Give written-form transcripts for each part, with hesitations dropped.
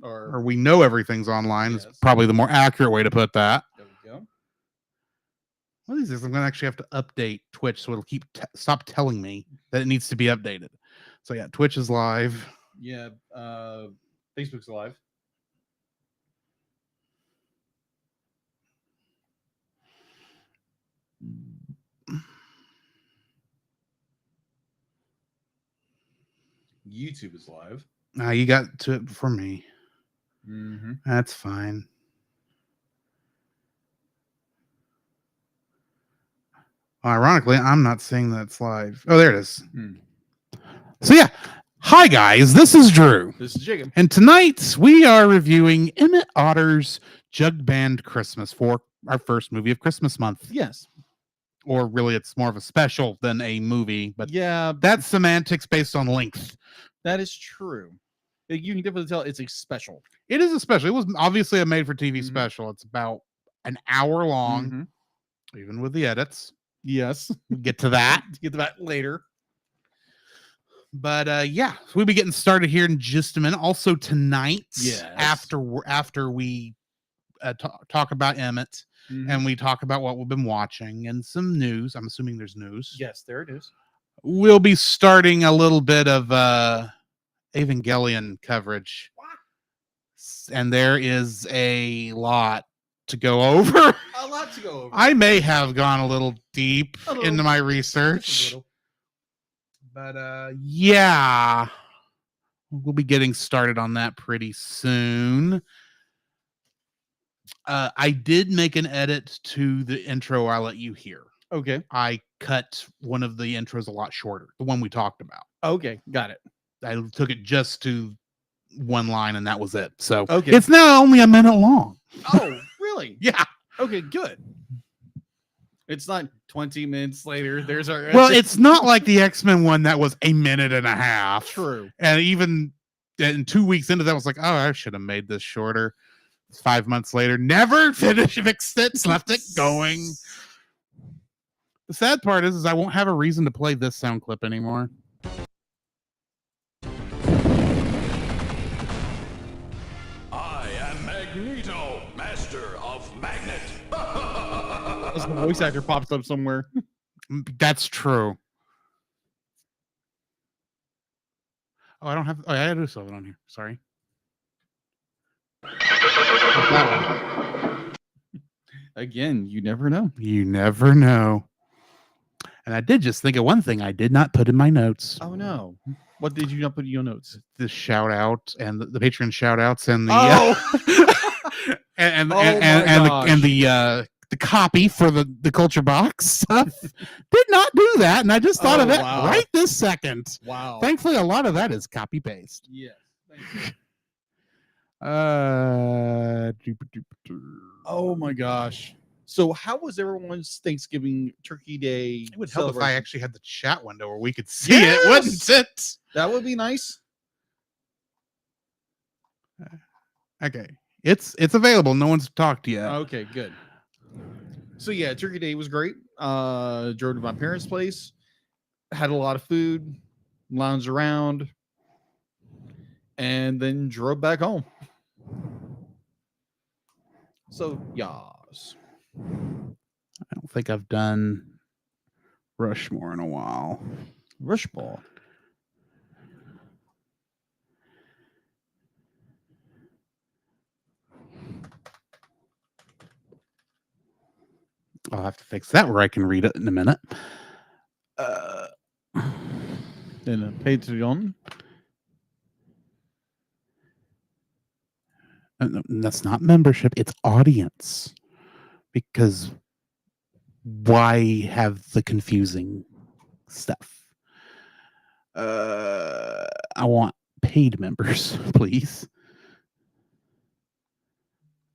or we know everything's online. Yes. Is probably the more accurate way to put that. There we go. What is this? I'm gonna actually have to update Twitch, so it'll keep stop telling me that it needs to be updated. So yeah, Twitch is live. Yeah, Facebook's live. YouTube is live. You got to it before me. Mm-hmm. That's fine. Ironically, I'm not seeing that it's live. Oh, there it is. So yeah. Hi guys, this is Drew. This is Jacob. And tonight we are reviewing Emmet Otter's Jug Band Christmas for our first movie of Christmas month. Yes. Or really it's more of a special than a movie, but yeah, that's semantics based on length. That is true. You can definitely tell it's a special. It is a special. It was obviously a made-for-TV special. It's about an hour long, even with the edits. Yes. We'll get to that. Get to that later. But yeah, so we'll be getting started here in just a minute. Also tonight, after we talk about Emmet and we talk about what we've been watching and some news. I'm assuming there's news. Yes, there it is. We'll be starting a little bit of Evangelion coverage. And there is a lot to go over. A lot to go over. I may have gone a little deep into my research. But yeah, we'll be getting started on that pretty soon. I did make an edit to the intro I'll let you hear. Okay. I cut one of the intros a lot shorter, the one we talked about. Okay, got it. I took it just to one line and that was it. So okay. It's now only a minute long. Oh, really? Yeah. Okay, good. It's not 20 minutes later. There's our. Well, it's not like the X-Men one that was a minute and a half. True. And even 2 weeks into that, I was like, oh, I should have made this shorter. 5 months later, never fixed it, left it going. The sad part is I won't have a reason to play this sound clip anymore. I am Magneto, master of magnet. The voice actor pops up somewhere. That's true. Oh, I don't have. Oh, I do still have it on here. Sorry. Again, you never know. You never know. And I did just think of one thing I did not put in my notes. Oh no! What did you not put in your notes? The shout out and the Patreon shout outs and the and the copy for the culture box stuff. Did not do that, and I just thought of it right this second. Wow. Thankfully, a lot of that is copy paste. Yes. Thank you. Oh my gosh. So how was everyone's Thanksgiving Turkey Day? It would help if I actually had the chat window where we could see it, wouldn't it? That would be nice. Okay. It's available. No one's talked yet. Okay, good. So yeah, Turkey Day was great. Drove to my parents' place, had a lot of food, lounged around, and then drove back home. So yas. I don't think I've done Rushmore in a while. Rushmore. I'll have to fix that where I can read it in a minute. Then a Patreon. No, that's not membership. It's audience. Because why have the confusing stuff? I want paid members, please.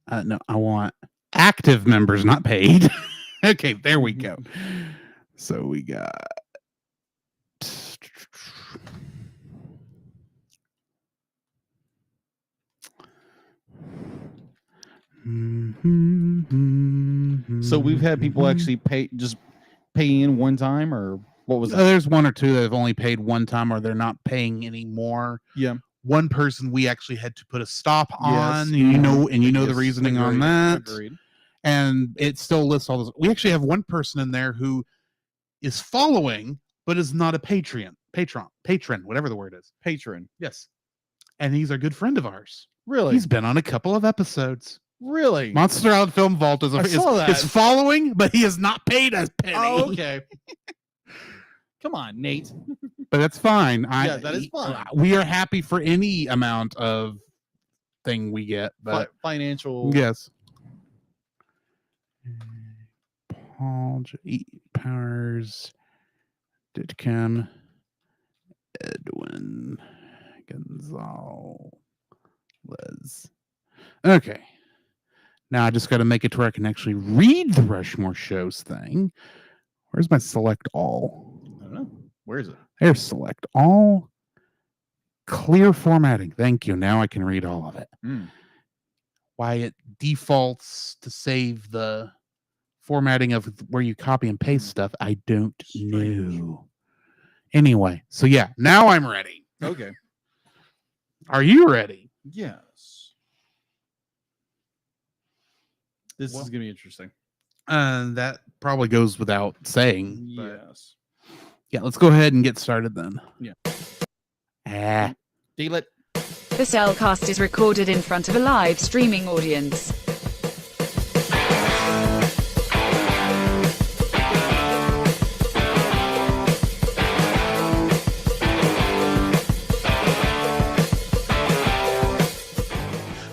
No, I want active members, not paid. Okay, there we go. So we got So we've had people actually pay in one time, or what was that? There's one or two that have only paid one time, or they're not paying anymore. Yeah. one person we actually had to put a stop on. Yes. You know the Yes, reasoning on agreed, that. agreed. And it still lists all those. We actually have one person in there who is following, but is not a patron, whatever the word is. Patron. Yes. And he's a good friend of ours. Really? He's been on a couple of episodes. Really? Monster Island Film Vault is that. following, but he has not paid a penny. Oh, okay. Come on, Nate. But that's fine. Yeah, that is fine. We are happy for any amount of thing we get, but Financial. yes. Paul G. Powers, Ditcom, Edwin Gonzalez. Okay. Now I just got to make it to where I can actually read the Rushmore shows thing. Where's my select all? I don't know. Where is it? There's select all. Clear formatting. Thank you. Now I can read all of it. Why it defaults to save the formatting of where you copy and paste stuff, I don't know. Anyway, so yeah, now I'm ready. Okay. Are you ready? Yes. This is going to be interesting. That probably goes without saying. But Yes. yeah, let's go ahead and get started then. Yeah. Deal it. The CEL cast is recorded in front of a live streaming audience.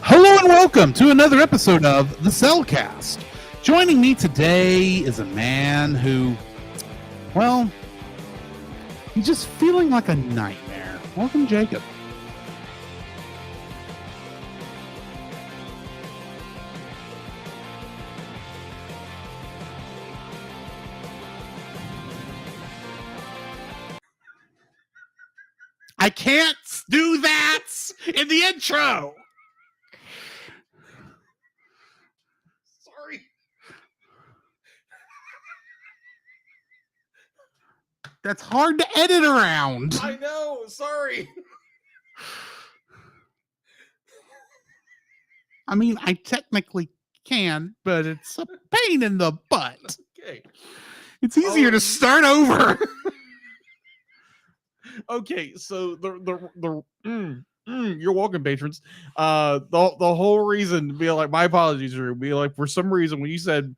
Hello and welcome to another episode of the CEL Cast. Joining me today is a man who, well, he's just feeling like a nightmare. Welcome, Jacob. I can't do that in the intro. Sorry. That's hard to edit around. I know. Sorry. I mean, I technically can, but it's a pain in the butt. Okay. It's easier to start over. Okay, so you're welcome, patrons. The whole reason to be like, my apologies, are be like, for some reason when you said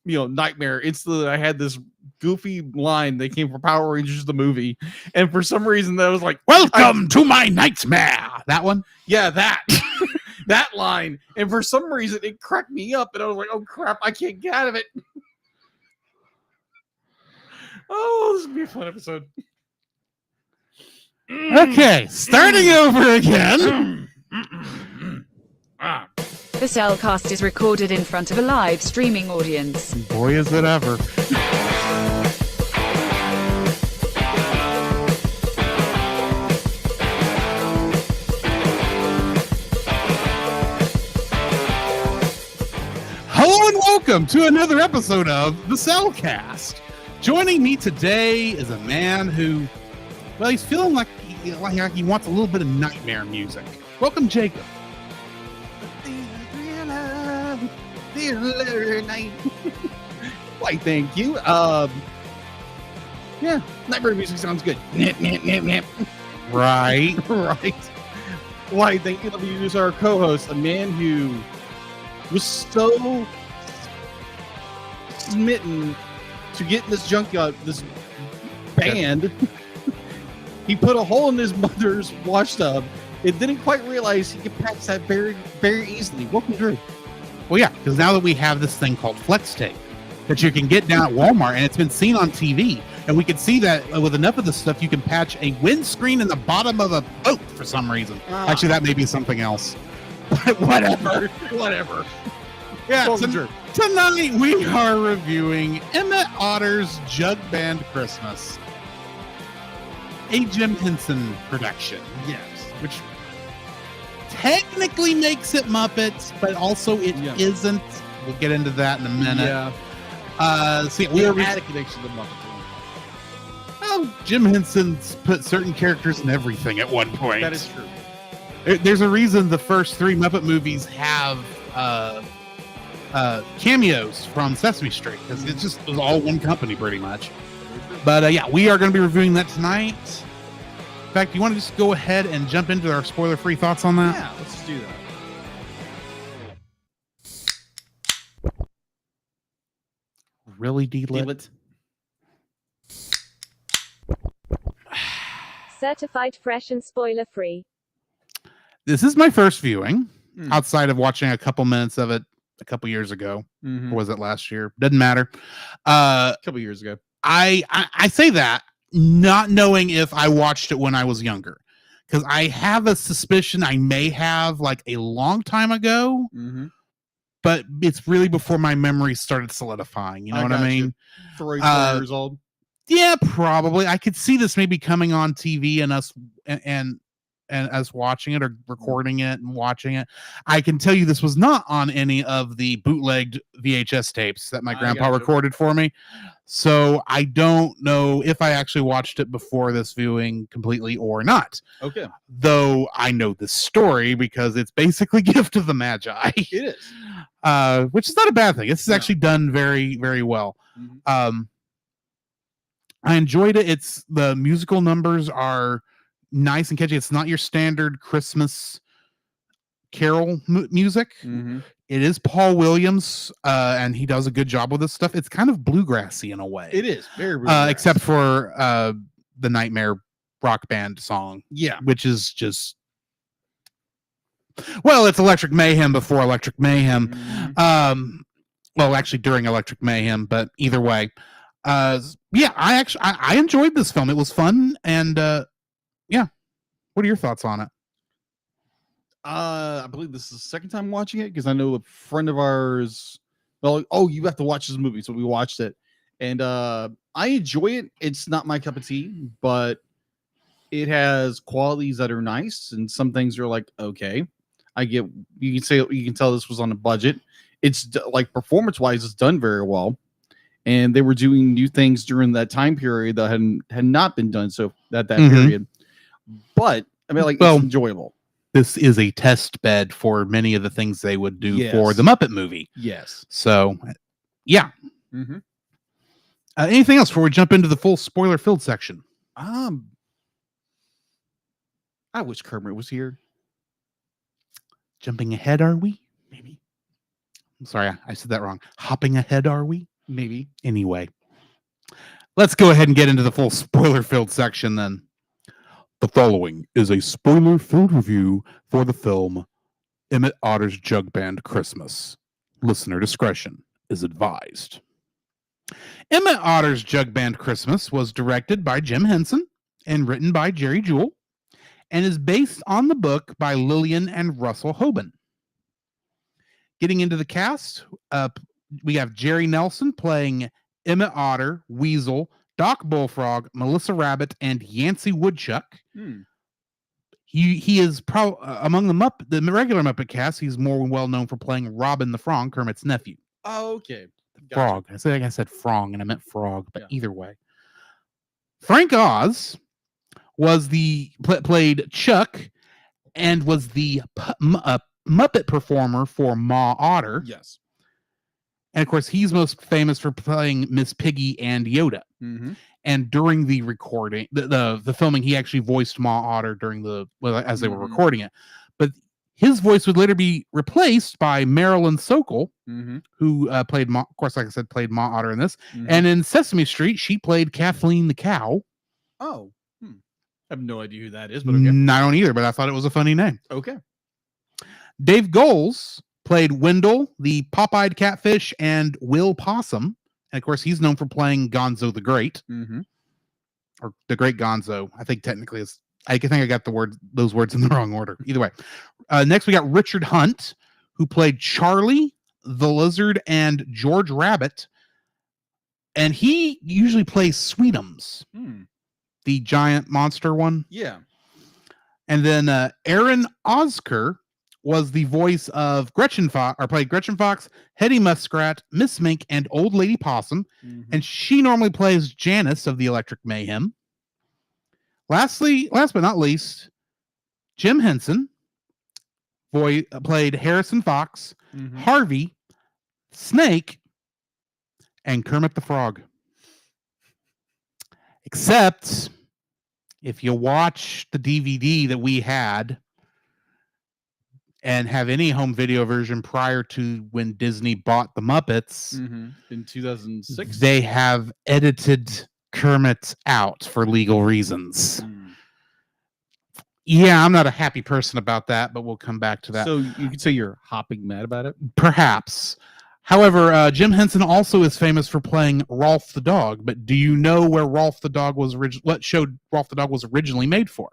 nightmare, instantly I had this goofy line that came from Power Rangers the movie, and for some reason that was like, welcome to my nightmare. That one? Yeah, that that line, and for some reason it cracked me up, and I was like, oh crap, I can't get out of it. Oh, this is gonna be a fun episode. Okay, starting over again. The CEL cast is recorded in front of a live streaming audience. Boy, is it ever. Hello and welcome to another episode of the CEL Cast. Joining me today is a man who, well, he's feeling like he wants a little bit of nightmare music. Welcome, Jacob. Why, thank you. Yeah, nightmare music sounds good. Nip, nip, nip, nip. Right. Right. Why, thank you. Let me introduce our co-host, a man who was so smitten to get in this junkyard, this band. He put a hole in his mother's wash tub and didn't quite realize he could patch that very, very easily. Welcome, Drew. Well, yeah, because now that we have this thing called flex tape that you can get down at Walmart, and it's been seen on TV, and we can see that with enough of this stuff, you can patch a windscreen in the bottom of a boat for some reason. Actually, that may be something else. But whatever. Whatever. Yeah, Welcome, Drew. tonight we are reviewing Emmet Otter's Jug Band Christmas, a Jim Henson production. Yes. Which technically makes it Muppets, but also it isn't. We'll get into that in a minute. Yeah. So yeah, we are had a connection to Muppets. Well, Jim Henson's put certain characters in everything at one point. That is true. There's a reason the first 3 Muppet movies have cameos from Sesame Street, because it was all one company pretty much. But yeah, we are going to be reviewing that tonight. In fact, you want to just go ahead and jump into our spoiler-free thoughts on that? Yeah, let's do that. Really, D-Lit? Certified fresh and spoiler free. This is my first viewing, outside of watching a couple minutes of it a couple years ago. Or was it last year? Doesn't matter. A couple years ago. I say that not knowing if I watched it when I was younger, because I have a suspicion I may have like a long time ago, but it's really before my memory started solidifying. You know what I mean? 3 years old. Yeah, probably. I could see this maybe coming on TV and us us watching it or recording it and watching it. I can tell you this was not on any of the bootlegged VHS tapes that my grandpa recorded for me. So I don't know if I actually watched it before this viewing completely or not. Okay. Though I know this story because it's basically Gift of the Magi. It is. Which is not a bad thing. This is actually done very, very well. I enjoyed it. The musical numbers are nice and catchy. It's not your standard Christmas carol music. It is Paul Williams, and he does a good job with this stuff. It's kind of bluegrassy in a way. It is very bluegrassy. Except for the Nightmare rock band song. Yeah. Which is just, well, it's Electric Mayhem before Electric Mayhem. Well, actually during Electric Mayhem, but either way. Yeah, I enjoyed this film. It was fun, and yeah. What are your thoughts on it? I believe this is the second time watching it, because I know a friend of ours. Well, you have to watch this movie, so we watched it, and I enjoy it. It's not my cup of tea, but it has qualities that are nice, and some things are like, okay, I get. You can tell this was on a budget. It's like performance-wise, it's done very well, and they were doing new things during that time period that had not been done so that period. But I mean, like, it's enjoyable. This is a test bed for many of the things they would do for the Muppet movie. Yes. So, yeah. Anything else before we jump into the full spoiler-filled section? I wish Kermit was here. Jumping ahead, are we? Maybe. I'm sorry, I said that wrong. Hopping ahead, are we? Maybe. Anyway, let's go ahead and get into the full spoiler-filled section then. The following is a spoiler-filled review for the film Emmet Otter's Jug Band Christmas. Listener discretion is advised. Emmet Otter's Jug Band Christmas was directed by Jim Henson and written by Jerry Jewell, and is based on the book by Lillian and Russell Hoban. Getting into the cast, we have Jerry Nelson playing Emmet Otter, Weasel, Doc Bullfrog, Melissa Rabbit, and Yancey Woodchuck. He is among the regular Muppet cast. He's more well known for playing Robin the Frog, Kermit's nephew. Oh, okay. Frog. I said Frog, and I meant frog, but either way. Frank Oz was played Chuck, and was the Muppet performer for Ma Otter. Yes. And of course, he's most famous for playing Miss Piggy and Yoda. And during the recording, the filming, he actually voiced Ma Otter during as they were recording it. But his voice would later be replaced by Marilyn Sokol, who played, of course, like I said, played Ma Otter in this. And in Sesame Street, she played Kathleen the cow. Oh, I have no idea who that is, but okay. I don't either, but I thought it was a funny name. Okay. Dave Goelz played Wendell, the pop-eyed catfish, and Will Possum. And of course, he's known for playing Gonzo the Great, or the Great Gonzo. I think technically I think I got those words in the wrong order. Either way. Next, we got Richard Hunt, who played Charlie, the Lizard, and George Rabbit. And he usually plays Sweetums, the giant monster one. Yeah. And then Aaron Oskar was the voice of played Gretchen Fox, Hetty Muskrat, Miss Mink, and Old Lady Possum. And she normally plays Janice of the Electric Mayhem. Last but not least, Jim Henson played Harrison Fox, Harvey, Snake, and Kermit the Frog. Except if you watch the DVD that we had and have any home video version prior to when Disney bought the Muppets, in 2006, they have edited Kermit out for legal reasons. Yeah, I'm not a happy person about that, but we'll come back to that. So you could say you're hopping mad about it? Perhaps. However, Jim Henson also is famous for playing Rolf the dog, but do you know where Rolf the dog was what show Rolf the dog was originally made for?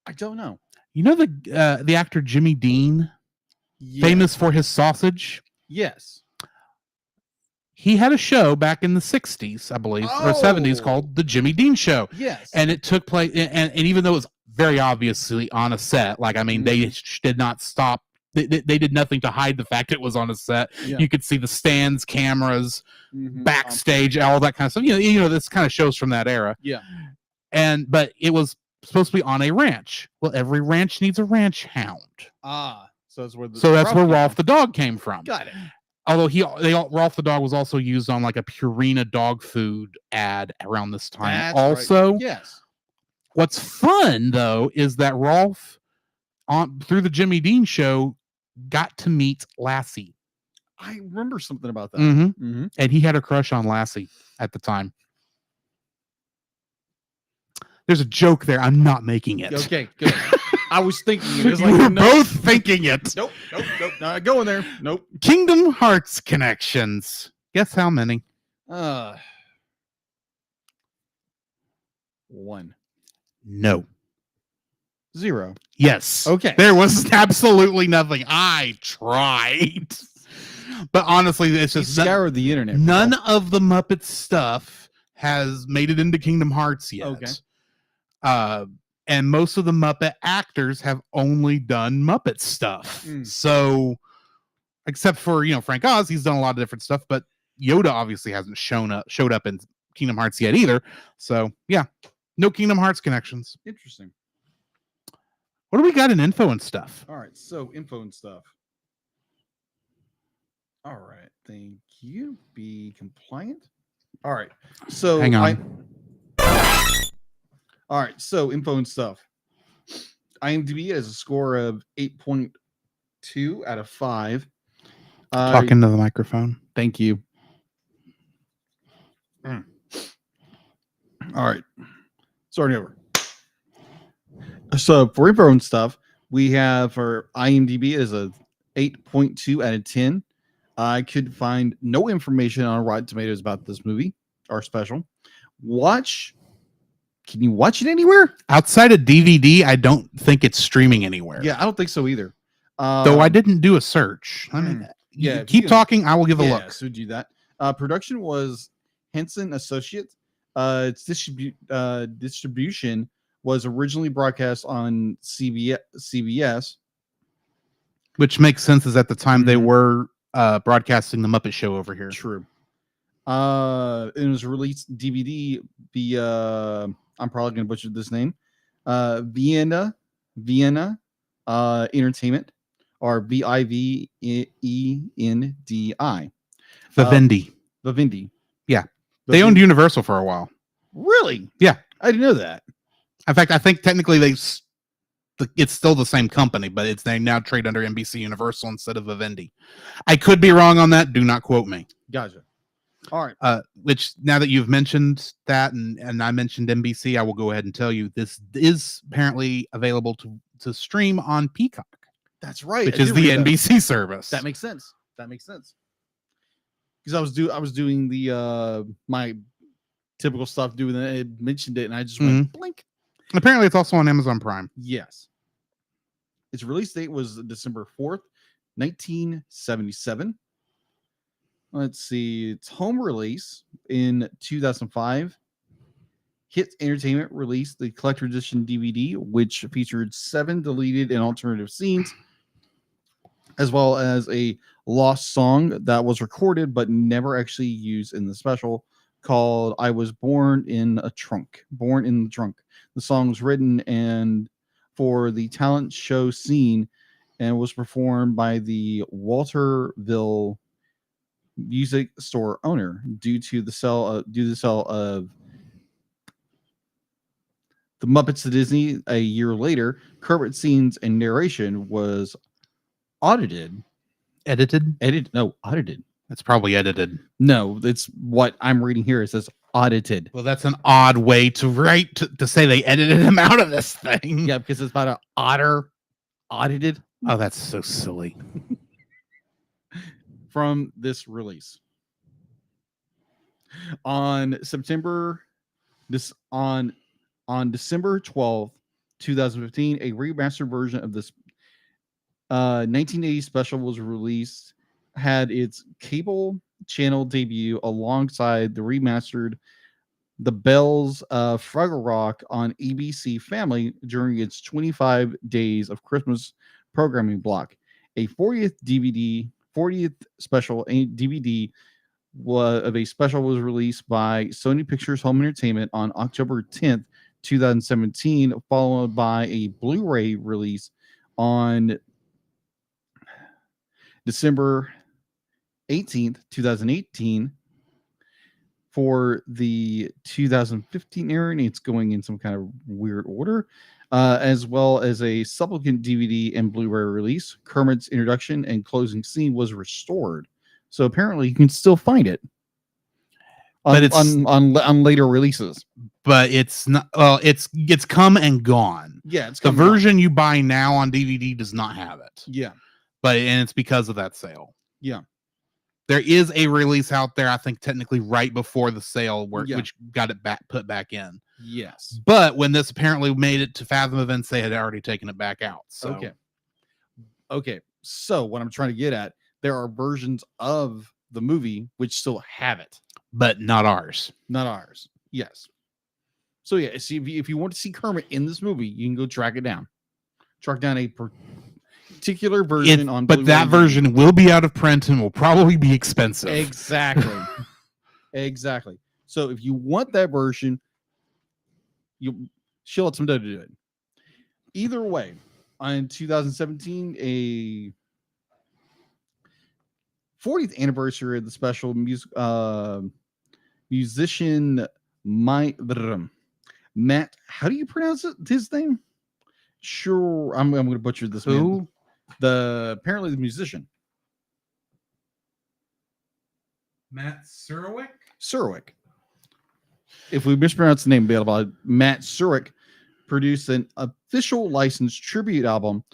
I don't know. You know the actor Jimmy Dean, famous for his sausage? Yes. He had a show back in the 60s, I believe, or 70s called The Jimmy Dean Show. Yes. And it took place, and even though it was very obviously on a set, like, I mean, they did not stop. They did nothing to hide the fact it was on a set. Yeah. You could see the stands, cameras, backstage, all that kind of stuff. You know, this kind of shows from that era. Yeah. But it was supposed to be on a ranch. Well, every ranch needs a ranch hound. So that's where Rolf the dog came from. Got it. Although Rolf the dog was also used on like a Purina dog food ad around this time. That's also, right. Yes. What's fun though is that Rolf, through the Jimmy Dean Show, got to meet Lassie. I remember something about that. And he had a crush on Lassie at the time. There's a joke there. I'm not making it. Okay, good. I was thinking it. It was We like, were no. both thinking it. Nope. Not going there. Nope. Kingdom Hearts connections. Guess how many? 1. No. 0. Yes. Okay. There was absolutely nothing. I tried. But honestly, it's just scoured the internet. None of the Muppet stuff has made it into Kingdom Hearts yet. Okay. And most of the Muppet actors have only done Muppet stuff. So, except for, Frank Oz, he's done a lot of different stuff, but Yoda obviously hasn't showed up in Kingdom Hearts yet either. So, yeah, no Kingdom Hearts connections. Interesting. What do we got in info and stuff? All right, so info and stuff. All right, thank you. Be compliant. All right, so hang on. All right, so info and stuff. IMDb has a score of 8.2 out of 5. Talking to the microphone. Thank you. All right, starting over. So for info and stuff, we have our IMDb is a 8.2 out of 10. I could find no information on Rotten Tomatoes about this movie or special. Can you watch it anywhere? Outside of DVD, I don't think it's streaming anywhere. Yeah, I don't think so either. Though I didn't do a search. I mean, keep talking. I will give a look. So do that. Production was Henson Associates. Its distribution was originally broadcast on CBS. Which makes sense, as at the time they were broadcasting the Muppet Show over here. True. It was released DVD via, I'm probably going to butcher this name, Vienna Entertainment, or Vivendi. Vivendi. Vivendi. Yeah. They owned Universal for a while. Really? Yeah. I didn't know that. In fact, I think technically it's still the same company, but they now trade under NBC Universal instead of Vivendi. I could be wrong on that. Do not quote me. Gotcha. All right. Which, now that you've mentioned that, and I mentioned NBC, I will go ahead and tell you this is apparently available to stream on Peacock. That's right. Which is the NBC service. That makes sense. Because I was doing the my typical stuff, doing that. It mentioned it, and I just went blink. Apparently, it's also on Amazon Prime. Yes. Its release date was December 4th, 1977. Let's see. Its home release in 2005. Hit Entertainment released the collector edition DVD, which featured 7 deleted and alternative scenes, as well as a lost song that was recorded but never actually used in the special called "I Was Born in a Trunk." Born in the Trunk. The song was written and for the talent show scene and was performed by the Walterville music store owner due to the sale of the Muppets to Disney a year later. Kermit's scenes and narration was audited. Audited. That's probably edited. No, it's what I'm reading here. It says audited. Well, that's an odd way to write to say they edited him out of this thing. Yeah, because it's about an otter audited Oh, that's so silly. from this release. On December 12th, 2015, a remastered version of this 1980 special was released, had its cable channel debut alongside the remastered The Bells of Fraggle Rock on ABC Family during its 25 Days of Christmas programming block. A 40th special DVD of a special was released by Sony Pictures Home Entertainment on October 10th, 2017, followed by a Blu-ray release on December 18th, 2018 for the 2015 era, and it's going in some kind of weird order, as well as a supplement DVD and Blu-ray release. Kermit's introduction and closing scene was restored, so apparently you can still find it But it's on later releases. but it's not. Well, it's come and gone. Yeah, it's The coming out. version you buy now on DVD does not have it. Yeah, And it's because of that sale. Yeah. There is a release out there, I think technically right before the sale, Yeah. which got it put back in. yes. But when this apparently made it to Fathom events, they had already taken it back out. So Okay. So what I'm trying to get at, there are versions of the movie which still have it, but not ours. not ours. Yes. So yeah, see if you want to see Kermit in this movie, you can go track it down. Track down a particular version on But that Blu-ray. version will be out of print and will probably be expensive. Exactly. Exactly. So if you want that version, she'll let some dough to do it. Either way, in 2017, a 40th anniversary of the special musician Matt. How do you pronounce his name? Sure, I'm going to butcher this. Who? Apparently the musician Matt Surwick? Surwick. If we mispronounce the name, Matt Surwick produced an official licensed tribute album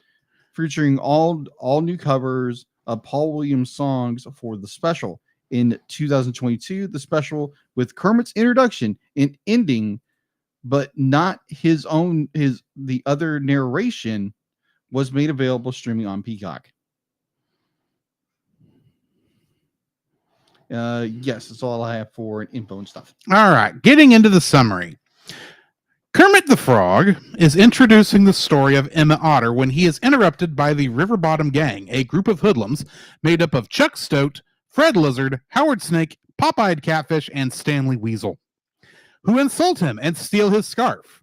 featuring all new covers of Paul Williams songs for the special. In 2022, the special with Kermit's introduction and ending, but not the other narration, was made available streaming on Peacock. Yes, that's all I have for info and stuff. All right, getting into the summary. Kermit the Frog is introducing the story of Emmet Otter when he is interrupted by the River Bottom Gang, a group of hoodlums made up of Chuck Stoat, Fred Lizard, Howard Snake, Popeyed Catfish, and Stanley Weasel, who insult him and steal his scarf.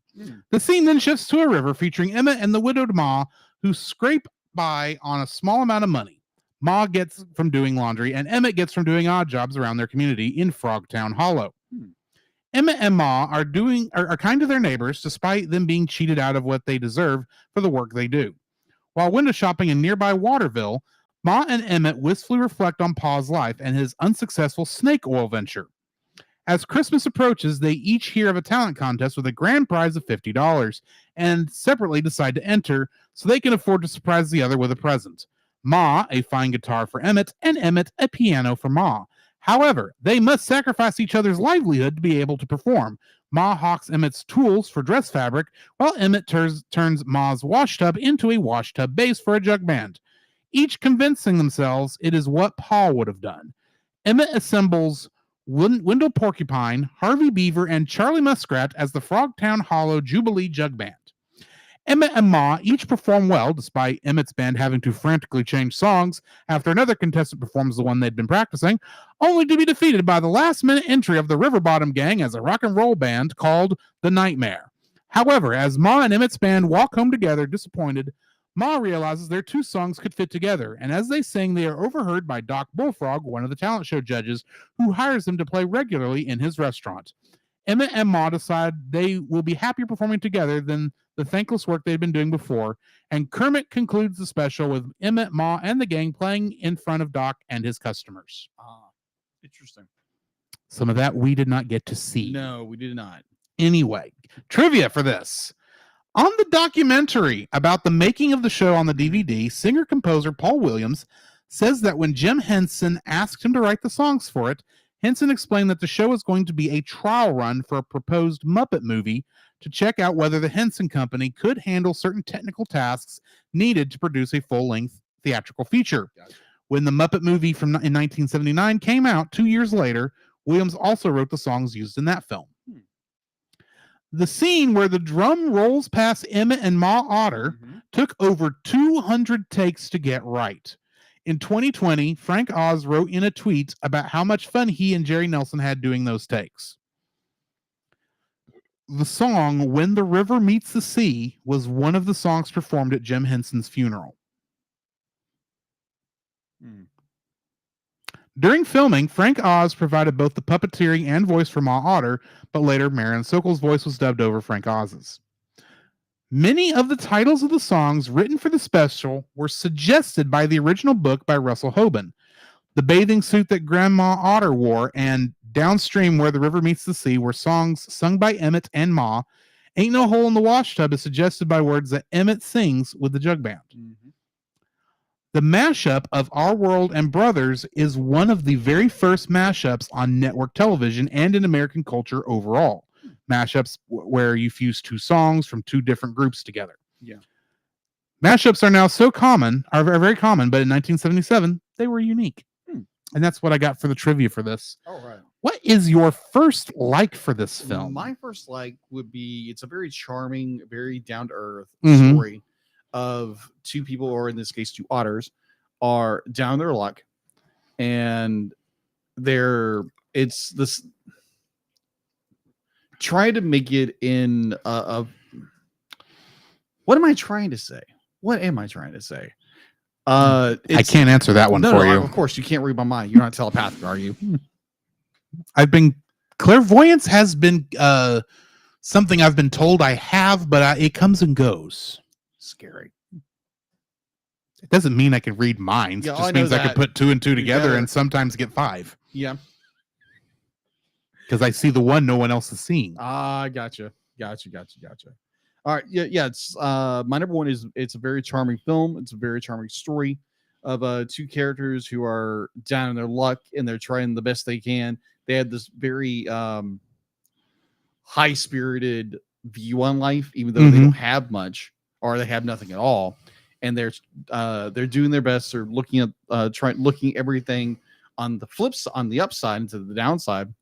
The scene then shifts to a river featuring Emmet and the widowed Ma, who scrape by on a small amount of money. Ma gets from doing laundry, and Emmet gets from doing odd jobs around their community in Frogtown Hollow. Emmet and Ma are kind to their neighbors, despite them being cheated out of what they deserve for the work they do. While window shopping in nearby Waterville, Ma and Emmet wistfully reflect on Pa's life and his unsuccessful snake oil venture. As Christmas approaches, they each hear of a talent contest with a grand prize of $50 and separately decide to enter so they can afford to surprise the other with a present. Ma, a fine guitar for Emmet, and Emmet, a piano for Ma. However, they must sacrifice each other's livelihood to be able to perform. Ma hawks Emmet's tools for dress fabric, while Emmet turns Ma's wash tub into a wash tub base for a jug band, each convincing themselves it is what Pa would have done. Emmet assembles Wendell Porcupine, Harvey Beaver, and Charlie Muskrat as the Frogtown Hollow Jubilee Jug Band. Emmet and Ma each perform well, despite Emmet's band having to frantically change songs after another contestant performs the one they'd been practicing, only to be defeated by the last-minute entry of the River Bottom Gang as a rock and roll band called The Nightmare. However, as Ma and Emmet's band walk home together, disappointed, Ma realizes their two songs could fit together, and as they sing, they are overheard by Doc Bullfrog, one of the talent show judges, who hires them to play regularly in his restaurant. Emmet and Ma decide they will be happier performing together than the thankless work they'd been doing before, and Kermit concludes the special with Emmet, Ma, and the gang playing in front of Doc and his customers. Interesting. Some of that we did not get to see. No, we did not. Anyway, trivia for this. On the documentary about the making of the show on the DVD, singer-composer Paul Williams says that when Jim Henson asked him to write the songs for it, Henson explained that the show was going to be a trial run for a proposed Muppet movie to check out whether the Henson Company could handle certain technical tasks needed to produce a full-length theatrical feature. Gotcha. When the Muppet movie in 1979 came out 2 years later, Williams also wrote the songs used in that film. The scene where the drum rolls past Emmet and Ma Otter took over 200 takes to get right. In 2020, Frank Oz wrote in a tweet about how much fun he and Jerry Nelson had doing those takes. The song When the River Meets the Sea was one of the songs performed at Jim Henson's funeral. During filming, Frank Oz provided both the puppeteering and voice for Ma Otter, but later Marion Sokol's voice was dubbed over Frank Oz's. Many of the titles of the songs written for the special were suggested by the original book by Russell Hoban. The bathing suit that Grandma Otter wore and Downstream Where the River Meets the Sea were songs sung by Emmet and Ma. Ain't No Hole in the Wash Tub is suggested by words that Emmet sings with the jug band. The mashup of Our World and Brothers is one of the very first mashups on network television and in American culture overall. Mashups where you fuse two songs from two different groups together. Yeah. Mashups are now are very common, but in 1977, they were unique. And that's what I got for the trivia for this. All right. What is your first like for this film? My first like would be, it's a very charming, very down-to-earth Mhm. story of two people, or in this case, two otters, are down their luck. And it's this, try to make it in what am I trying to say? What am I trying to say? I can't answer that one for you. Of course, you can't read my mind. You're not telepathic, are you? Clairvoyance has been something I've been told I have, but it comes and goes. Scary. It doesn't mean I can read minds. Yeah, It just means I can put two and two together and sometimes get five. Yeah. Because I see the one no one else is seeing. Gotcha. All right. Yeah. It's my number one is, it's a very charming film. It's a very charming story of two characters who are down in their luck and they're trying the best they can. They had this very high-spirited view on life, even though they don't have much or they have nothing at all. And they're doing their best. They're looking at looking everything on the upside into the downside.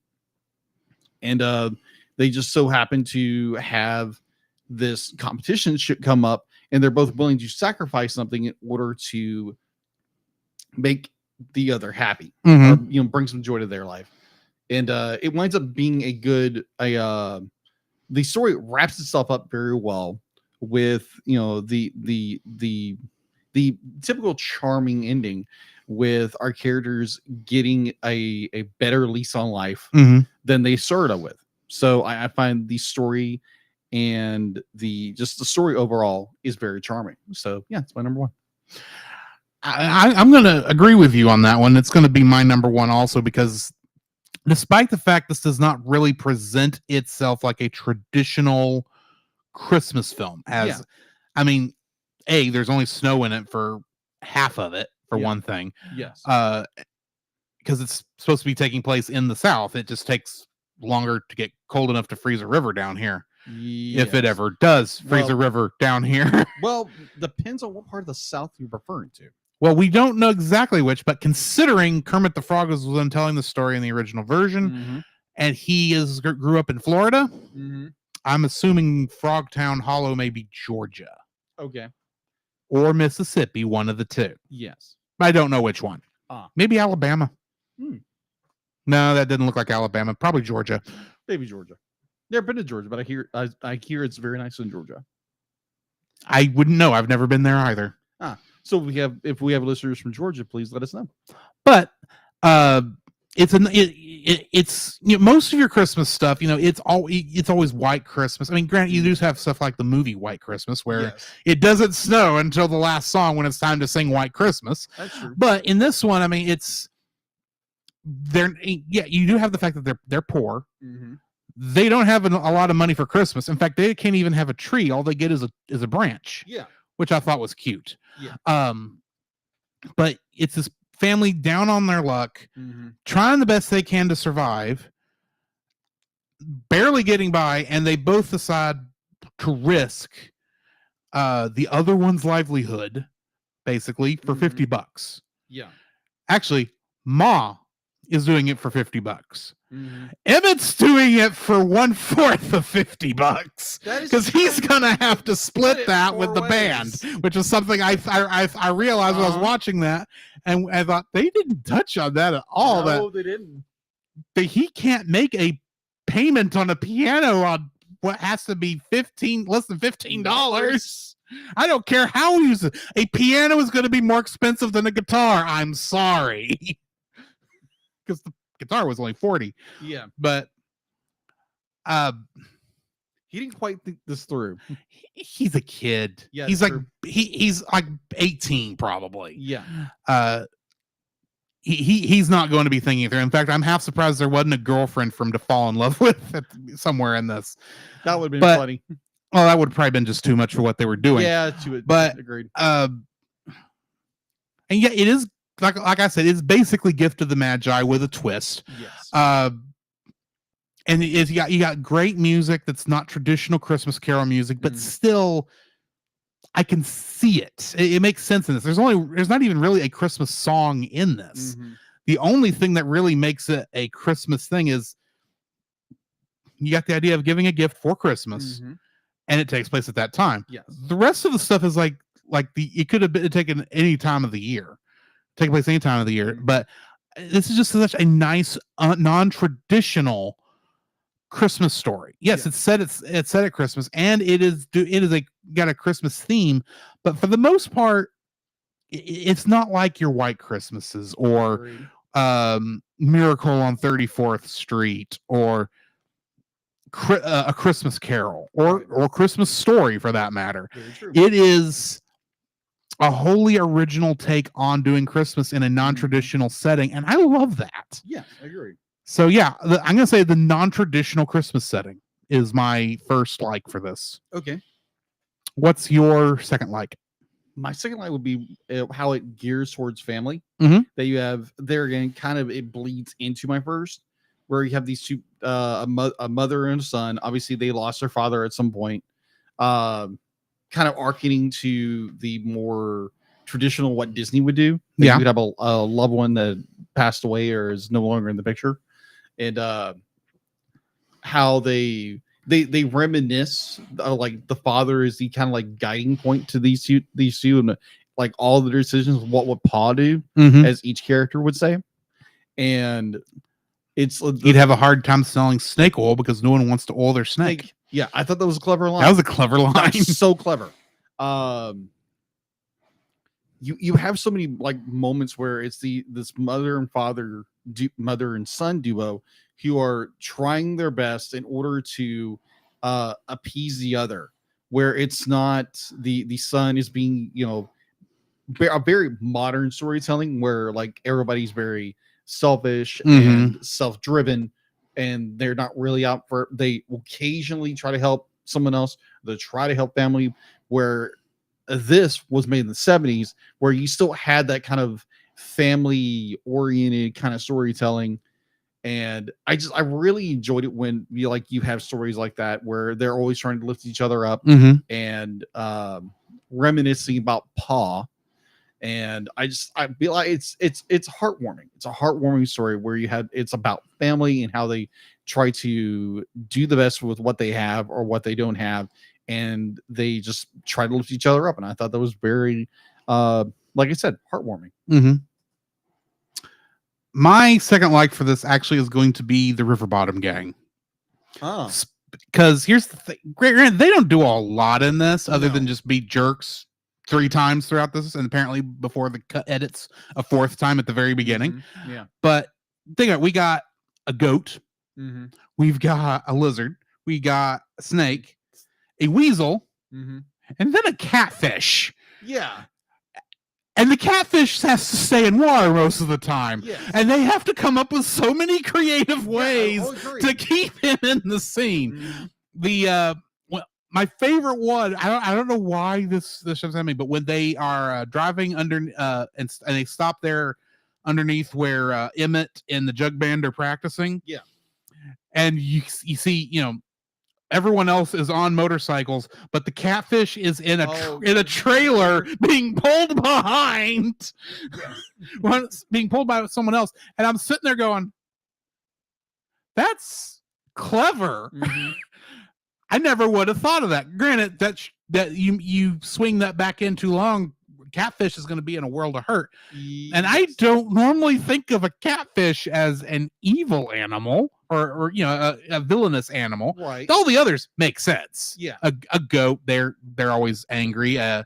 And they just so happen to have this competition should come up, and they're both willing to sacrifice something in order to make the other happy, or, bring some joy to their life. And it winds up being the story wraps itself up very well with the typical charming ending, with our characters getting a better lease on life than they started with. So I find the story and the story overall is very charming. So yeah, it's my number one. I'm going to agree with you on that one. It's going to be my number one also, because despite the fact this does not really present itself like a traditional Christmas film, I mean, there's only snow in it for half of it, for one thing. Yes. Because it's supposed to be taking place in the South. It just takes longer to get cold enough to freeze a river down here. Yes. If it ever does freeze a river down here. Well, depends on what part of the South you're referring to. Well, we don't know exactly which, but considering Kermit the Frog was the one telling the story in the original version, and he grew up in Florida, I'm assuming Frogtown Hollow may be Georgia Okay. or Mississippi, one of the two. Yes. I don't know which one. Maybe Alabama. Hmm. No, that didn't look like Alabama. Probably Georgia. Maybe Georgia. Never been to Georgia, but I hear it's very nice in Georgia. I wouldn't know. I've never been there either. So if we have listeners from Georgia, please let us know. But it's most of your Christmas stuff. It's always White Christmas. I mean, granted, you do have stuff like the movie White Christmas, where it doesn't snow until the last song when it's time to sing White Christmas. That's true. But in this one, I mean, you do have the fact that they're poor. Mm-hmm. They don't have a lot of money for Christmas. In fact, they can't even have a tree. All they get is a branch. Yeah. Which I thought was cute. Yeah. But it's this family down on their luck, trying the best they can to survive, barely getting by, and they both decide to risk the other one's livelihood, basically, for $50. Yeah. Actually, Ma is doing it for $50. Emmet's doing it for 1/4 of $50 because he's gonna have to split that with the band, which is something I realized when I was watching that, and I thought they didn't touch on that at all. No, they didn't. He can't make a payment on a piano on what has to be less than $15. I don't care how he uses it. A piano is going to be more expensive than a guitar. I'm sorry, because the guitar was only $40. Yeah, but he didn't quite think this through. He's a kid. Yeah, he's like he's like 18 probably. Yeah. He's not going to be thinking through. In fact, I'm half surprised there wasn't a girlfriend for him to fall in love with somewhere in this. That would have been funny. Well, that would have probably been just too much for what they were doing. Yeah, but agreed. And yeah, it is like I said, it's basically Gift of the Magi with a twist. Yes. And you got great music that's not traditional Christmas Carol music, but still, I can see it. It makes sense in this. There's not even really a Christmas song in this. The only thing that really makes it a Christmas thing is you got the idea of giving a gift for Christmas, and it takes place at that time. Yes. The rest of the stuff is like it could have been taken any time of the year, take place any time of the year. But this is just such a nice, non-traditional Christmas story. Yes, it's set at Christmas, and it is got a Christmas theme, but for the most part, it's not like your White Christmases or Miracle on 34th Street or A Christmas Carol or Christmas Story for that matter. It is a wholly original take on doing Christmas in a non-traditional setting, and I love that. Yeah, I agree. So yeah, I'm gonna say the non-traditional Christmas setting is my first like for this. Okay. What's your second like? My second like would be how it gears towards family. Mhm. That you have there again, kind of it bleeds into my first, where you have these two, a mother and a son. Obviously, they lost their father at some point. Kind of arcing to the more traditional what Disney would do. Yeah. You could have a loved one that passed away or is no longer in the picture, and how they reminisce, like the father is the kind of like guiding point to these two, and like all the decisions, what would Pa do, as each character would say, and you'd have a hard time selling snake oil because no one wants to oil their snake. Yeah, I thought that was a clever line. That was a clever line. So clever. You have so many like moments where it's this mother and son duo who are trying their best in order to appease the other, where it's not the son is being, a very modern storytelling where like everybody's very selfish and self-driven, and they're not really out for, they occasionally try to help someone else, they try to help family, where this was made in the 70s, where you still had that kind of family oriented kind of storytelling. And I really enjoyed it when you have stories like that where they're always trying to lift each other up and reminiscing about Pa. And I feel like it's heartwarming. It's a heartwarming story where it's about family and how they try to do the best with what they have or what they don't have, and they just try to lift each other up. And I thought that was very, like I said, heartwarming. Mm-hmm. My second like for this actually is going to be the River Bottom Gang. Oh, Because here's the thing, granted, they don't do a lot in this other No. than just be jerks 3 times throughout this, and apparently before the cut edits a 4th time at the very beginning. Mm-hmm. Yeah. But think about it, we got a goat, Mm-hmm. we've got a lizard, we got a snake, a weasel, Mm-hmm. and then a catfish. Yeah. And the catfish has to stay in water most of the time. Yes. And they have to come up with so many creative Yeah, ways I'll agree. to keep him in the scene. Mhm. The well, my favorite one, I don't know why this show's happening, but when they are driving under and they stop there underneath where Emmet and the jug band are practicing. Yeah. And you see, everyone else is on motorcycles, but the catfish is in a trailer being pulled behind, being pulled by someone else. And I'm sitting there going, "That's clever." Mhm. I never would have thought of that. Granted, that you swing that back in too long, catfish is going to be in a world of hurt. And I Yes. don't normally think of a catfish as an evil animal or a villainous animal. Right. All the others make sense. Yeah. A goat, they're always angry. They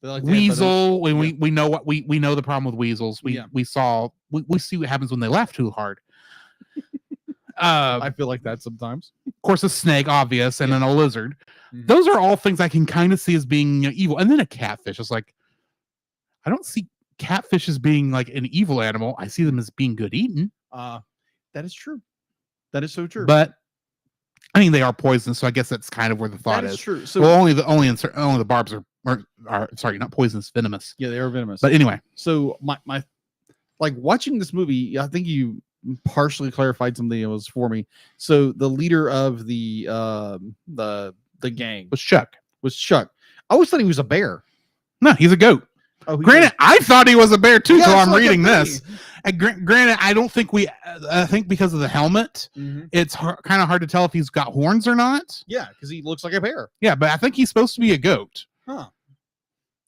like to have Weasel, others- we know what we know the problem with weasels. We Yeah. we see what happens when they laugh too hard. I feel like that sometimes. Of course, a snake, obvious, and then a lizard. Mhm. Those are all things I can kind of see as being evil. And then a catfish is like, I don't see catfish as being like an evil animal. I see them as being good eaten. That is true. That is so true. But I mean, they are poisonous, so I guess that's kind of where the thought that is is. true. So Well, only the barbs are sorry, not poisonous, venomous. yeah, they are venomous. But anyway, So my like watching this movie, I think you partially clarified something that was for me. So the leader of the gang was Chuck. was Chuck. I always thought he was a bear. No, he's a goat. Oh, he Granted, I thought he was a bear too Yeah, until that's I'm like a reading thing. this. And granted, I don't think I think because of the helmet, Mhm. it's kind of hard to tell if he's got horns or not. Yeah, because he looks like a bear. Yeah, but I think he's supposed to be a goat. Huh.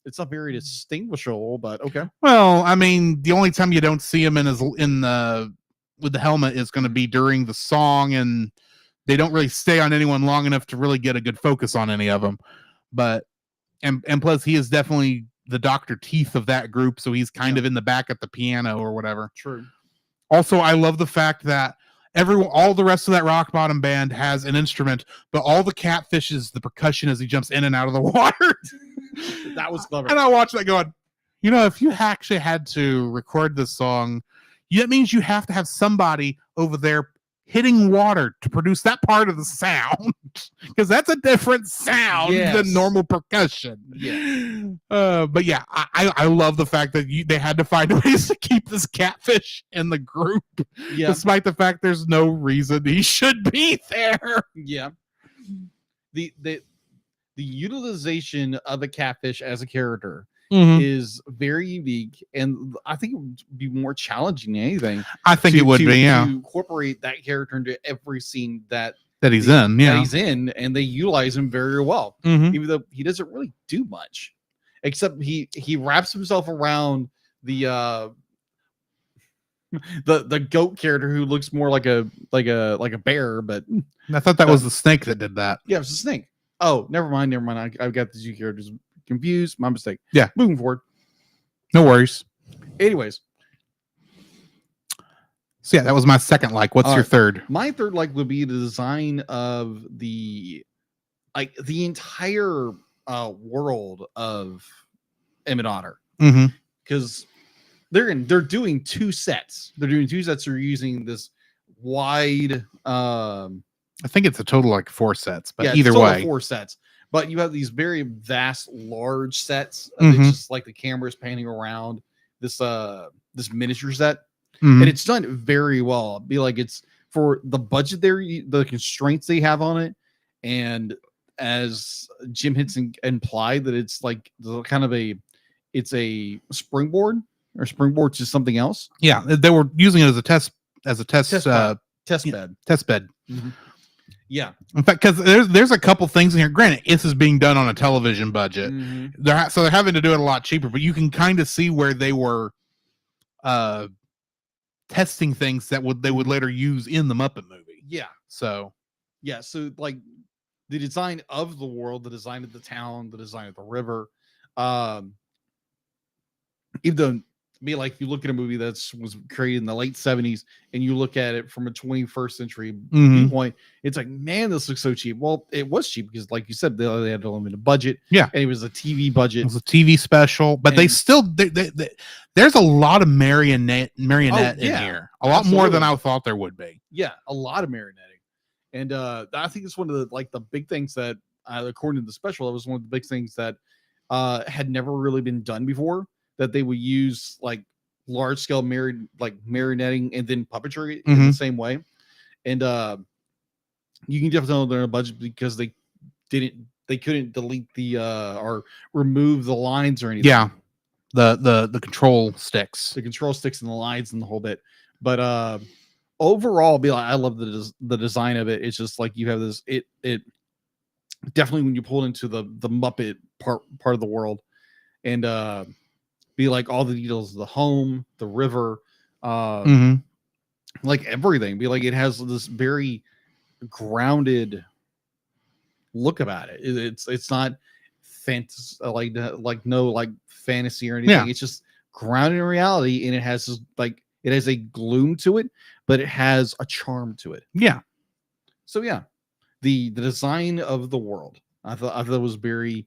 It's not very distinguishable, but okay. Well, I mean, the only time you don't see him with the helmet is going to be during the song, and they don't really stay on anyone long enough to really get a good focus on any of them. But and plus, he is definitely the Dr. Teeth of that group, so he's kind of in the back at the piano or whatever. True. Also, I love the fact that all the rest of that rock bottom band has an instrument, but all the catfish is the percussion as he jumps in and out of the water. That was clever. And I watched that going, if you actually had to record this song, that means you have to have somebody over there hitting water to produce that part of the sound, because that's a different sound Yes. than normal percussion. Yeah. But yeah, I love the fact that they had to find ways to keep this catfish in the group, Yeah. despite the fact there's no reason he should be there. Yeah. The utilization of a catfish as a character is very unique, and I think it would be more challenging than anything. I think it would be, yeah, to incorporate that character into every scene that he's in, yeah. that he's in, and they utilize him very well, Mhm. even though he doesn't really do much, except he wraps himself around the goat character who looks more like a bear, but I thought that was the snake that did that. yeah, it's a snake. Oh, never mind. I've got the two characters confused. My mistake. Yeah. Moving forward. No worries. Anyways, So yeah, that was my second like. What's All your right. third? my third like would be the design of the entire world of Emmet Otter, Mm-hmm. because they're doing 2 sets. They're doing 2 sets. They're using this wide I think it's a total like 4 sets, but yeah, either it's total way, 4 sets. But you have these very vast, large sets. Mhm. It's just like the camera's panning around this miniature set, Mhm. and it's done very well. Be like, it's for the budget there, the constraints they have on it, and as Jim hits implied that it's like kind of a springboard to something else. yeah, they were using it as a test Test uh, bed. Test yeah. bed. test bed. Yeah. In fact, because there's a couple things in here. Granted, this is being done on a television budget, so they're having to do it a lot cheaper. But you can kind of see where they were testing things that they would later use in the Muppet movie. Yeah. So like the design of the world, the design of the town, the design of the river, even like you look at a movie that was created in the late 70s and you look at it from a 21st century viewpoint, it's like, man, this looks so cheap. Well, it was cheap because, like you said, they had a limited budget. Yeah, and it was a TV budget. It was a TV special, but they still there's a lot of marionette in here, a lot more than I thought there would be. Yeah, a lot of marionetting, and I think it's one of the big things that, according to the special, that was one of the big things that had never really been done before. That they would use like large scale marionetting and then puppetry in the same way. And you can definitely tell they're on a budget because they couldn't delete the or remove the lines or anything. Yeah. The control sticks. The control sticks and the lines and the whole bit. But overall, I love the design of it. It's just like you have this it definitely when you pull into the Muppet part of the world and be like all the details of the home, the river, like everything. Be like it has this very grounded look about it. It's not fantasy like no like fantasy or anything. Yeah. It's just grounded in reality, and it has this, like it has a gloom to it, but it has a charm to it. Yeah. So yeah, the design of the world I thought it was very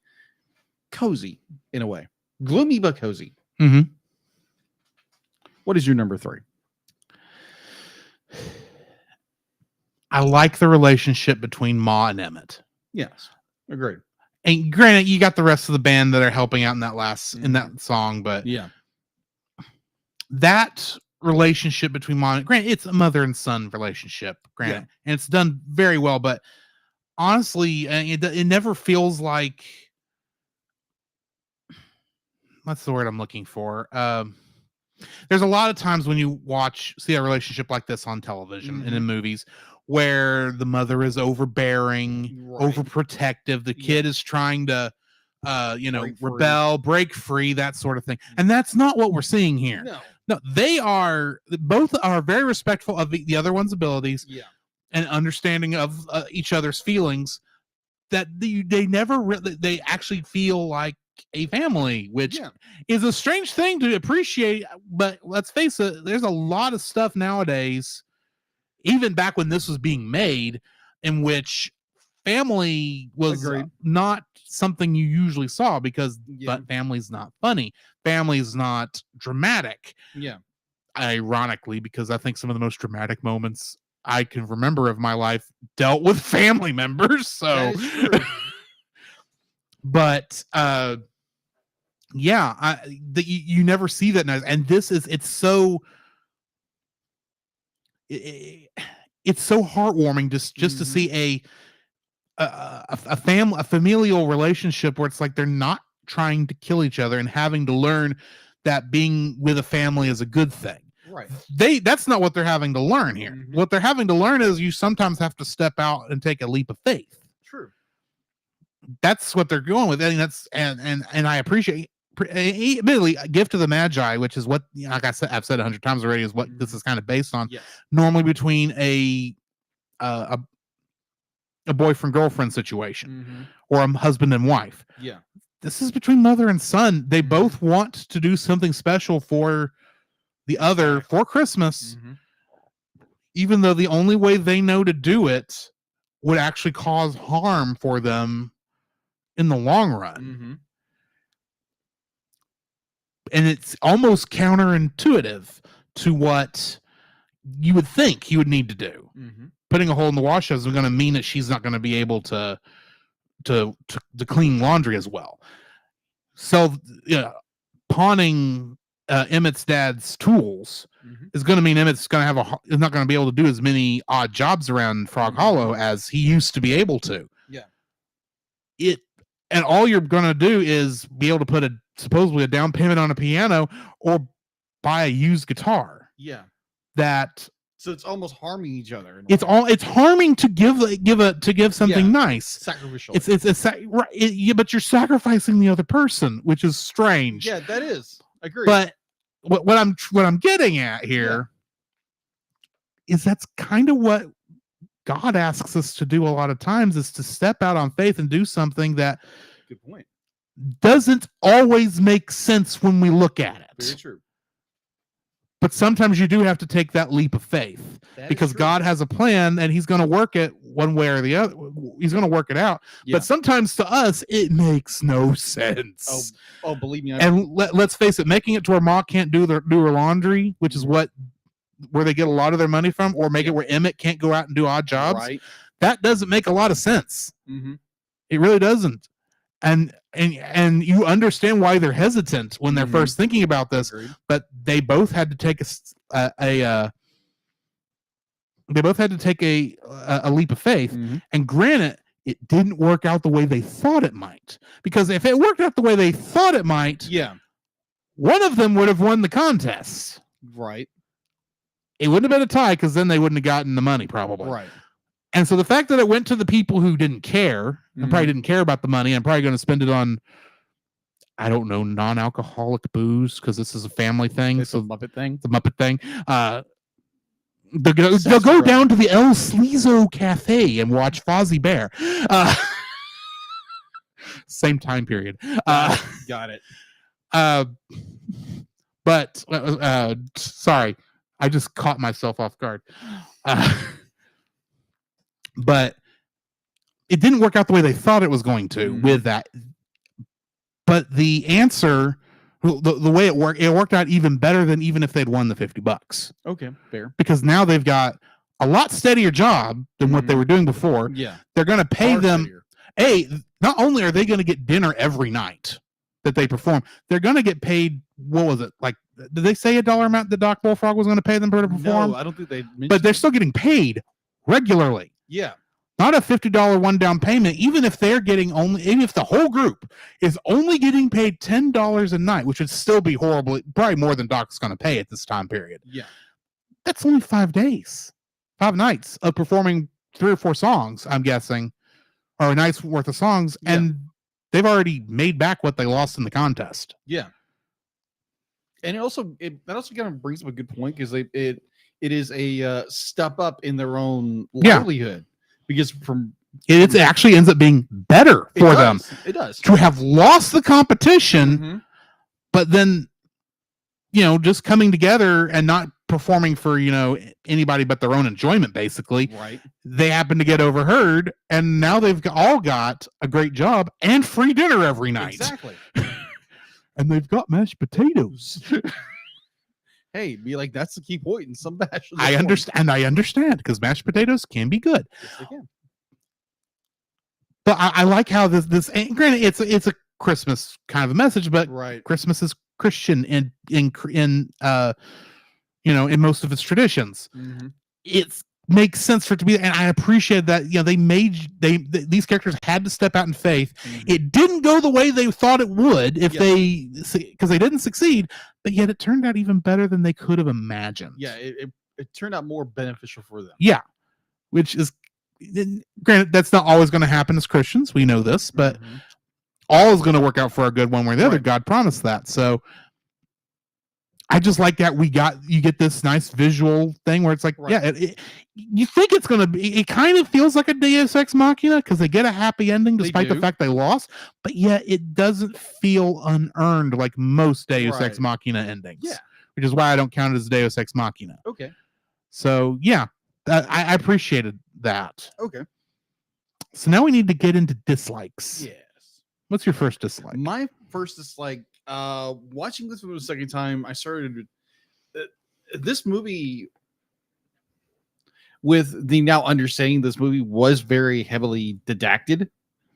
cozy in a way, gloomy but cozy. What is your number 3? I like the relationship between Ma and Emmet. Yes, agreed. And granted, you got the rest of the band that are helping out in that in that song, but yeah, that relationship between Ma and granted, it's a mother and son relationship, granted, and it's done very well. But honestly, it never feels like. What's the word I'm looking for? There's a lot of times when you see a relationship like this on television and in movies where the mother is overbearing, overprotective. The kid is trying to, rebel, break free, that sort of thing. And that's not what we're seeing here. No, both are very respectful of the other one's abilities and understanding of each other's feelings. That they actually feel like a family, which is a strange thing to appreciate. But let's face it, there's a lot of stuff nowadays, even back when this was being made, in which family was not something you usually saw because but family's not funny, family's not dramatic. Ironically, because I think some of the most dramatic moments I can remember of my life dealt with family members. So but you never see that now. And this is it's so heartwarming just to see a familial relationship where it's like they're not trying to kill each other and having to learn that being with a family is a good thing. That's not what they're having to learn here. What they're having to learn is you sometimes have to step out and take a leap of faith. True. That's what they're going with. And and I appreciate, admittedly, a gift to the Magi, which is what, like I said, I've said 100 times already, is what this is kind of based on. Normally between a boyfriend girlfriend situation or a husband and wife. This is between mother and son. They both want to do something special for the other for Christmas, even though the only way they know to do it would actually cause harm for them in the long run. And it's almost counterintuitive to what you would think he would need to do. Putting a hole in the wash is going to mean that she's not going to be able to clean laundry as well. So, pawning Emmett's dad's tools is going to mean Emmett's going to is not going to be able to do as many odd jobs around Frog Hollow as he used to be able to. And all you're going to do is be able to put supposedly a down payment on a piano or buy a used guitar. That So it's almost harming each other. It's harming to give something nice. Sacrificial. But you're sacrificing the other person, which is strange. Yeah, that is. I agree. But what I'm getting at here is that's kind of what God asks us to do a lot of times, is to step out on faith and do something that good point. Doesn't always make sense when we look at it. Very true. But sometimes you do have to take that leap of faith, because God has a plan and he's going to work it one way or the other. He's going to work it out. Yeah. But sometimes to us, it makes no sense. Oh, believe me. And let's face it, making it to where Ma can't do her laundry, which is where they get a lot of their money from, or make it where Emmet can't go out and do odd jobs. Right. That doesn't make a lot of sense. Mm-hmm. It really doesn't. And you understand why they're hesitant when they're first thinking about this. Agreed. But they both had to take a leap of faith. Mm-hmm. And granted, it didn't work out the way they thought it might. Because if it worked out the way they thought it might, one of them would have won the contest. Right. It wouldn't have been a tie, because then they wouldn't have gotten the money, probably. Right. And so the fact that it went to the people who didn't care, and probably didn't care about the money, and probably going to spend it on, I don't know, non-alcoholic booze, because this is a family thing. It's a Muppet thing. The Muppet thing. They'll go down to the El Sleazo Cafe and watch Fozzie Bear. Same time period. Got it. But sorry, I just caught myself off guard. But it didn't work out the way they thought it was going to with that. But the answer, the way it worked out even better than even if they'd won the $50. Okay, fair. Because now they've got a lot steadier job than what they were doing before. Yeah. They're going to pay them. Not only are they going to get dinner every night that they perform, they're going to get paid, what was it? Like, did they say a dollar amount that Doc Bullfrog was going to pay them to perform? No, I don't think they mentioned. But they're still getting paid regularly. Yeah. Not a $50 one down payment, even if even if the whole group is only getting paid $10 a night, which would still be horrible, probably more than Doc's going to pay at this time period. Yeah. That's only 5 days, 5 nights of performing 3 or 4 songs, I'm guessing, or a night's worth of songs. Yeah. And they've already made back what they lost in the contest. Yeah. And that also kind of brings up a good point, because it is a step up in their own livelihood, because it actually ends up being better for them. It does to have lost the competition, but then just coming together and not performing for anybody but their own enjoyment. Basically, right? They happen to get overheard, and now they've all got a great job and free dinner every night. Exactly. And they've got mashed potatoes. Hey, be like, that's the key point in some mashed. I understand, because mashed potatoes can be good. Yes, they can. But I like how this and granted, it's a Christmas kind of a message, but Christmas is Christian in most of its traditions. It makes sense for it to be, and I appreciate that. These characters had to step out in faith. It didn't go the way they thought it would because they didn't succeed, but yet it turned out even better than they could have imagined. Yeah, it turned out more beneficial for them. Yeah, which is, granted, that's not always going to happen as Christians. We know this, but all is going to work out for our good one way or the other. God promised that. So I just like that you get this nice visual thing where it's like, you think it's going to be, it kind of feels like a Deus Ex Machina, because they get a happy ending despite the fact they lost, but yet it doesn't feel unearned like most Deus Ex Machina endings. Yeah. Which is why I don't count it as Deus Ex Machina. Okay. So yeah, I appreciated that. Okay. So now we need to get into dislikes. Yes. What's your first dislike? My first dislike, watching this for the second time, I started this movie with the now understanding this movie was very heavily didacted.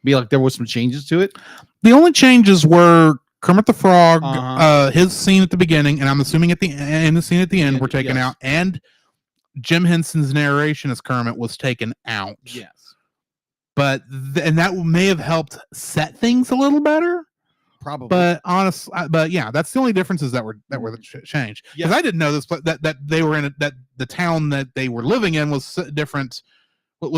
Be like there was some changes to it. The only changes were Kermit the Frog, his scene at the beginning, and I'm assuming at the end, the scene at the end were taken out, and Jim Henson's narration as Kermit was taken out. Yes. But and that may have helped set things a little better. Probably. But yeah, that's the only differences that were changed. Because I didn't know this, that they were in that the town that they were living in was different.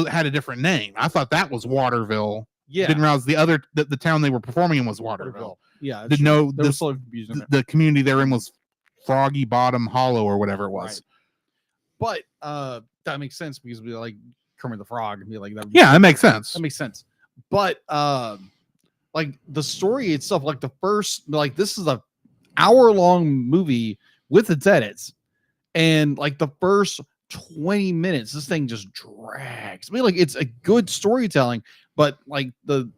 Had a different name. I thought that was Waterville. Yeah. Didn't realize the town they were performing in was Waterville. Yeah. Didn't know this, so confusing. the community they're in was Froggy Bottom Hollow or whatever it was. Right. But that makes sense because we like Kermit the Frog and be like that. Yeah, that makes sense. That makes sense. But like the story itself, like the first, like this is a hour-long movie with its edits, and like the first 20 minutes, this thing just drags. I mean, like it's a good storytelling, but like the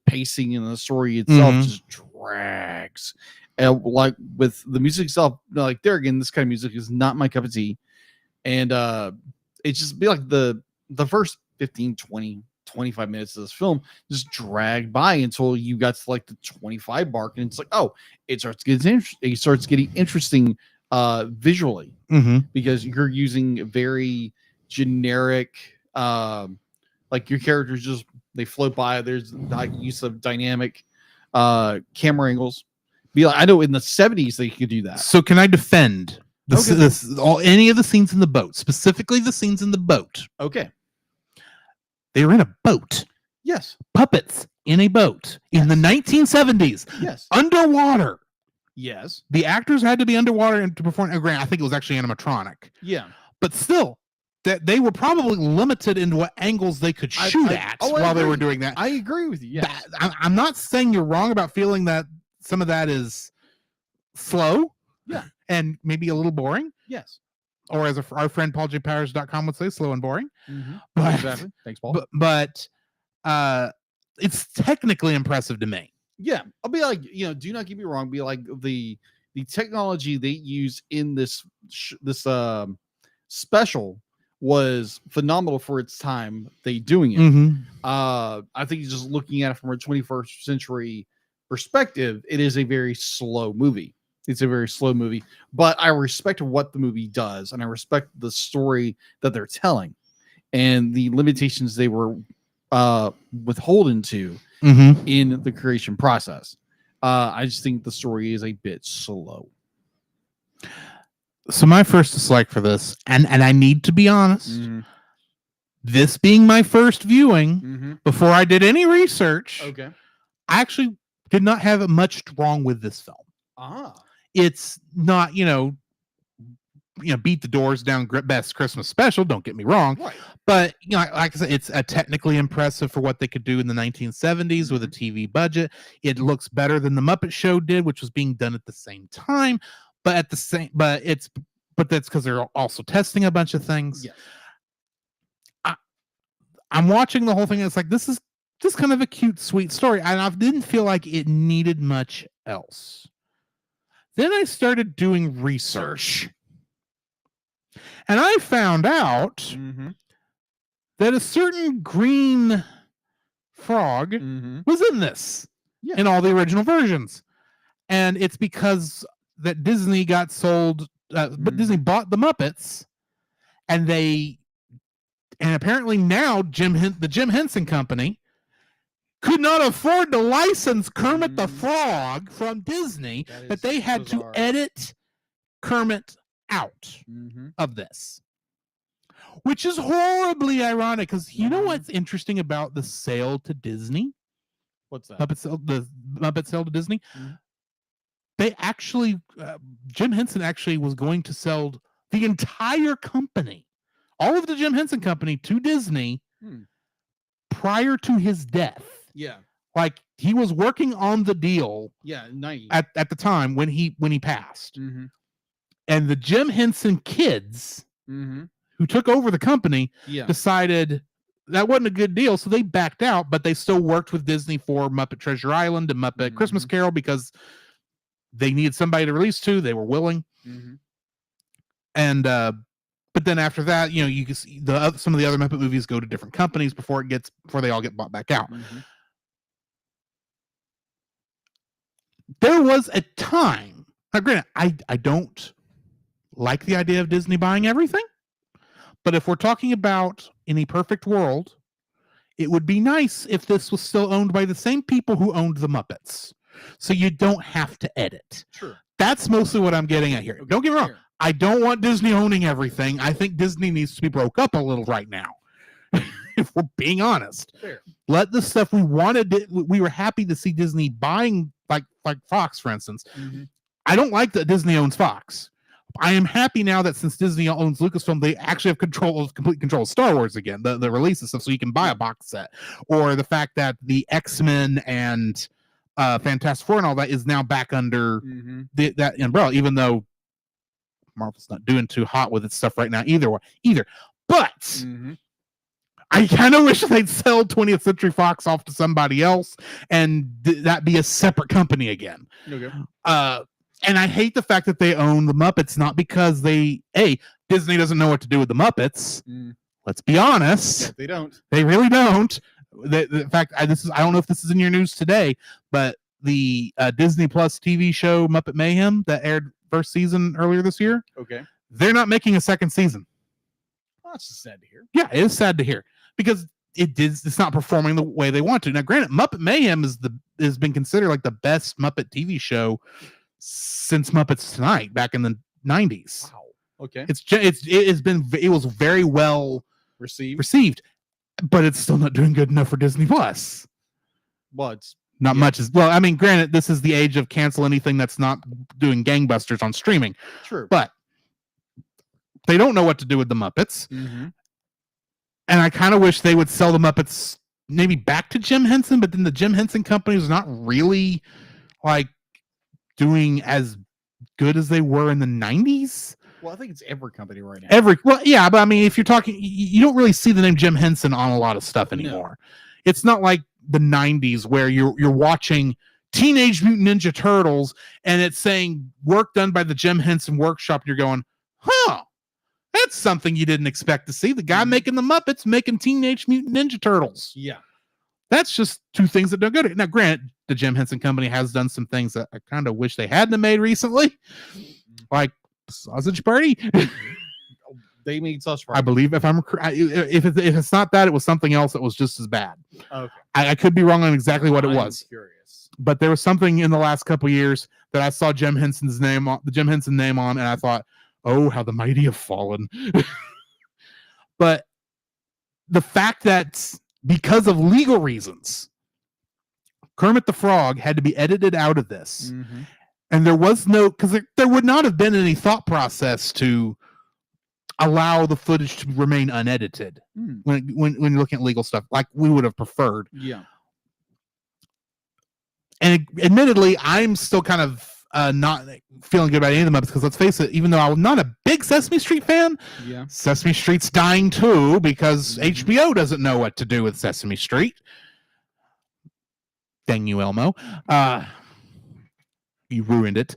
pacing and the story itself just drags. And like with the music itself, like there again, this kind of music is not my cup of tea. And it's just be like the first 15, 20, 25 minutes of this film just drag by until you got to like the 25 mark, and it's like, oh, it starts getting interesting visually, because you're using very generic like your characters just they float by. There's like use of dynamic camera angles. Be like, I know in the 70s they could do that. So can I defend any of the scenes in the boat, specifically the scenes in the boat? Okay. They were in a boat. Yes. Puppets in a boat in the 1970s. Yes. Underwater. Yes. The actors had to be underwater and to perform. I think it was actually animatronic. Yeah. But still, that they were probably limited into what angles they could shoot at while they were doing that. I agree with you. Yeah. I'm not saying you're wrong about feeling that some of that is slow. Yeah. And maybe a little boring. Yes. Or as our friend PaulJPowers.com would say, slow and boring. But, exactly. Thanks, Paul. But it's technically impressive to me. Yeah, I'll be like, do not get me wrong. Be like the technology they use in this special was phenomenal for its time. They doing it. I think just looking at it from a 21st century perspective, it is a very slow movie. It's a very slow movie, but I respect what the movie does, and I respect the story that they're telling, and the limitations they were withholden to in the creation process. I just think the story is a bit slow. So my first dislike for this, and I need to be honest, this being my first viewing, before I did any research, okay, I actually did not have much wrong with this film. It's not, beat the doors down best Christmas special, don't get me wrong. Right. But, like I said, it's technically impressive for what they could do in the 1970s with a TV budget. It looks better than the Muppet Show did, which was being done at the same time. But that's because they're also testing a bunch of things. Yeah. I'm watching the whole thing, and it's like, this is just kind of a cute, sweet story. And I didn't feel like it needed much else. Then I started doing research. And I found out that a certain green frog was in this, in all the original versions. And it's because that Disney got sold, but Disney bought the Muppets, and apparently now the Jim Henson Company could not afford to license Kermit the Frog from Disney, that they had to edit Kermit out of this, which is horribly ironic, because you know what's interesting about the sale to Disney? What's that? The Muppet sale to Disney? They actually, Jim Henson actually was going to sell the entire company, all of the Jim Henson Company, to Disney prior to his death. Yeah. Like, he was working on the deal. Yeah, 90. At the time when he passed. And the Jim Henson kids who took over the company decided that wasn't a good deal, so they backed out, but they still worked with Disney for Muppet Treasure Island and Muppet Christmas Carol because they needed somebody to release to. They were willing. And but then after that, you can see some of the other Muppet movies go to different companies before they all get bought back out. There was a time. Now, granted, I don't like the idea of Disney buying everything, but if we're talking about in a perfect world, it would be nice if this was still owned by the same people who owned the Muppets, so you don't have to edit. Sure. That's mostly what I'm getting at here. Okay, Don't get me wrong. fair. I don't want Disney owning everything. I think Disney needs to be broke up a little right now. If we're being honest, Fair. let the stuff we wanted. We were happy to see Disney buying, like Fox, for instance. Mm-hmm. I don't like that Disney owns Fox. I am happy now that since Disney owns Lucasfilm, they actually have complete control of Star Wars again, the releases stuff, so you can buy a box set. Or the fact that the X-Men and Fantastic Four and all that is now back under that umbrella, even though Marvel's not doing too hot with its stuff right now either. But I kind of wish they'd sell 20th Century Fox off to somebody else and that be a separate company again. Okay. And I hate the fact that they own the Muppets, not because Disney doesn't know what to do with the Muppets. Let's be honest. They don't. They really don't. The fact, I don't know if this is in your news today, but the Disney Plus TV show Muppet Mayhem that aired first season earlier this year, Okay. they're not making a second season. Well, that's just sad to hear. Yeah, it is sad to hear because it's not performing the way they want to. Now, granted, Muppet Mayhem has been considered like the best Muppet TV show since Muppets Tonight back in the 90s. Wow. Okay. It was very well received, but it's still not doing good enough for Disney Plus. Well, it's not much as well. I mean, granted, this is the age of cancel anything that's not doing gangbusters on streaming. True. But they don't know what to do with the Muppets. And I kind of wish they would sell the Muppets maybe back to Jim Henson, but then the Jim Henson company is not really like doing as good as they were in the 90s. Well, I think it's every company right now. But I mean, if you're talking, you don't really see the name Jim Henson on a lot of stuff anymore. No. It's not like the 90s where you're watching Teenage Mutant Ninja Turtles and it's saying work done by the Jim Henson Workshop. You're going, that's something you didn't expect to see. The guy making the Muppets making Teenage Mutant Ninja Turtles. Yeah. That's just two things that don't go to it. Now, granted, the Jim Henson Company has done some things that I kind of wish they hadn't made recently, like Sausage Party. They made Sausage Party. I believe if it's not that, it was something else that was just as bad. Okay. I could be wrong on exactly what it was. Curious. But there was something in the last couple of years that I saw the Jim Henson name on, and I thought, oh, how the mighty have fallen. But the fact that because of legal reasons, Kermit the Frog had to be edited out of this. And there was because there would not have been any thought process to allow the footage to remain unedited when you're looking at legal stuff, like we would have preferred. Yeah. And admittedly, I'm still kind of not feeling good about any of the Muppets because let's face it, even though I'm not a big Sesame Street fan, Sesame Street's dying too because HBO doesn't know what to do with Sesame Street. Dang you, Elmo. You ruined it.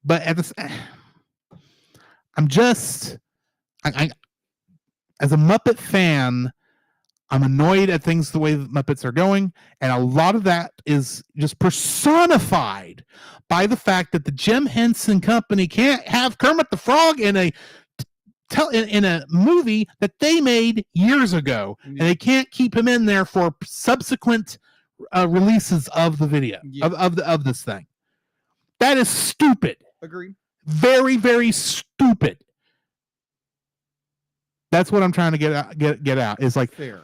But at this, I as a Muppet fan, I'm annoyed at things the way the Muppets are going, and a lot of that is just personified by the fact that the Jim Henson Company can't have Kermit the Frog in a movie that they made years ago, and they can't keep him in there for subsequent releases of the video of this thing. That is stupid. Agreed. Very, very stupid. That's what I'm trying to get out. Is like, fair.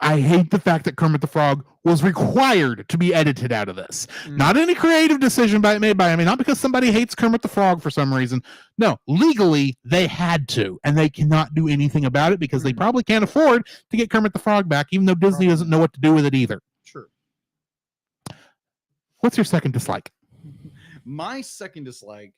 I hate the fact that Kermit the Frog was required to be edited out of this. Not any creative decision made by not because somebody hates Kermit the Frog for some reason. No, legally they had to, and they cannot do anything about it because they probably can't afford to get Kermit the Frog back, even though Disney doesn't know what to do with it either. Sure. What's your second dislike? My second dislike.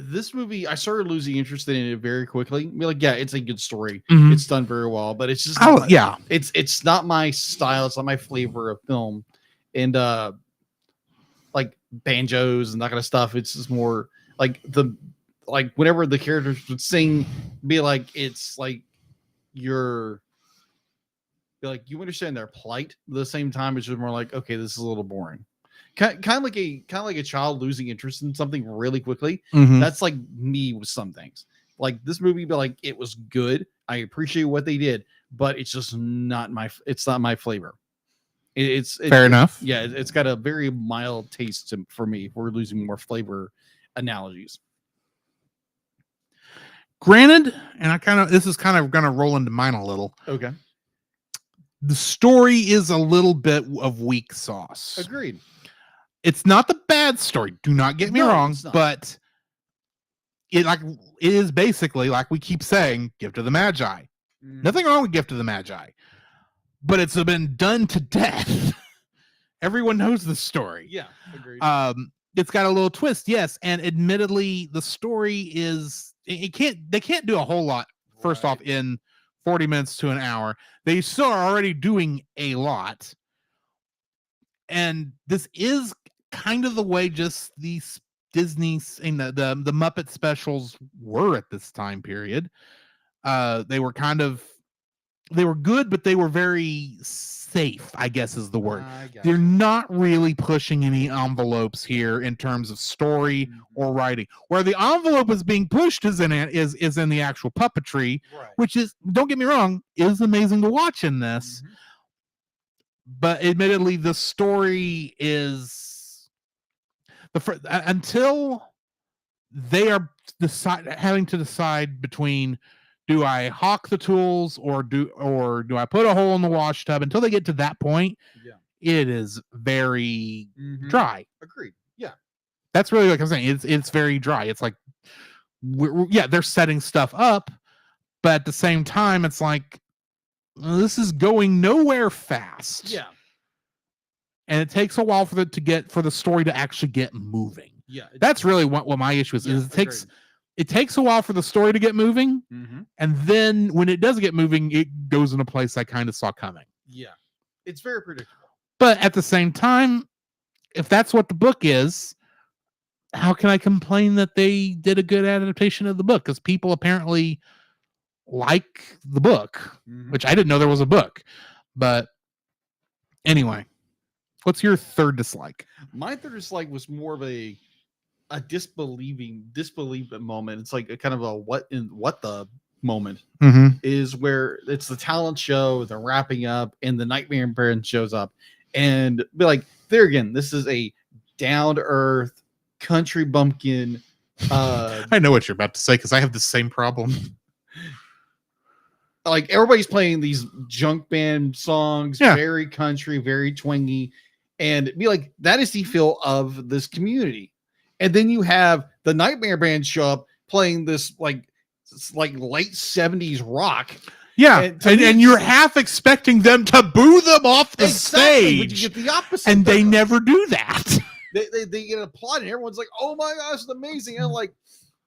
This movie, I started losing interest in it very quickly. I mean, like, yeah, it's a good story. It's done very well, but it's just it's not my style. It's not my flavor of film, and like banjos and that kind of stuff. It's just more like whenever the characters would sing, be like it's like you understand their plight. At the same time, it's just more like, okay, this is a little boring. Kind of like a child losing interest in something really quickly. That's like me with some things. Like this movie, but like it was good. I appreciate what they did, but it's just not my flavor. Fair enough. Yeah, it's got a very mild taste for me. If we're losing more flavor analogies. Granted, and this is kind of going to roll into mine a little. Okay. The story is a little bit of weak sauce. Agreed. It's not the bad story. Do not get me wrong, but it is basically, like we keep saying, Gift of the Magi. Nothing wrong with Gift of the Magi, but it's been done to death. Everyone knows the story. Yeah, agreed. It's got a little twist, yes, and admittedly, the story is they can't do a whole lot. First off, in 40 minutes to an hour, they still are already doing a lot, and this is kind of the way just these Disney and the Muppet specials were at this time period. They were good, but they were very safe, I guess is the word. They're not really pushing any envelopes here in terms of story or writing. Where the envelope is being pushed is in the actual puppetry, which is, don't get me wrong, is amazing to watch in this. But admittedly, the story is until they are having to decide between, do I hawk the tools or do I put a hole in the wash tub? Until they get to that point, it is very dry. Agreed. Yeah, that's really what I'm saying. It's very dry. It's like, they're setting stuff up, but at the same time, it's like, this is going nowhere fast. Yeah, and it takes a while for the story to actually get moving. Yeah, that's really what my issue is. It takes a while for the story to get moving, and then when it does get moving, it goes in a place I kind of saw coming. Yeah, it's very predictable. But at the same time, if that's what the book is, how can I complain that they did a good adaptation of the book? Because people apparently like the book, which I didn't know there was a book. But anyway, what's your third dislike? My third dislike was more of a disbelief moment. It's like a kind of a what the moment is, where it's the talent show, they're wrapping up, and the Nightmare Band shows up, and be like, there again, this is a down to earth country bumpkin. I know what you're about to say because I have the same problem. Like, everybody's playing these junk band songs, very country, very twangy, and be like, that is the feel of this community. And then you have the Nightmare Band show up playing this like late 70s rock. Yeah, and you're half expecting them to boo them off the stage. But you get the opposite. And they never do that. They get applauded, and everyone's like, oh my gosh, it's amazing. And I'm like,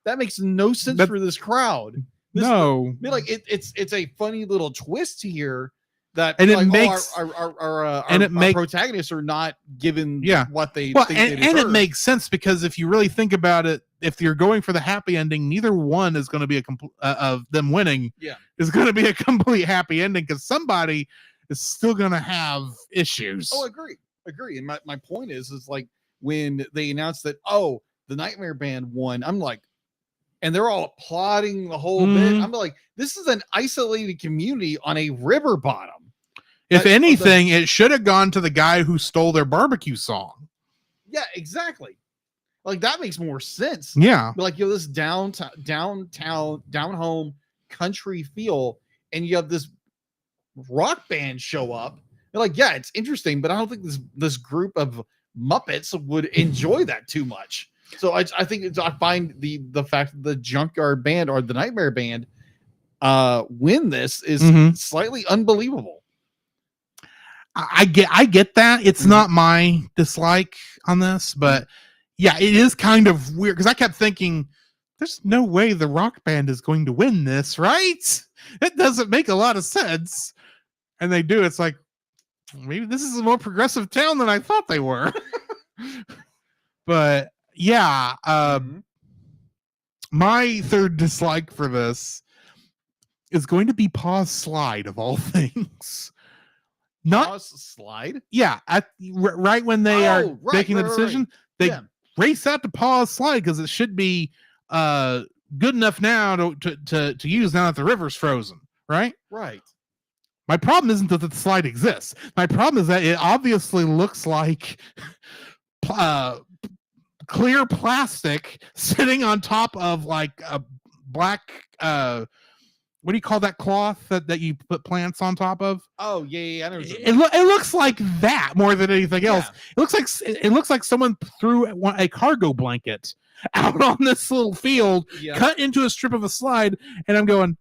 that makes no sense for this crowd. It's a funny little twist here. And it makes our protagonists are not given what they think they deserve. And it makes sense, because if you really think about it, if you're going for the happy ending, neither one is going to be a of them winning. Is going to be a complete happy ending, because somebody is still going to have issues. Oh, agree. And my point is like, when they announced that, oh, the Nightmare Band won, I'm like, and they're all applauding the whole bit. I'm like, this is an isolated community on a river bottom. If anything, it should have gone to the guy who stole their barbecue song. Yeah, exactly. Like, that makes more sense. Yeah. Like, you have this downtown, down home country feel, and you have this rock band show up. They're like, yeah, it's interesting, but I don't think this group of Muppets would enjoy that too much. So I think I find the fact that the Junkyard Band or the Nightmare Band win this is slightly unbelievable. I get that. It's not my dislike on this, but yeah, it is kind of weird, because I kept thinking, there's no way the rock band is going to win this, right? It doesn't make a lot of sense. And they do. It's like, maybe this is a more progressive town than I thought they were. But yeah, my third dislike for this is going to be Paw's slide, of all things. Paw's slide? Yeah, right when they are making the decision, they race out to Paw's slide, because it should be good enough now to use now that the river's frozen, right? Right. My problem isn't that the slide exists. My problem is that it obviously looks like clear plastic sitting on top of like a black what do you call that cloth that you put plants on top of? Oh yeah, I know. It looks like that more than anything else. It looks like someone threw a cargo blanket out on this little field, cut into a strip of a slide, and I'm going,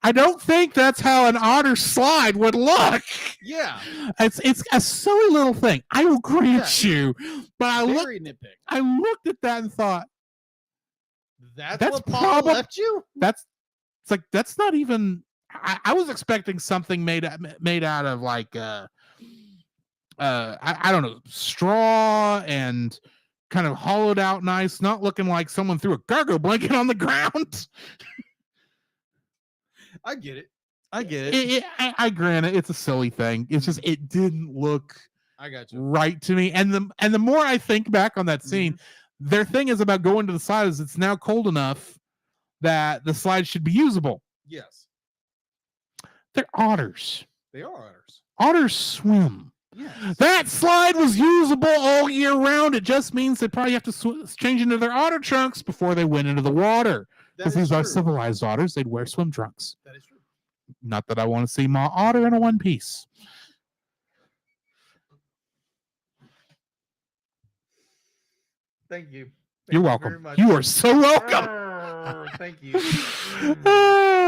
I don't think that's how an Otter slide would look. Yeah, it's a silly little thing. I will grant you, but I looked at that and thought, that's what Paul left you. That's not even. I was expecting something made out of like I don't know, straw and kind of hollowed out nice, not looking like someone threw a cargo blanket on the ground. I get it. I grant it. It's a silly thing. It's just it didn't look. I got you. Right to me, and the more I think back on that scene, their thing is about going to the side is it's now cold enough that the slide should be usable. Yes. They're otters. They are otters. Otters swim. Yes. That slide was usable all year round. It just means they probably have to change into their otter trunks before they went into the water. Because these are civilized otters. They'd wear swim trunks. That is true. Not that I want to see my otter in a one piece. Thank you. You're welcome. You are so welcome. Thank you.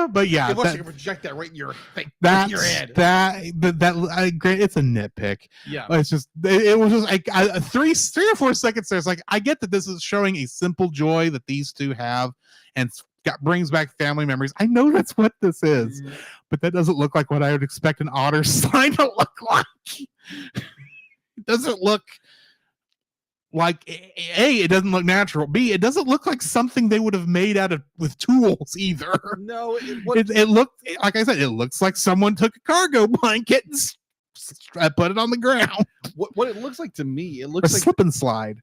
But yeah, you can project that right in your face. That's your head. I agree. It's a nitpick. Yeah, it's just it was just like 3 or 4 seconds there. It's like I get that this is showing a simple joy that these two have, and brings back family memories. I know that's what this is, but that doesn't look like what I would expect an otter slide to look like. It doesn't look like A, it doesn't look natural. B, it doesn't look like something they would have made with tools either. No, it looked like I said, it looks like someone took a cargo blanket and put it on the ground. What it looks like to me, it looks like a slip and slide.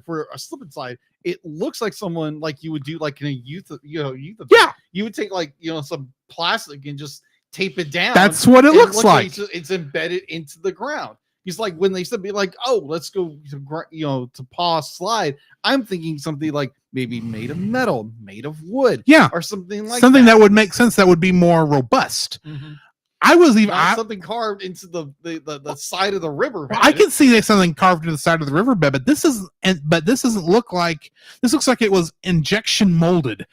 For a slip and slide, it looks like someone like you would do like in a youth. You would take like some plastic and just tape it down. That's what it looks like. It's embedded into the ground. He's like, when they said be like, oh, let's go to paw slide, I'm thinking something like maybe made of metal, made of wood, or something like something that would make sense, that would be more robust. I was even something carved into the side of the river. I can see something carved into the side of the riverbed, but this doesn't look like. This looks like it was injection molded,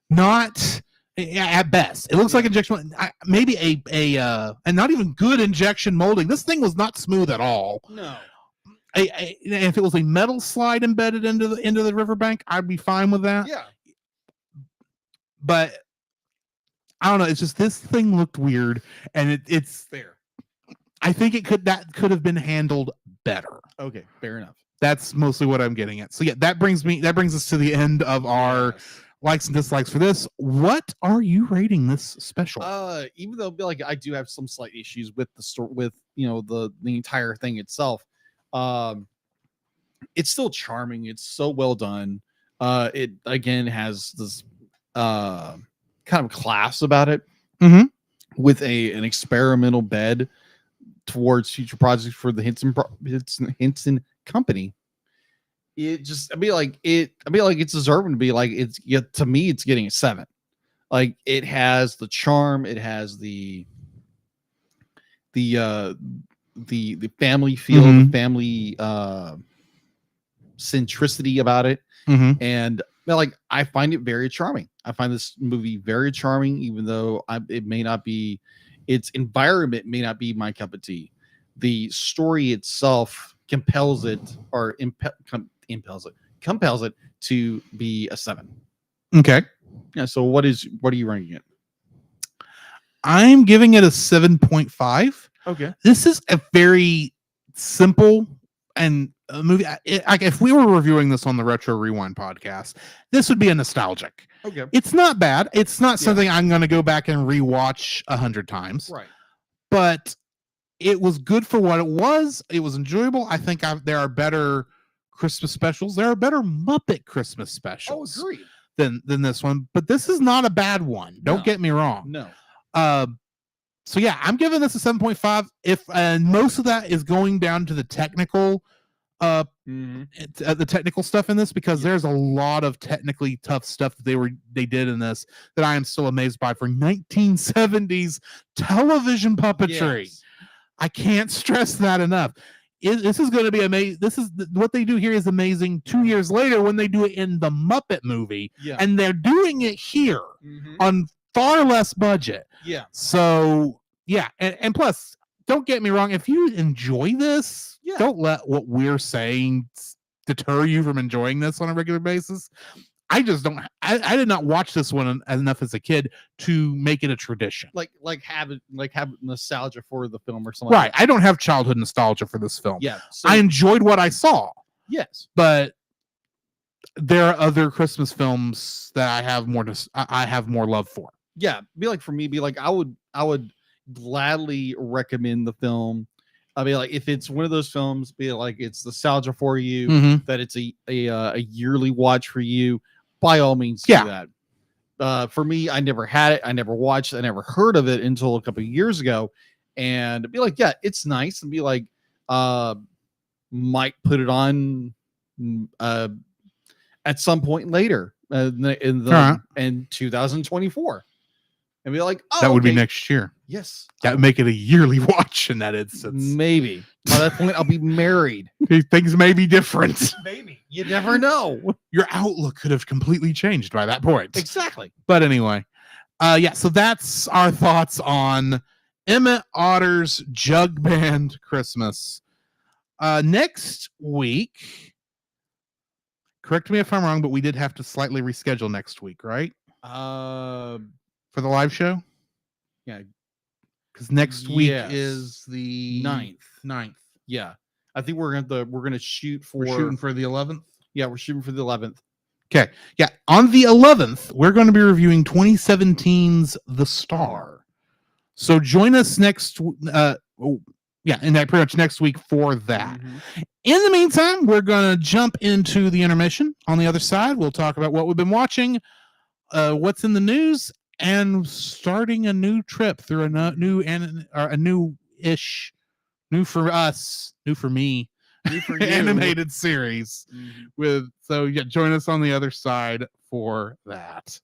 not. At best, it looks like injection. Maybe a and not even good injection molding. This thing was not smooth at all. No. If it was a metal slide embedded into the riverbank, I'd be fine with that. Yeah. But I don't know. It's just this thing looked weird, and it's fair. I think could have been handled better. Okay, fair enough. That's mostly what I'm getting at. So yeah, that brings us to the end of our. Yes. Likes and dislikes for this. What are you rating this special? Even though like I do have some slight issues with the story, with the entire thing itself, it's still charming. It's so well done. It again has this kind of class about it, with an experimental bed towards future projects for the Henson Company. It just I mean like it's deserving to be like to me it's getting a 7. Like it has the charm, it has the family feel, the family centricity about it, and like I find it very charming. I find this movie very charming, even though its environment may not be my cup of tea. The story itself compels it to be a 7. Okay. Yeah. So what are you ranking it? I'm giving it a 7.5. Okay. This is a very simple and a movie. If we were reviewing this on the Retro Rewind podcast, this would be a nostalgic. Okay. It's not bad. It's not something I'm going to go back and rewatch 100 times. Right. But it was good for what it was. It was enjoyable. I think there are better Christmas specials. There are better Muppet Christmas specials. Oh, agreed. Than this one. But this is not a bad one. Don't get me wrong. No. So yeah, I'm giving this a 7.5. If most of that is going down to the technical, the technical stuff in this, because there's a lot of technically tough stuff that they did in this that I am still amazed by for 1970s television puppetry. Yes. I can't stress that enough. This is going to be amazing. What they do here is amazing 2 years later when they do it in the Muppet movie, and they're doing it here on far less budget. Yeah. So yeah, and plus, don't get me wrong. If you enjoy this, don't let what we're saying deter you from enjoying this on a regular basis. I just don't. I did not watch this one enough as a kid to make it a tradition. Like have nostalgia for the film or something. Right. I don't have childhood nostalgia for this film. Yeah. So, I enjoyed what I saw. Yes. But there are other Christmas films that I have more love for. Yeah. For me, I would gladly recommend the film. I mean, if it's one of those films, it's nostalgia for you, that it's a yearly watch for you, by all means do that. For me, I never had it, I never watched it, I never heard of it until a couple of years ago, and it's nice, and might put it on at some point later in 2024. And be like, oh, that would be next year. Yes. That would make it a yearly watch in that instance. Maybe. By that point, I'll be married. Things may be different. Maybe. You never know. Your outlook could have completely changed by that point. Exactly. But anyway, so that's our thoughts on Emmet Otter's Jug Band Christmas. Next week, correct me if I'm wrong, but we did have to slightly reschedule next week, right? For the live show? Yeah. Because next week is the 9th. Yeah. I think we're gonna shoot for... We're shooting for the 11th? Yeah, we're shooting for the 11th. Okay. Yeah. On the 11th, we're going to be reviewing 2017's The Star. So join us next... and that pretty much next week for that. In the meantime, we're going to jump into the intermission. On the other side, we'll talk about what we've been watching, what's in the news, and starting a new trip through a new-ish, new for us, new for me, new for you, animated series. Join us on the other side for that.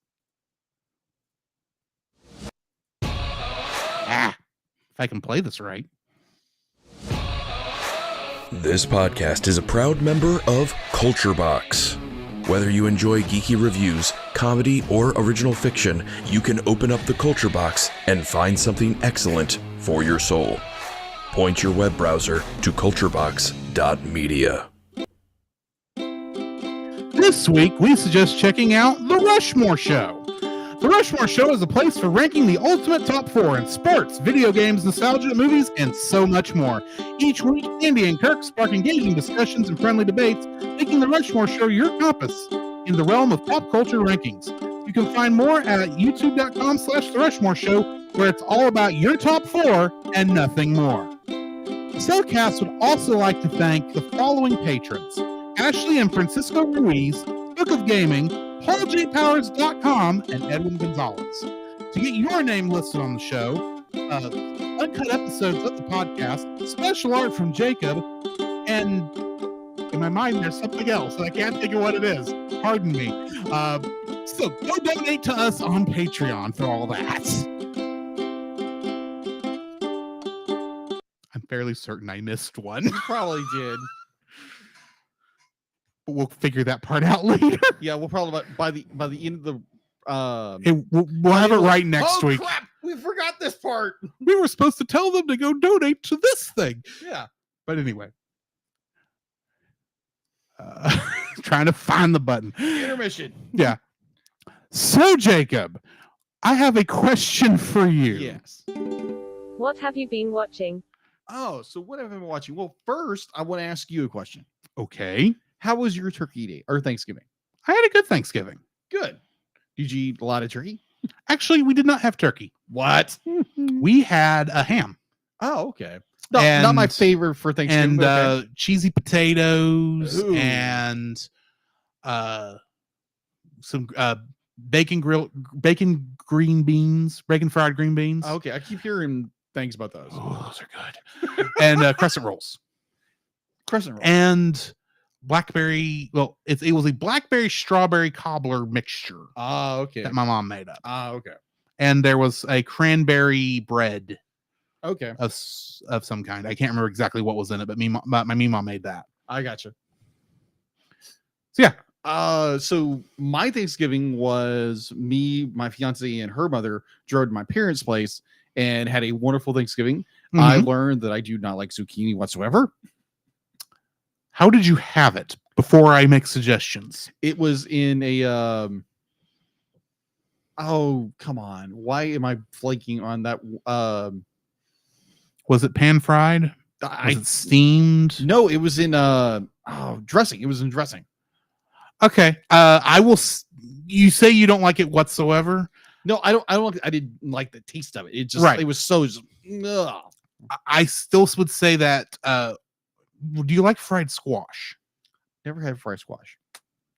If I can play this right. This podcast is a proud member of Culture Box. Whether you enjoy geeky reviews, comedy, or original fiction, you can open up the Culture Box and find something excellent for your soul. Point your web browser to culturebox.media. This week, we suggest checking out The Rushmore Show. The Rushmore Show is a place for ranking the ultimate top 4 in sports, video games, nostalgia, movies, and so much more. Each week, Andy and Kirk spark engaging discussions and friendly debates, making The Rushmore Show your compass in the realm of pop culture rankings. You can find more at youtube.com/The Rushmore Show, where it's all about your top 4 and nothing more. Cellcast would also like to thank the following patrons: Ashley and Francisco Ruiz, Book of Gaming, PaulJPowers.com, and Edwin Gonzalez. To get your name listed on the show, uncut episodes of the podcast, special art from Jacob, and in my mind there's something else, and I can't think of what it is. Pardon me. So go donate to us on Patreon for all that. I'm fairly certain I missed one. You probably did. We'll figure that part out later. Yeah, we'll probably by the end of the we'll have it right next week. Crap, we forgot this part. We were supposed to tell them to go donate to this thing. Yeah. But anyway. Trying to find the button. Intermission. Yeah. So, Jacob, I have a question for you. Yes. What have you been watching? Oh, so what have I been watching? Well, first, I want to ask you a question. Okay. How was your turkey day or Thanksgiving? I had a good Thanksgiving. Good. Did you eat a lot of turkey? Actually, we did not have turkey. What? We had a ham. Oh, okay. No, not my favorite for Thanksgiving. And okay. Cheesy potatoes. Ooh. And some bacon green beans, bacon fried green beans. Okay, I keep hearing things about those. Oh, those are good. And crescent rolls. Crescent roll. And blackberry. Well, it was a blackberry strawberry cobbler mixture Okay. that my mom made up. Okay. And there was a cranberry bread Okay. of some kind. I can't remember exactly what was in it, but my mom made that. I gotcha. So yeah. So my Thanksgiving was me, my fiance, and her mother drove to my parents' place and had a wonderful Thanksgiving. I Mhm. learned that I do not like zucchini whatsoever. How did you have it before I make suggestions? It was in a oh, come on. Why am I flaking on that? Was it pan fried? Was it steamed? No, it was in dressing. It was in dressing. Okay. I will. You say you don't like it whatsoever. No, I don't. I didn't like the taste of it. It just, Right. It was so. Ugh. I still would say that. Do you like fried squash? Never had fried squash.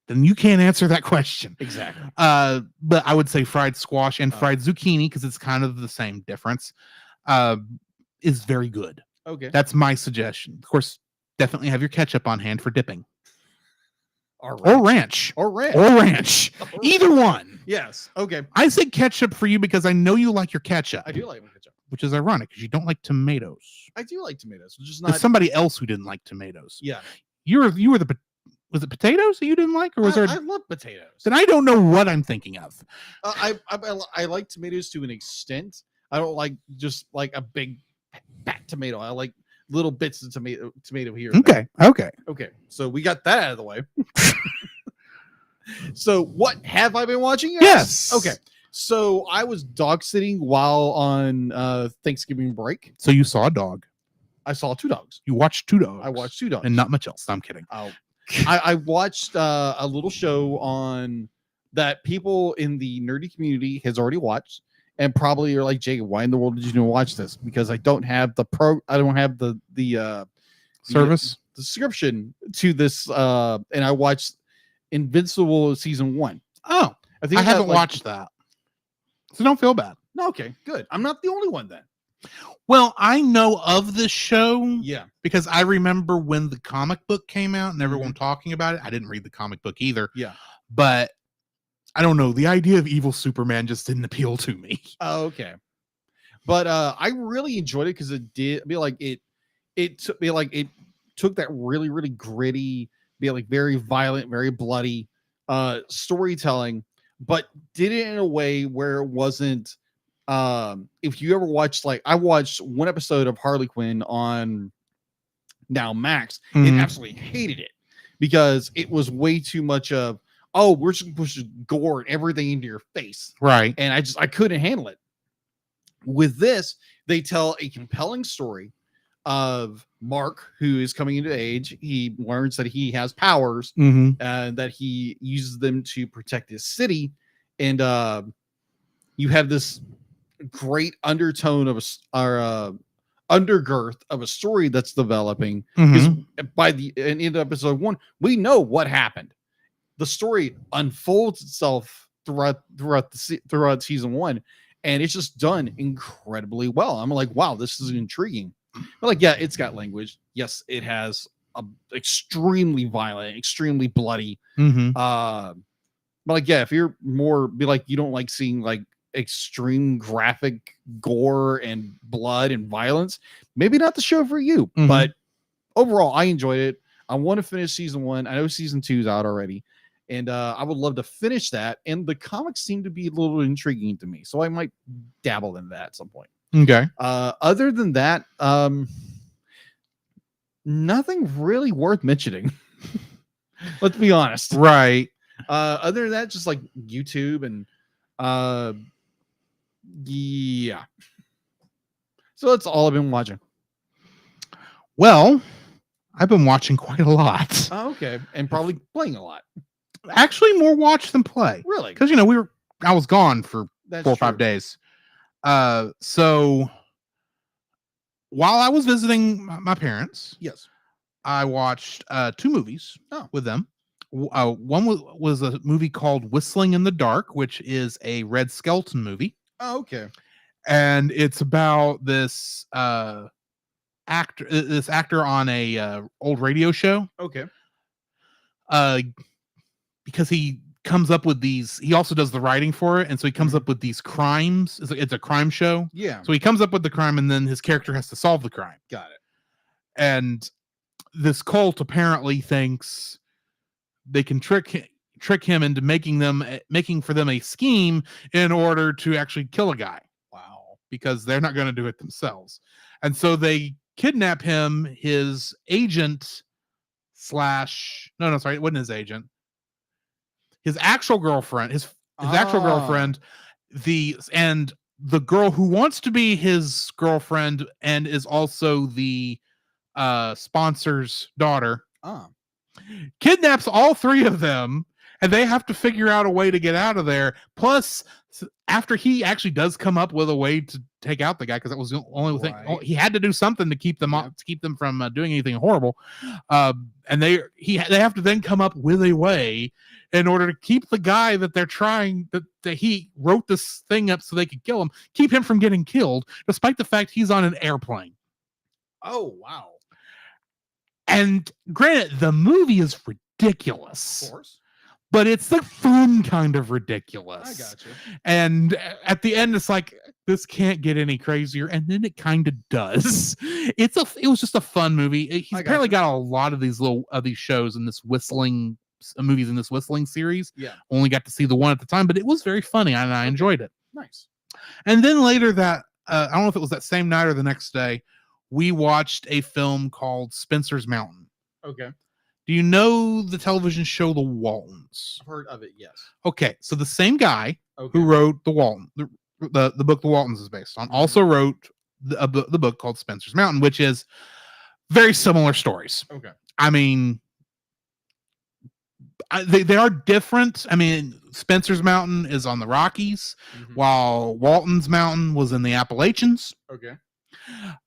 Then you can't answer that question. Exactly. But I would say fried squash and fried zucchini, because it's kind of the same difference, is very good. Okay. That's my suggestion. Of course, definitely have your ketchup on hand for dipping. Or ranch. Or ranch. Or ranch. Either one. Yes. Okay. I say ketchup for you because I know you like your ketchup. I do like my ketchup. Which is ironic because you don't like tomatoes. I do like tomatoes. It's just There's not. somebody else who didn't like tomatoes. Yeah. You were the. Was it potatoes that you didn't like, or was I there? love potatoes. Then I don't know what I'm thinking of. I like tomatoes to an extent. I don't like just like a big fat tomato. I like little bits of tomato here. and there. Okay. So we got that out of the way. So what have I been watching? Yes. Okay. So I was dog sitting while on Thanksgiving break. So you saw a dog. I saw 2 dogs. You watched 2 dogs. I watched 2 dogs. and not much else. No, I'm kidding. Oh, I watched a little show on that people in the nerdy community has already watched, and probably are like, Jacob, why in the world did you watch this? Because I don't have the Service subscription to this, and I watched Invincible season 1. Oh, I haven't watched that, so don't feel bad. No, okay, good. I'm not the only one then. Well, I know of this show Yeah. because I remember when the comic book came out and everyone talking about it. I didn't read the comic book either. Yeah. But I don't know. The idea of evil Superman just didn't appeal to me. Oh, okay. But I really enjoyed it because it did it took that really, really gritty, very violent, very bloody storytelling, but did it in a way where it wasn't. If you ever watched, I watched one episode of Harley Quinn on now Max, and absolutely hated it because it was way too much of, oh, we're just pushing gore and everything into your face. Right. And I couldn't handle it. With this, they tell a compelling story of Mark, who is coming into age. He learns that he has powers and that he uses them to protect his city. And you have this great undertone of undergirth of a story that's developing. Because by the end of episode 1, we know what happened. The story unfolds itself throughout season 1, and it's just done incredibly well. I'm like, wow, this is intriguing. But yeah, it's got language. Yes, it has a extremely violent, extremely bloody. But yeah, if you're more you don't like seeing extreme graphic gore and blood and violence, maybe not the show for you. But overall, I enjoyed it. I want to finish season 1. I know season 2 is out already, and I would love to finish that. And the comics seem to be a little intriguing to me, so I might dabble in that at some point. Okay. Other than that, nothing really worth mentioning. Let's be honest. Right. Other than that, just YouTube and yeah. So that's all I've been watching. Well, I've been watching quite a lot. Oh, okay. And probably playing a lot. Actually, more watch than play. Really? Because I was gone for That's 4 or 5 days. So while I was visiting my parents, yes, I watched 2 movies Oh. with them. One was a movie called Whistling in the Dark, which is a Red Skelton movie. Oh, okay. And it's about this actor on a old radio show. Okay. Because he comes up with these, he also does the writing for it, and so he comes up with these crimes. It's a crime show. Yeah. So he comes up with the crime, and then his character has to solve the crime. Got it. And this cult apparently thinks they can trick him into making for them a scheme in order to actually kill a guy. Wow. Because they're not going to do it themselves. And so they kidnap him, his agent no, sorry, it wasn't his agent. His actual girlfriend, his actual girlfriend, and the girl who wants to be his girlfriend and is also the sponsor's daughter, kidnaps all three of them, and they have to figure out a way to get out of there. Plus, after he actually does come up with a way to take out the guy, because that was the only thing he had to do, something to keep them to keep them from doing anything horrible. And they have to then come up with a way in order to keep the guy that they're trying that he wrote this thing up so they could kill him, keep him from getting killed, despite the fact he's on an airplane. Oh, wow. And granted, the movie is ridiculous. Of course. But it's the fun kind of ridiculous. I got you. And at the end, it's like, this can't get any crazier. And then it kind of does. It was just a fun movie. He's apparently got a lot of these shows in this whistling movies in this whistling series. Yeah. Only got to see the one at the time, but it was very funny and I enjoyed it. Nice. And then later that, I don't know if it was that same night or the next day, we watched a film called Spencer's Mountain. Okay. Do you know the television show The Waltons? I've heard of it, yes. Okay, so the same guy who wrote the book The Waltons is based on, also wrote the book called Spencer's Mountain, which is very similar stories. Okay. I mean, they are different. I mean, Spencer's Mountain is on the Rockies, while Walton's Mountain was in the Appalachians. Okay.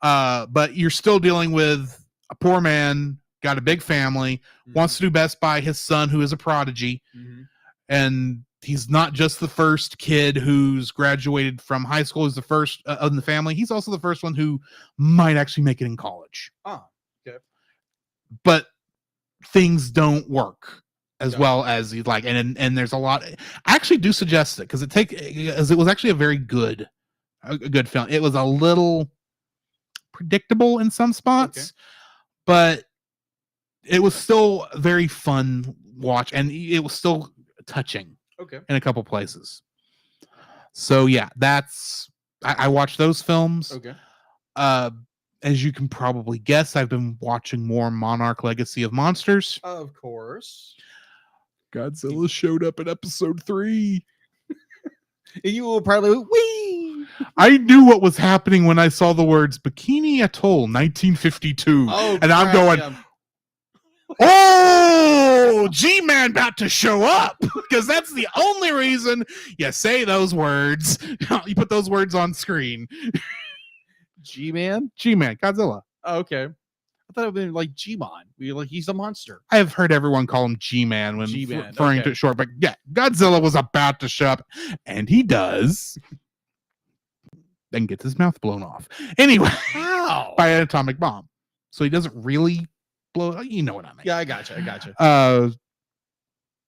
But you're still dealing with a poor man, got a big family, wants to do best by his son, who is a prodigy. And he's not just the first kid who's graduated from high school, he's the first in the family. He's also the first one who might actually make it in college. Oh, okay. But things don't work as well as you'd like. And there's a lot. I actually do suggest it because it was actually a very good film. It was a little predictable in some spots, but it was still a very fun watch, and it was still touching in a couple places. So yeah, I watched those films. As you can probably guess, I've been watching more Monarch Legacy of Monsters. Of course. Godzilla showed up in episode 3. And you will probably wee. I knew what was happening when I saw the words Bikini Atoll 1952. And I'm going, oh, G-Man about to show up, because that's the only reason you say those words. You put those words on screen. G-Man, Godzilla. Oh, okay. I thought it would be like G-Mon. He's a monster. I have heard everyone call him G-Man when referring to it short, but yeah, Godzilla was about to show up, and he does. Then gets his mouth blown off. Anyway, by an atomic bomb. So he doesn't really blow. You know what I mean? Yeah, I gotcha.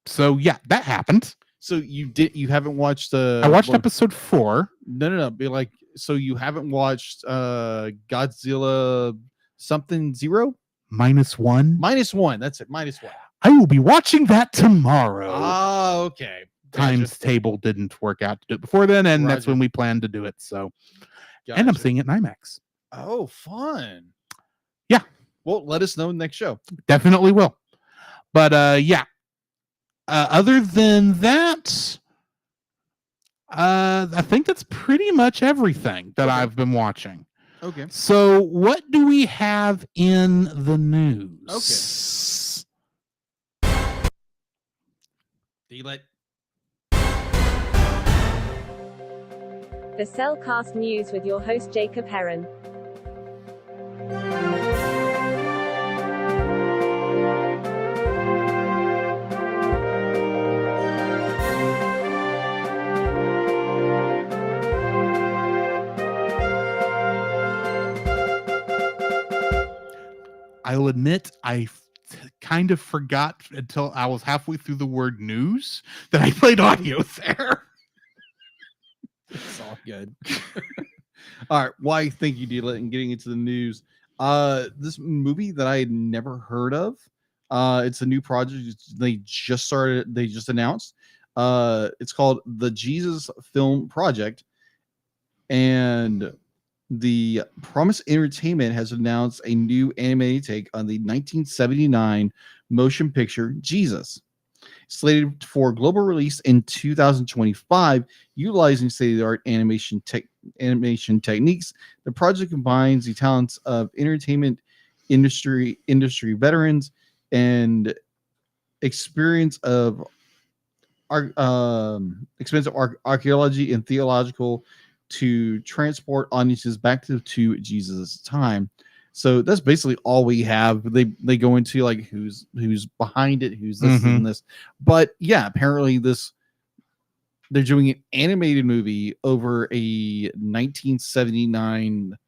So yeah, that happened. So you haven't watched I watched episode 4. No. Be like, so you haven't watched Godzilla something 0? -1. -1. That's it. -1. I will be watching that tomorrow. Oh, okay. Times table didn't work out to do it before then, and that's when we planned to do it. So, and I'm seeing it in IMAX. Oh, fun. Yeah. Well, let us know next show. Definitely will. But yeah. Other than that, I think that's pretty much everything that I've been watching. Okay. So what do we have in the news? Okay. Delete. The CELcast News with your host Jacob Heron. I'll admit kind of forgot until I was halfway through the word news that I played audio there. It's all good. All right. Why? Thank you, Dealet. And getting into the news. This movie that I had never heard of. It's a new project. They just announced. It's called the Jesus Film Project, and the Promise Entertainment has announced a new animated take on the 1979 motion picture Jesus. Slated for global release in 2025, utilizing state-of-the-art animation techniques, the project combines the talents of entertainment industry veterans and experience of archaeology and theological to transport audiences back to Jesus' time. So that's basically all we have. They go into like who's behind it, who's this and this. But yeah, apparently they're doing an animated movie over a 1979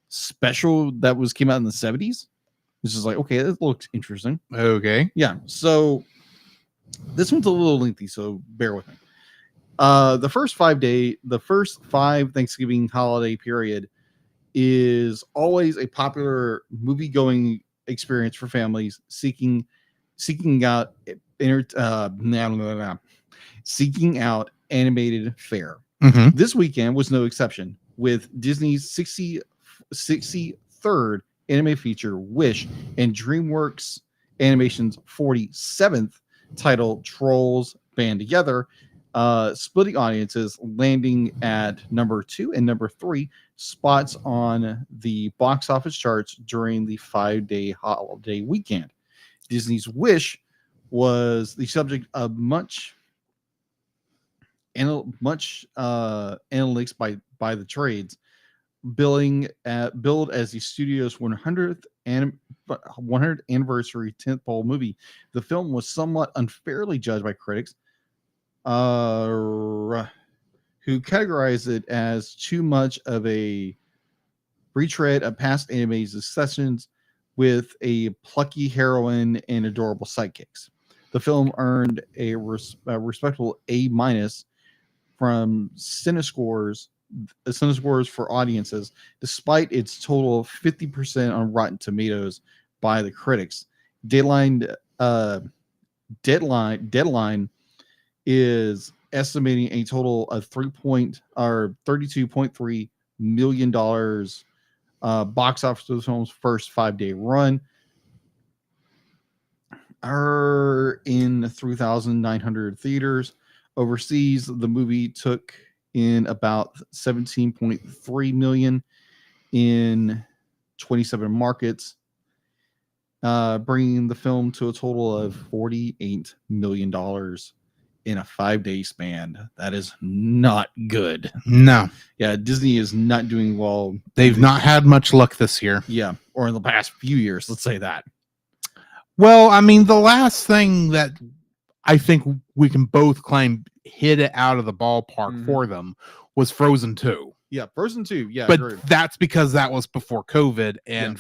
special that came out in the 70s. This is like, okay, that looks interesting. Okay. Yeah. So this one's a little lengthy, so bear with me. The first 5 Thanksgiving holiday period is always a popular movie-going experience for families seeking out animated fare. This weekend was no exception, with Disney's 63rd anime feature Wish and DreamWorks Animation's 47th title Trolls Band Together, splitting audiences, landing at number 2 and number 3 spots on the box office charts during the 5-day holiday weekend. Disney's Wish was the subject of much analytics by the trades, billed as the studio's 100th anniversary tentpole movie. The film was somewhat unfairly judged by critics, who categorized it as too much of a retread of past anime successions with a plucky heroine and adorable sidekicks. The film earned a respectable A- from CineScores for audiences, despite its total of 50% on Rotten Tomatoes by the critics. Deadline is estimating a total of $32.3 million box office for the film's first 5-day run, in 3,900 theaters. Overseas, the movie took in about 17.3 million in 27 markets, bringing the film to a total of $48 million in a 5-day span. That is not good. No. Yeah, Disney is not doing well. They've not had much luck this year. Yeah, or in the past few years, let's say that. Well, I mean, the last thing that I think we can both claim hit it out of the ballpark for them was Frozen 2. Yeah, Frozen 2. Yeah, but agreed. That's because that was before COVID, and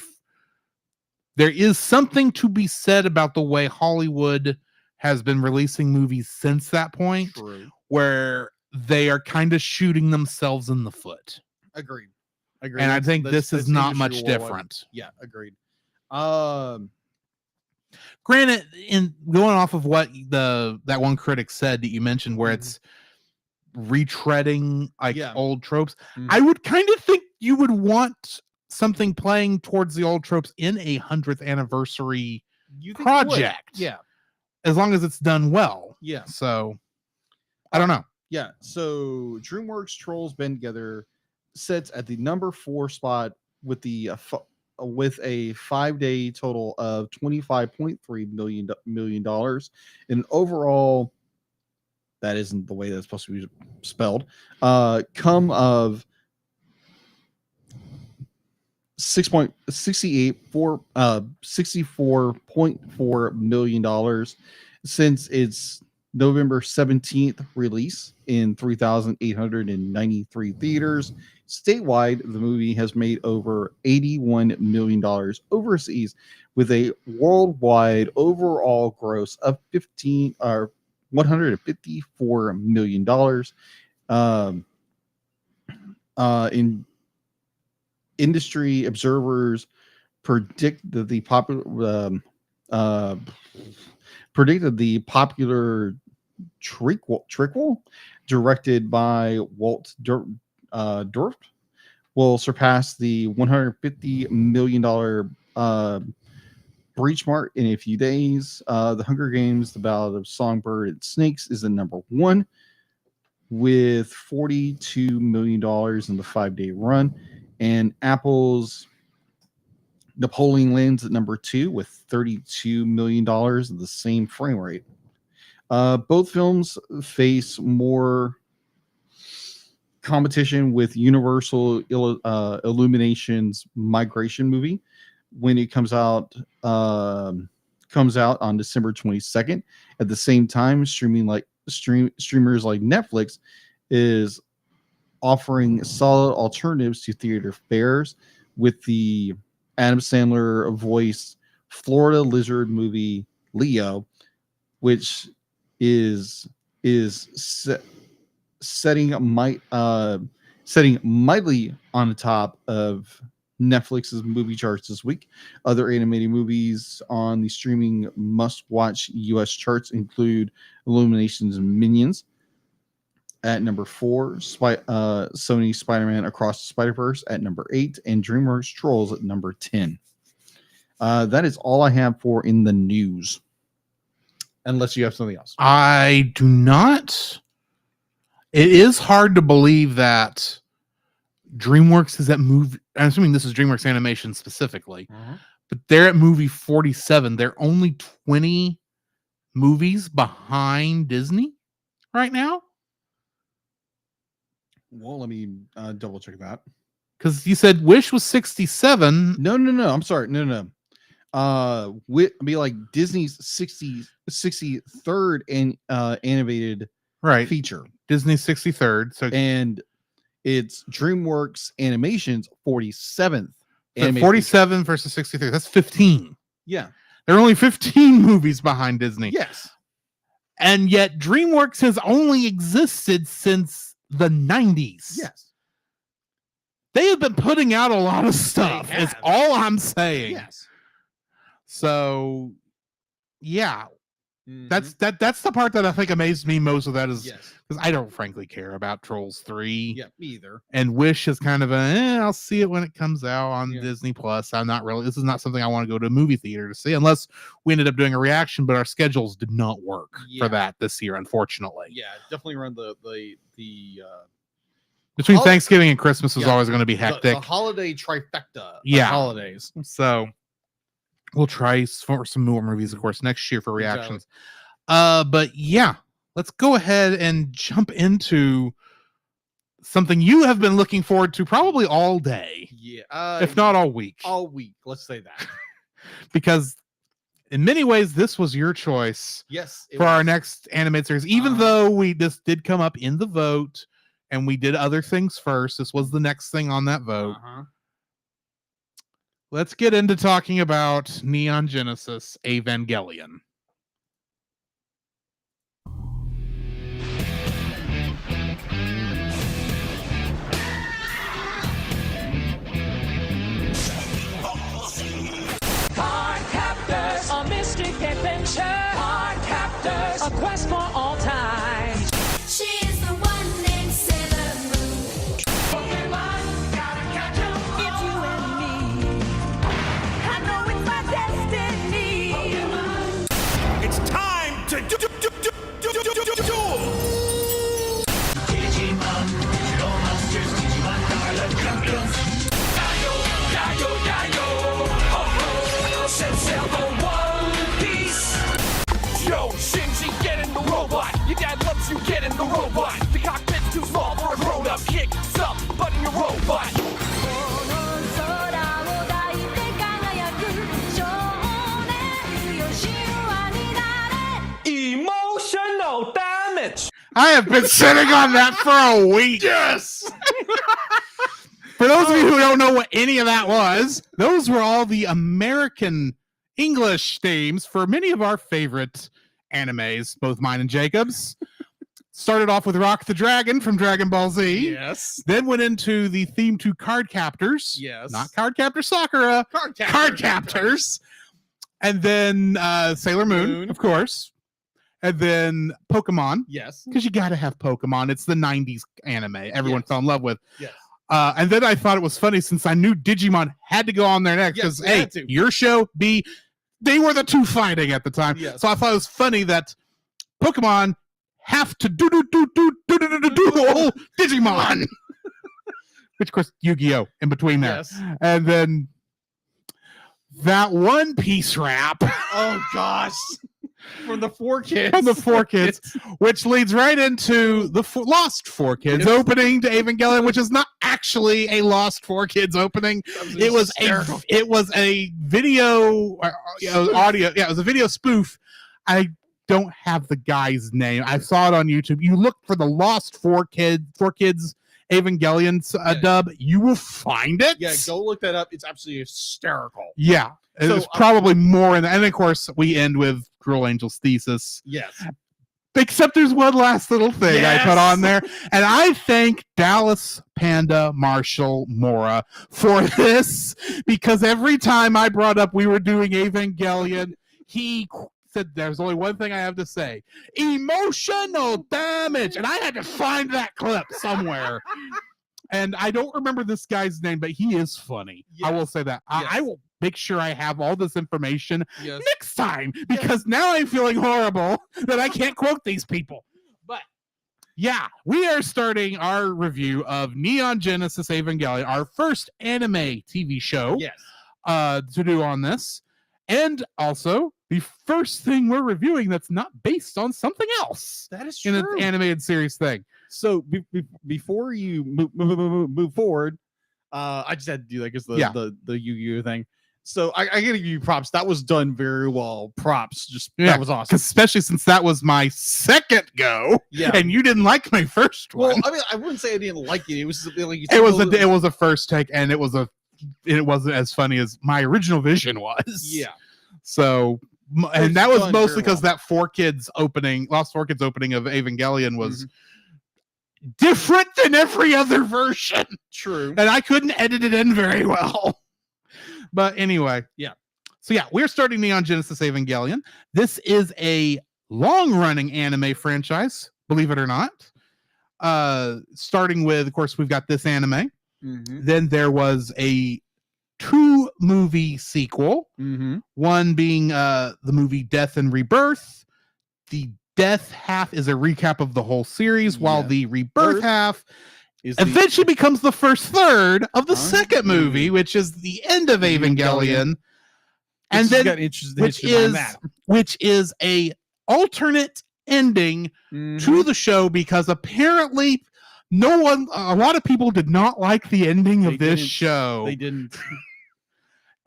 there is something to be said about the way Hollywood has been releasing movies since that point. True. Where they are kind of shooting themselves in the foot. Agreed. And I think this is not much different. Yeah, agreed. Granted, in going off of what that one critic said that you mentioned, where it's retreading old tropes, I would kind of think you would want something playing towards the old tropes in a 100th anniversary project. Yeah, as long as it's done well. Yeah. So I don't know. Yeah. So DreamWorks Trolls Band Together sits at the number 4 spot with a 5-day total of $25.3 million. And overall, that isn't the way that's supposed to be spelled. Come of $64.4 million since its November 17th release in 3,893 theaters Statewide, the movie has made over $81 million overseas, with a worldwide overall gross of $154 million. In industry observers predict that the popular Trickle, directed by Walt Dorf, will surpass the $150 million breach mark in a few days. The Hunger Games: The Ballad of Songbird and Snakes is the number one, with $42 million in the 5-day run, and Apple's Napoleon lands at number 2 with $32 million in the same frame rate. Both films face more competition with Universal Illumination's Migration movie when it comes out on December 22nd. At the same time, streamers like Netflix is offering solid alternatives to theater fares with the Adam Sandler voiced Florida Lizard movie Leo, which is setting mightily on the top of Netflix's movie charts this week. Other animated movies on the streaming must-watch U.S. charts include Illumination's Minions at number 4, Sony Spider-Man Across the Spider-Verse at number 8, and DreamWorks Trolls at number 10. That is all I have for in the news. Unless you have something else. I do not. It is hard to believe that DreamWorks is at movie. I'm assuming this is DreamWorks Animation specifically, but they're at movie 47. They're only 20 movies behind Disney right now. Well, let me double check that. Because you said Wish was 67. No. I'm sorry. No. Be like Disney's 63rd and animated Right. feature. Disney's 63rd. So And it's DreamWorks Animation's 47th. so animated 47 versus 63. That's 15. feature. Yeah. There are only 15 movies behind Disney. Yes. And yet DreamWorks has only existed since the 90s. Yes. They have been putting out a lot of stuff. Is have. all I'm saying. Yes. So, yeah, that's the part that I think amazed me most of that is Yes. because I don't frankly care about Trolls 3. Yeah, me either. And Wish is kind of I'll see it when it comes out on Yeah. Disney Plus. This is not something I want to go to a movie theater to see unless we ended up doing a reaction, but our schedules did not work Yeah. for that this year, unfortunately. Yeah, definitely around the Between Hol- Thanksgiving and Christmas was Yeah. always going to be hectic. the holiday trifecta. Yeah. Of holidays. So we'll try for some more movies, of course, next year for Exactly. reactions. But yeah, let's go ahead and jump into something you have been looking forward to probably all day, Yeah, if not all week, all week. Let's say that. because in many ways this was your choice Yes, it for our was. next animated series. Even though this did come up in the vote and we did other things first, this was the next thing on that vote. Let's get into talking about Neon Genesis Evangelion. Card Captors, a mystic adventure. Card Captors, a quest for all time. She is the one named Sailor Moon. Pokemon, gotta catch 'em. It's you and me. I know it's my destiny. Pokemon. It's time to do. Digimon, digital monsters, Digimon Scarlet Champions. Yayo. Oh, set sail for One Piece. Yo, Shinji, get in the robot. Your dad loves you, get in the robot. The cockpit's too small for a grown-up. Kick some butt in your robot. Emotional damage. I have been sitting on that for a week. Yes. For those of you who don't know what any of that was, those were all the American English themes for many of our favorite animes, both mine and Jacob's. Started off with Rock the Dragon from Dragon Ball Z. Yes. Then went into the theme to Card Captors. Yes. Not Card Captor Sakura. Card Captors. And then Sailor Moon, of course. And then Pokemon. Yes. Because you got to have Pokemon. It's the 90s anime everyone Yes. fell in love with. Yes. And then I thought it was funny since I knew Digimon had to go on there next. Because, Yes, it A, had to. your show, B, they were the two fighting at the time. Yes. So I thought it was funny that Pokemon have to duel Digimon. Which, of course, Yu-Gi-Oh! In between there. Yes. And then that One Piece rap Oh gosh. From the 4Kids. from the 4Kids, which leads right into the Lost 4Kids Yes. opening to Evangelion, which is not actually a Lost 4Kids opening. It was a video audio. Yeah, it was a video spoof. I don't have the guy's name. I saw it on YouTube. You look for the Lost 4Kids Evangelion dub, you will find it. Yeah, go look that up. It's absolutely hysterical. Yeah, there's probably more in that. And of course, we end with Cruel Angel's Thesis. Yes. Except there's one last little thing I put on there. And I thank Dallas Panda Marshall Mora for this, because every time I brought up we were doing Evangelion, he said there's only one thing I have to say: emotional damage. And I had to find that clip somewhere. And I don't remember this guy's name, but he is funny. I will say that. I will make sure I have all this information next time, because now I'm feeling horrible that I can't quote these people. But yeah, we are starting our review of Neon Genesis Evangelion, our first anime TV show to do on this. And also the first thing we're reviewing that's not based on something else. That is in true. an animated series thing. So before you move forward, I just had to do that because the Yu-Gi-Oh thing. So I gotta give you props. That was done very well. Props. That was awesome. Especially since that was my second go. Yeah. And you didn't like my first one. Well, I mean, I wouldn't say I didn't like it. It was like it was a first take, and it wasn't as funny as my original vision was. Yeah. So, and It's that was done mostly very because that Lost 4Kids opening of Evangelion was Mm-hmm. different than every other version. True. And I couldn't edit it in very well. But anyway. Yeah. So yeah, we're starting Neon Genesis Evangelion. This is a long-running anime franchise, believe it or not. Starting with, of course, we've got this anime. Mm-hmm. Then there was a 2-movie sequel. Mm-hmm. One being the movie Death and Rebirth. The Death half is a recap of the whole series, while the Rebirth half eventually becomes the first third of the second movie, which is the end of Evangelion. And then which is a alternate ending to the show, because apparently a lot of people did not like the ending of this show. They didn't.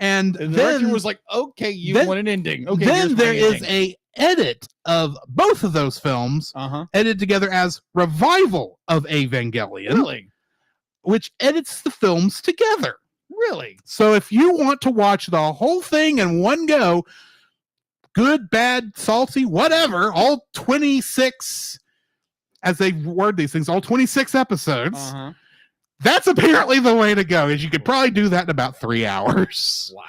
And the then director was like, okay, you want an ending. Okay, then there is a edit of both of those films edited together as Revival of Evangelion. Really? Which edits the films together. Really? So if you want to watch the whole thing in one go, good, bad, salty, whatever, all 26, as they word these things, all 26 episodes, that's apparently the way to go, is you could probably do that in about 3 hours. Wow.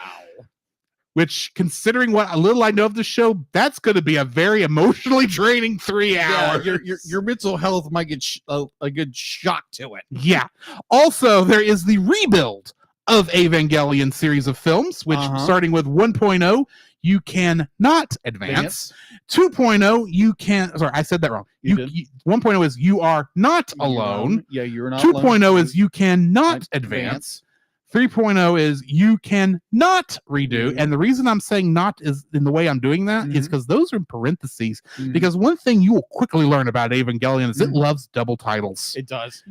Which, considering what a little I know of the show, that's going to be a very emotionally draining 3 hours. Your mental health might get a good shock to it. Yeah. Also, there is the rebuild of Evangelion series of films, which starting with 1.0, you can not advance. 2.0, you can. Sorry, I said that wrong. 1.0 is you are not alone. Yeah, you're not 2.0 alone. is you cannot advance. 3.0 is you cannot redo. And the reason I'm saying not is in the way I'm doing that is because those are in parentheses. Because one thing you will quickly learn about Evangelion is it loves double titles. It does.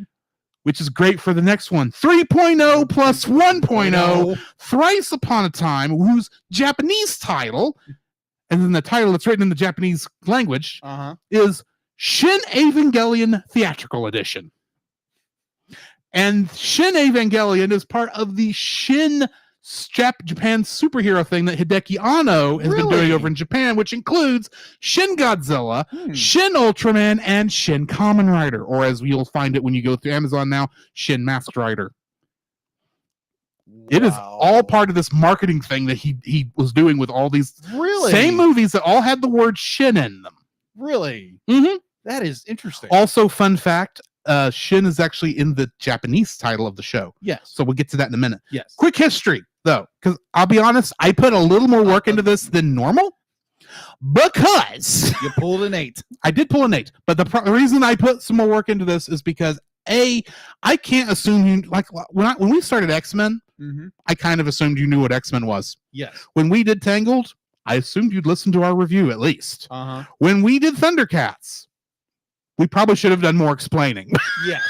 Which is great for the next one. 3.0 plus 1.0, Thrice Upon a Time, whose Japanese title, and then the title that's written in the Japanese language, is Shin Evangelion Theatrical Edition. And Shin Evangelion is part of the Shin Japan superhero thing that Hideki Anno has been doing Really? over in Japan, which includes Shin Godzilla, Hmm. Shin Ultraman, and Shin Kamen Rider, or as you'll find it when you go through Amazon now, Shin Masked Rider. It is all part of this marketing thing that he was doing with all these Really? same movies that all had the word Shin in them. Really? Mm-hmm. That is interesting. Also, fun fact, Shin is actually in the Japanese title of the show. Yes. So we'll get to that in a minute. Yes. Quick history, though, because I'll be honest, I put a little more work into this than normal because You pulled an 8. I did pull an 8. But the reason I put some more work into this is because I can't assume you like when we started X-Men, Mm-hmm. I kind of assumed you knew what X-Men was. Yes. When we did Tangled, I assumed you'd listen to our review at least. Uh-huh. When we did Thundercats, we probably should have done more explaining. Yes.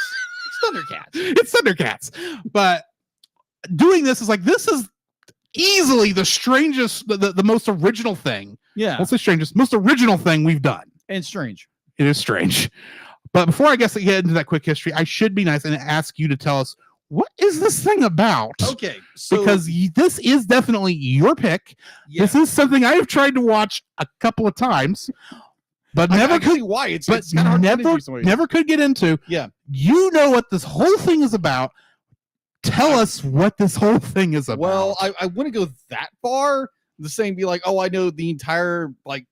It's Thundercats. It's Thundercats. But doing this is like, this is easily the strangest, the most original thing. Yeah. What's the strangest, most original thing we've done? And strange. It is strange. But before I guess I get into that quick history, I should be nice and ask you to tell us, what is this thing about? Okay. So Because this is definitely your pick. yeah. This is something I have tried to watch a couple of times, but never I can could. see why it's But it's kind of hard to never, introduce somebody. never could get into. Yeah. You know what this whole thing is about. Tell us what this whole thing is about. Well, I wouldn't go that far. The same be like, oh, I know the entire like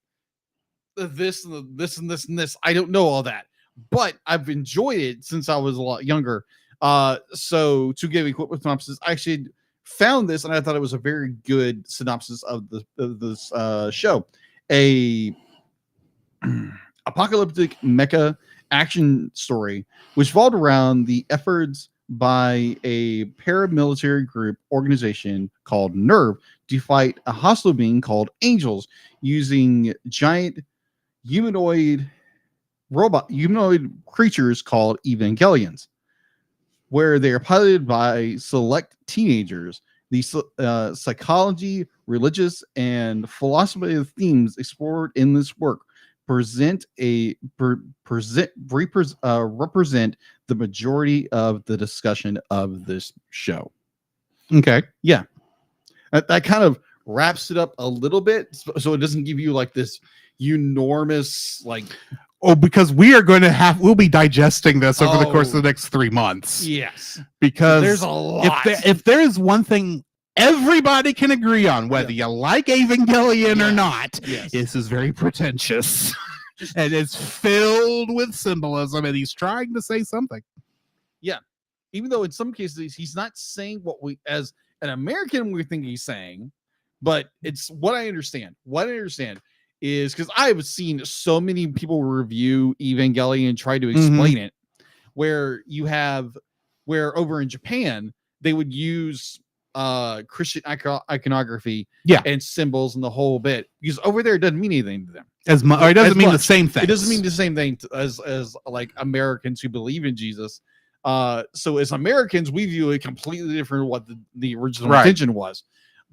this and this and this and this. I don't know all that, but I've enjoyed it since I was a lot younger. So to give a quick synopsis, I actually found this and I thought it was a very good synopsis of this show. A apocalyptic mecha action story which revolved around the efforts by a paramilitary group organization called Nerve to fight a hostile being called Angels using giant humanoid creatures called Evangelions, where they are piloted by select teenagers. The psychology, religious, and philosophy themes explored in this work represent the majority of the discussion of this show. okay. That kind of wraps it up a little bit, so it doesn't give you like this enormous like Oh, because we'll be digesting this over the course of the next 3 months. yes, Because there's a lot. if there is one thing everybody can agree on, whether you like Evangelion or not, Yes. this is very pretentious. And it's filled with symbolism, and he's trying to say something. Even though in some cases he's not saying what we as an American we think he's saying, but it's what I understand. What I understand is because I have seen so many people review Evangelion and try to explain it, where over in Japan they would use Christian iconography and symbols and the whole bit, because over there it doesn't mean anything to them. Or it doesn't As mean the much. same thing. It doesn't mean the same thing as like Americans who believe in Jesus. So as Americans, we view it completely different than what the original intention was.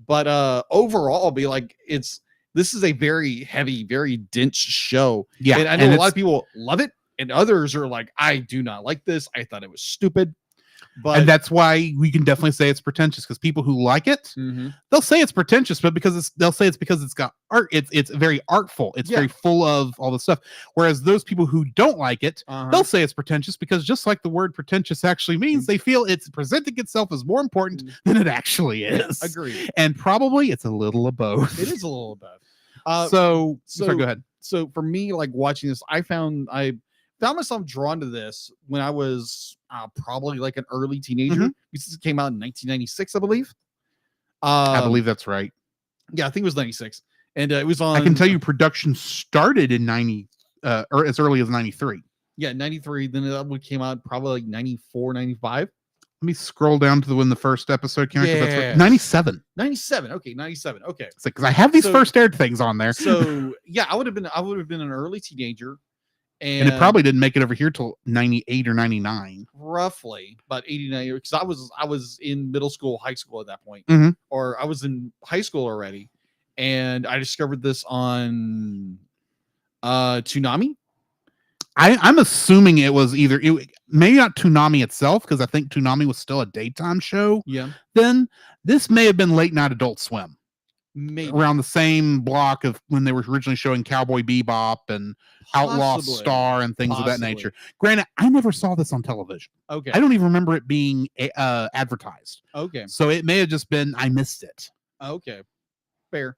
But overall, be like this is a very heavy, very dense show. Yeah, and I know a lot of people love it, and others are like, I do not like this. I thought it was stupid. But And that's why we can definitely say it's pretentious, because people who like it, they'll say it's pretentious, but they'll say it's because it's got art. It's very artful. It's very full of all the stuff. Whereas those people who don't like it, they'll say it's pretentious because just like the word pretentious actually means, they feel it's presenting itself as more important than it actually is. Agreed. And probably it's a little of both. It is a little above. So sorry, go ahead. So for me, like watching this, I found myself drawn to this when I was probably like an early teenager, because it came out in 1996, I believe. I believe that's right. Yeah, I think it was 96, and it was on. I can tell you, production started in 90, or as early as 93. Yeah, 93. Then it came out probably like 94, 95. Let me scroll down to when the first episode came out. 'Cause that's right. Yes. 97. 97. Okay, 97. Okay. It's like, because I have these So- first aired things on there. So yeah, I would have been an early teenager, And it probably didn't make it over here till 98 or 99. roughly about 89, because I was in middle school, high school at that point, or I was in high school already, and I discovered this on Toonami. I'm assuming it was either maybe not Toonami itself, because I think Toonami was still a daytime show. Yeah, Then this may have been late night Adult Swim, maybe around the same block of when they were originally showing Cowboy Bebop and Outlaw Possibly. Star and things of that Possibly. nature. Granted, I never saw this on television. Okay. I don't even remember it being advertised. Okay. So it may have just been I missed it. Okay. Fair.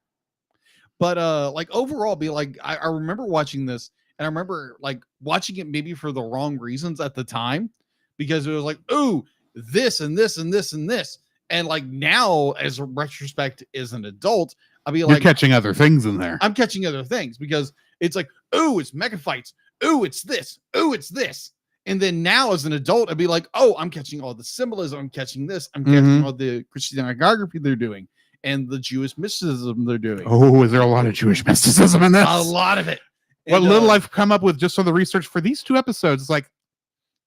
But like overall, be like I remember watching this, and I remember like watching it maybe for the wrong reasons at the time, because it was like, ooh, this and this and this and this. And like now, as a retrospect as an adult, I'll be You're like, catching other things in there. I'm catching other things, because it's like, ooh, it's mega fights. Ooh, it's this. Ooh, it's this. And then now as an adult, I'd be like, oh, I'm catching all the symbolism. I'm catching this. I'm catching all the Christian iconography they're doing and the Jewish mysticism they're doing. Oh, is there a lot of Jewish mysticism in this? A lot of it. What And, little I've come up with just on the research for these 2 episodes, it's like,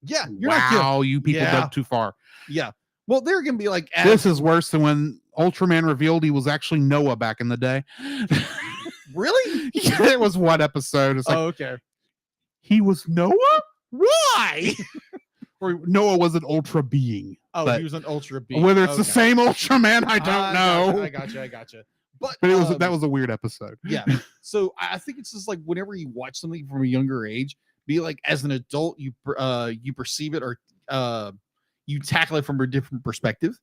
yeah, you're not kidding. wow, you people Yeah. dug too far. Yeah. Well, they're gonna be like, This is worse than when Ultraman revealed he was actually Noah back in the day. really? Yeah, there was one episode. It's like, Oh, okay. he was Noah? Why? Or Noah was an ultra being. Oh, but he was an ultra being. whether it's the Okay. same Ultraman, I don't know. I gotcha. But But it was that was a weird episode. yeah. So I think it's just like whenever you watch something from a younger age, be like as an adult, you perceive it or you tackle it from a different perspective.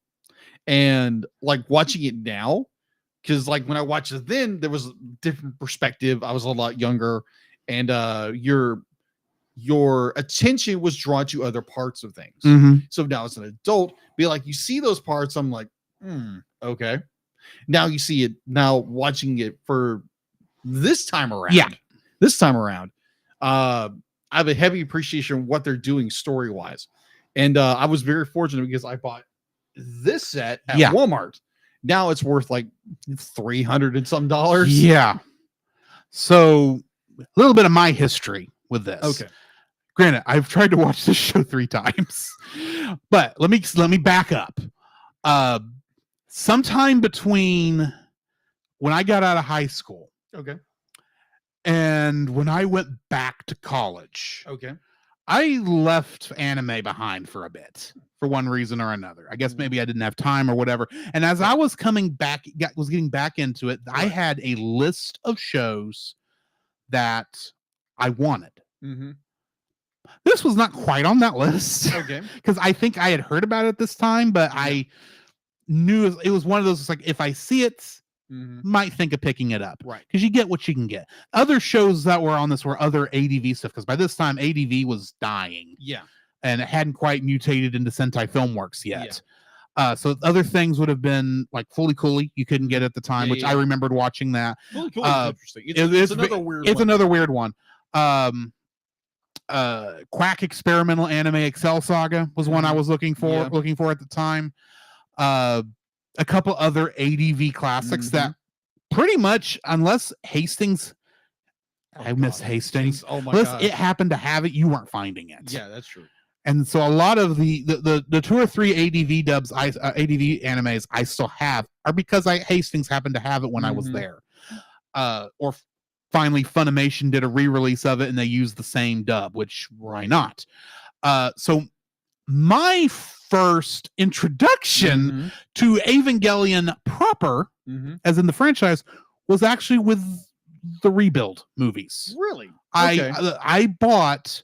And like watching it now, because like when I watched it then, there was a different perspective. I was a lot younger, and your attention was drawn to other parts of things. Mhm. So now as an adult, be like you see those parts, I'm like, okay. Now you see it now watching it for this time around. Yeah. This time around. I have a heavy appreciation of what they're doing story-wise. And I was very fortunate because I bought this set at Yeah. Walmart. Now it's worth like $300 and some dollars. Yeah. So a little bit of my history with this. Okay. Granted, I've tried to watch this show 3 times, but let me back up. Sometime between when I got out of high school Okay. and when I went back to college, Okay. I left anime behind for a bit for one reason or another. I guess maybe I didn't have time or whatever. And as I was coming back, was getting back into it, I Right. had a list of shows that I wanted. Mm-hmm. This was not quite on that list Okay. because I think I had heard about it this time, but I knew it was one of those like if I see it, Mm-hmm. might think of picking it up. Right. Because you get what you can get. Other shows that were on this were other ADV stuff because by this time ADV was dying Yeah. and it hadn't quite mutated into Sentai Filmworks yet. So other things would have been like Fully Cooley you couldn't get at the time, Yeah, which yeah. I remembered watching that. Really cool. Interesting. It's another weird It's one. another weird one. Quack Experimental Anime Excel Saga was one I was looking for Yeah. at the time. A couple other ADV classics that pretty much, unless Hastings, I miss Hastings. Oh my Unless god. it happened to have it, you weren't finding it. Yeah, that's true. And so a lot of the 2 or 3 ADV dubs, ADV animes I still have are because Hastings happened to have it when I was there. Or finally Funimation did a re-release of it and they used the same dub, which why not? So my first introduction to Evangelion proper, as in the franchise, was actually with the Rebuild movies. Really? Okay. I bought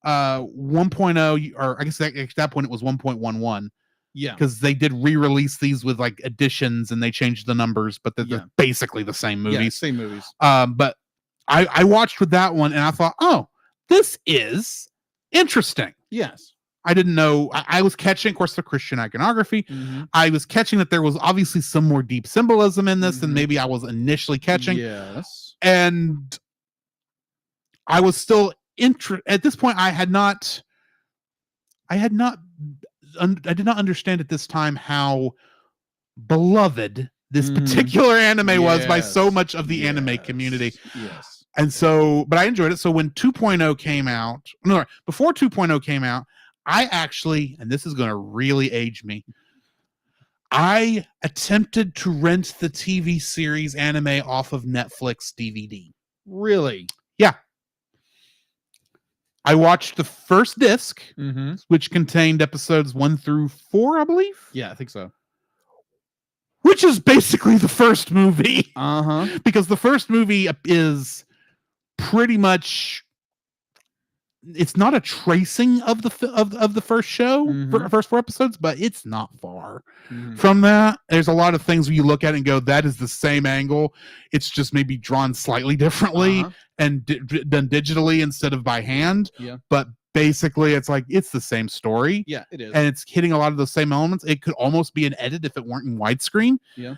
1.0, or I guess at that point it was 1.11, Yeah. because they did re-release these with like additions and they changed the numbers, but they're basically the same Yeah, movies. same movies. But I watched with that one and I thought, oh, this is interesting. Yes. I didn't know. I was catching, of course, the Christian iconography. I was catching that there was obviously some more deep symbolism in this than maybe I was initially catching. Yes. And I was still at this point. I did not understand at this time how beloved this particular anime was by so much of the anime community. Yes. And so, but I enjoyed it. So when 2.0 came out, no, before 2.0 came out, I actually, and this is going to really age me, I attempted to rent the TV series anime off of Netflix DVD. Really? Yeah. I watched the first disc, Mm-hmm. which contained episodes 1 through 4, I believe. Yeah, I think so. Which is basically the first movie. Uh-huh. Because the first movie is pretty much, it's not a tracing of the first show, Mhm. first 4 episodes, but it's not far Mhm. from that. There's a lot of things where you look at it and go, that is the same angle. It's just maybe drawn slightly differently Uh-huh. and done digitally instead of by hand. Yeah. But basically, it's like it's the same story. Yeah, it is. And it's hitting a lot of the same elements. It could almost be an edit if it weren't in widescreen. Yeah.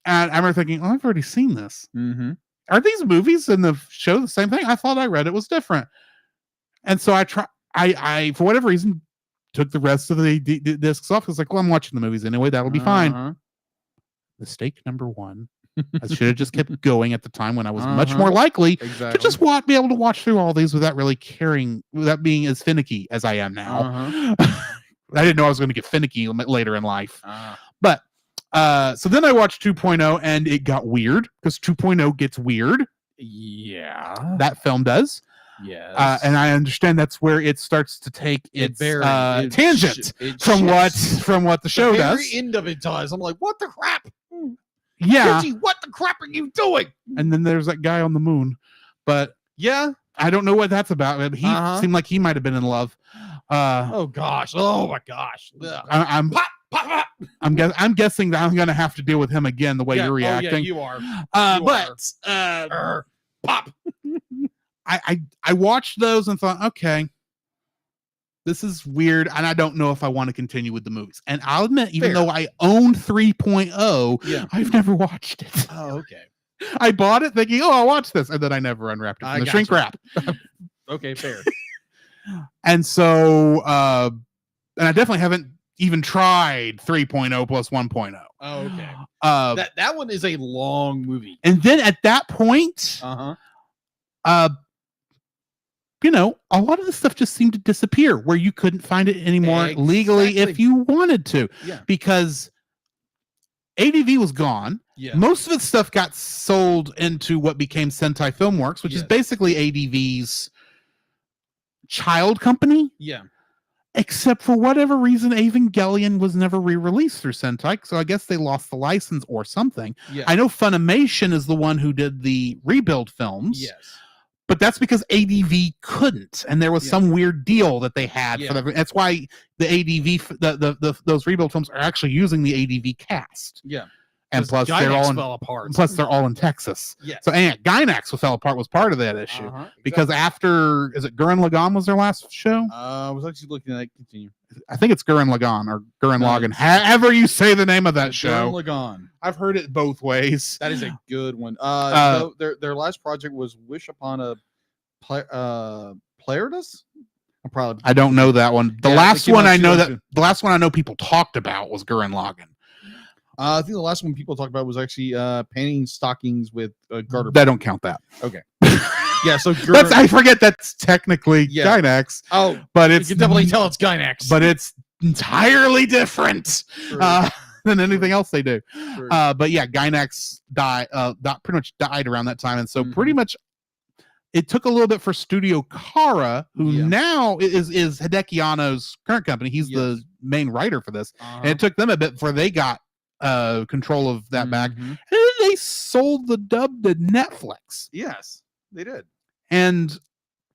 And I remember thinking, oh, I've already seen this. Mm-hmm. Are these movies and the show the same thing? I thought I read it was different. And so I for whatever reason took the rest of the discs off. I was like, well, I'm watching the movies anyway. That'll be fine. Uh-huh. Mistake number 1. I should have just kept going at the time when I was much Uh-huh. more likely Exactly. to just be able to watch through all these without really caring, without being as finicky as I am now. Uh-huh. I didn't know I was going to get finicky later in life. Uh, But so then I watched 2.0 and it got weird because 2.0 gets weird. yeah. That film does. Yes. And I understand that's where it starts to take its tangent from what the show the does. very end of it does. I'm like, what the crap? Yeah. Richie, what the crap are you doing? And then there's that guy on the moon. But Yeah. I don't know what that's about. But he seemed like he might have been in love. Oh gosh. Oh my gosh. Ugh. I'm Pop, pop, pop. I'm guessing that I'm going to have to deal with him again the way Yeah. you're Oh, yeah, reacting. you are. But Pop. I watched those and thought, okay, this is weird, and I don't know if I want to continue with the movies. And I'll admit, even Fair. though I owned 3.0, Yeah. I've never watched it. Oh, okay. I bought it thinking, oh, I'll watch this, and then I never unwrapped it from I the shrink gotcha. wrap. Okay, fair. And so, and I definitely haven't even tried 3.0 plus 1.0. Oh, okay. That one is a long movie. And then at that point, Uh-huh. you know, a lot of the stuff just seemed to disappear where you couldn't find it anymore legally if Exactly. you wanted to, Yeah. because ADV was gone. Yeah. Most of its stuff got sold into what became Sentai Filmworks, which is Yes. basically ADV's child company, Yeah. except for whatever reason, Evangelion was never re-released through Sentai, so I guess they lost the license or something. Yeah. I know Funimation is the one who did the rebuild films. Yes. But that's because ADV couldn't, and there was Yeah. some weird deal that they had Yeah. for that. That's why the ADV, those rebuild films are actually using the ADV cast, Yeah. and 'Cause plus they're Gynax all in, fell apart. plus they're all in Texas. Yes. So and Gynax fell apart was part of that issue because exactly. after is it Gurren Lagann was their last show? I was actually looking at continue. I think it's Gurren Lagann or Gurren No, Lagann. it's- However you say the name of that show, Gurren Lagann. I've heard it both ways. That is a good one. Uh, Their last project was Wish Upon a Pleiades. I'm proud. I don't know that one. The Yeah, last it came one out I know that 2002. the last one I know people talked about was Gurren Lagann. I think the last one people talked about was actually painting stockings with garter. They don't count that. Yeah, so That's, I forget that's technically Yeah. Gynax, oh, but you it's can definitely tell it's Gynax. but it's entirely different True. than anything else they do. True. But yeah, Gynax pretty much died around that time, and so pretty much it took a little bit for Studio Kara, who Yeah. now is Hideki Anno's current company. He's the main writer for this, and it took them a bit before they got control of that back. Mhm. And then they sold the dub to Netflix. Yes, they did. And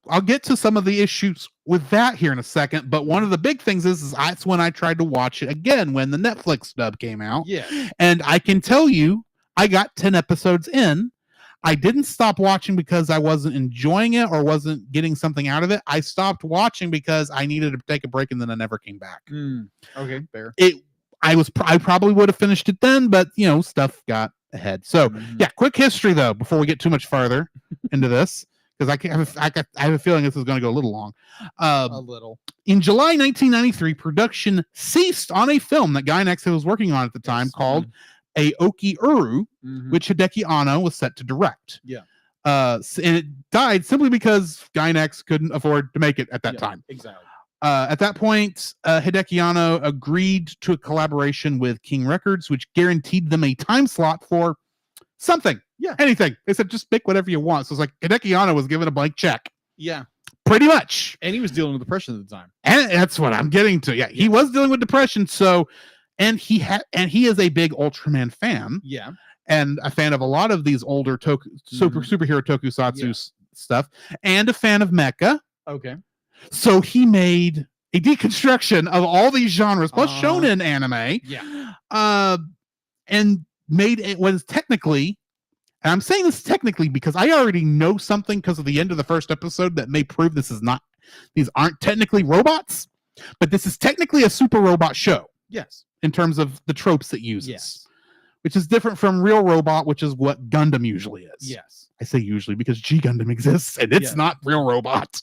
I'll get to some of the issues with that here in a second. But one of the big things is that's when I tried to watch it again when the Netflix dub came out. Yeah. And I can tell you, I got 10 episodes in. I didn't stop watching because I wasn't enjoying it or wasn't getting something out of it. I stopped watching because I needed to take a break and then I never came back. Okay, fair. I probably would have finished it then, but you know, stuff got ahead. So yeah, quick history though, before we get too much farther into this, because I have a feeling this is going to go a little long. A little. In July 1993, production ceased on a film that Gynax was working on at the time called Aoki Uru, which Hideki Anno was set to direct. Yeah. And it died simply because Gynax couldn't afford to make it at that time. Exactly. At that point, Hideki Anno agreed to a collaboration with King Records, which guaranteed them a time slot for something. Yeah. Anything. They said, just pick whatever you want. So it's like Hideki Anno was given a blank check. Yeah. Pretty much. And he was dealing with depression at the time. And that's what I'm getting to. Yeah, he was dealing with depression. So, and he is a big Ultraman fan. Yeah. And a fan of a lot of these older superhero tokusatsu stuff, and a fan of mecha. Okay. So he made a deconstruction of all these genres, plus shonen anime. Yeah. And made it was technically, and I'm saying this technically because I already know something because of the end of the first episode that may prove these aren't technically robots, but this is technically a super robot show. Yes. In terms of the tropes it uses. Yes. Which is different from Real Robot, which is what Gundam usually is. Yes. I say usually because G Gundam exists and it's not Real Robot.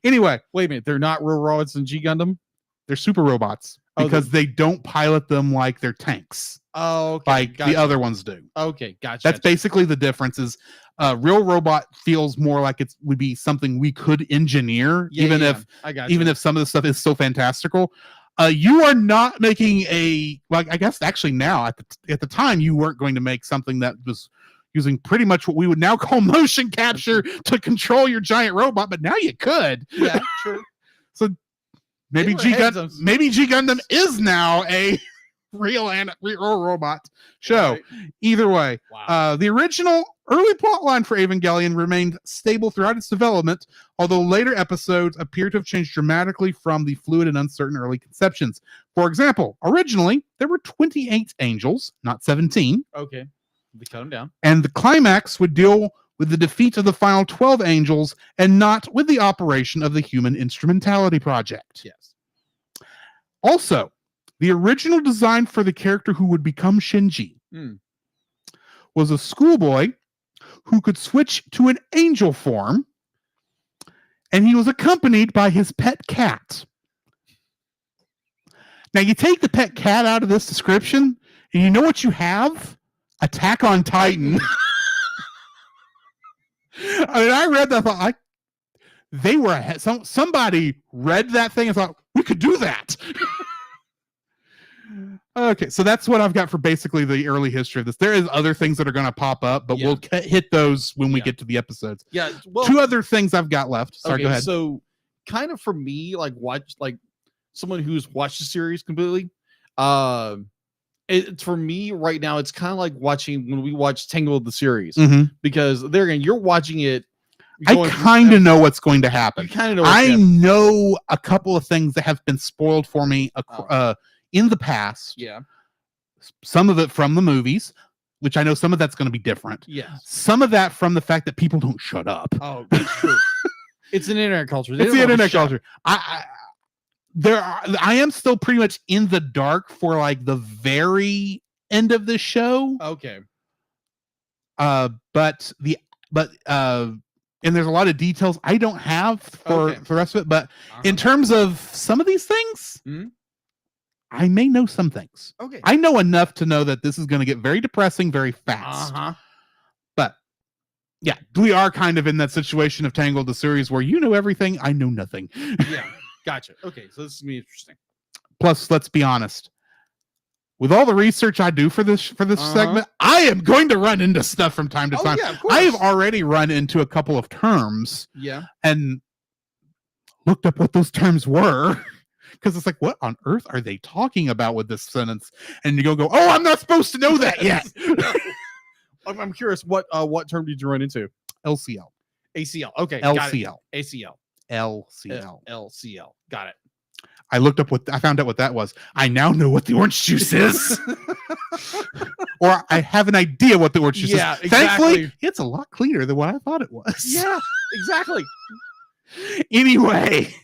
Anyway. Wait a minute. They're not real robots in G Gundam? They're super robots because they don't pilot them like they're tanks. Oh, okay. Like the other ones do. Okay. Gotcha. That's basically the difference is Real Robot feels more like it would be something we could engineer, even if some of the stuff is so fantastical. You are not making I guess actually now at the time you weren't going to make something that was using pretty much what we would now call motion capture to control your giant robot, but now you could. Yeah, true. So maybe G Gundam is now a real robot show. Right. Either way, the original early plotline for Evangelion remained stable throughout its development, although later episodes appear to have changed dramatically from the fluid and uncertain early conceptions. For example, originally there were 28 angels, not 17. Okay, we cut them down. And the climax would deal with the defeat of the final 12 angels and not with the operation of the Human Instrumentality Project. Yes. Also, the original design for the character who would become Shinji was a schoolboy who could switch to an angel form, and he was accompanied by his pet cat. Now, you take the pet cat out of this description, and you know what you have? Attack on Titan. I mean, I read that, I thought, they were ahead. Somebody read that thing and thought, we could do that. Okay, so that's what I've got for basically the early history of this. There is other things that are going to pop up, but we'll hit those when we get to the episodes. Yeah, well, 2 other things I've got left. Sorry, go ahead. So, kind of for me, like someone who's watched the series completely, it's for me right now. It's kind of like watching when we watch Tangled the series because there again, you're watching it. I kind of know what's going to happen. You kind of know. I know a couple of things that have been spoiled for me. In the past, some of it from the movies, which I know some of that's going to be different. Yeah, some of that from the fact that people don't shut up. Oh, that's true. It's an internet culture. It's the internet culture. I am still pretty much in the dark for like the very end of the show. Okay. But and there's a lot of details I don't have for the rest of it. But in terms of some of these things. I may know some things. Okay. I know enough to know that this is going to get very depressing very fast. But yeah, we are kind of in that situation of Tangled the series where you know everything, I know nothing. Yeah, gotcha. Okay, so this is me interesting. Plus, let's be honest. With all the research I do for this segment, I am going to run into stuff from time to time. Yeah, of course. I have already run into a couple of terms. Yeah. And looked up what those terms were. Because it's like, what on earth are they talking about with this sentence? And you go, oh, I'm not supposed to know that yet. I'm curious, what term did you run into? LCL. ACL. Okay. LCL. ACL. LCL. LCL. Got it. I found out what that was. I now know what the orange juice is. Or I have an idea what the orange juice is. Exactly. Thankfully, it's a lot cleaner than what I thought it was. Yeah, exactly. Anyway.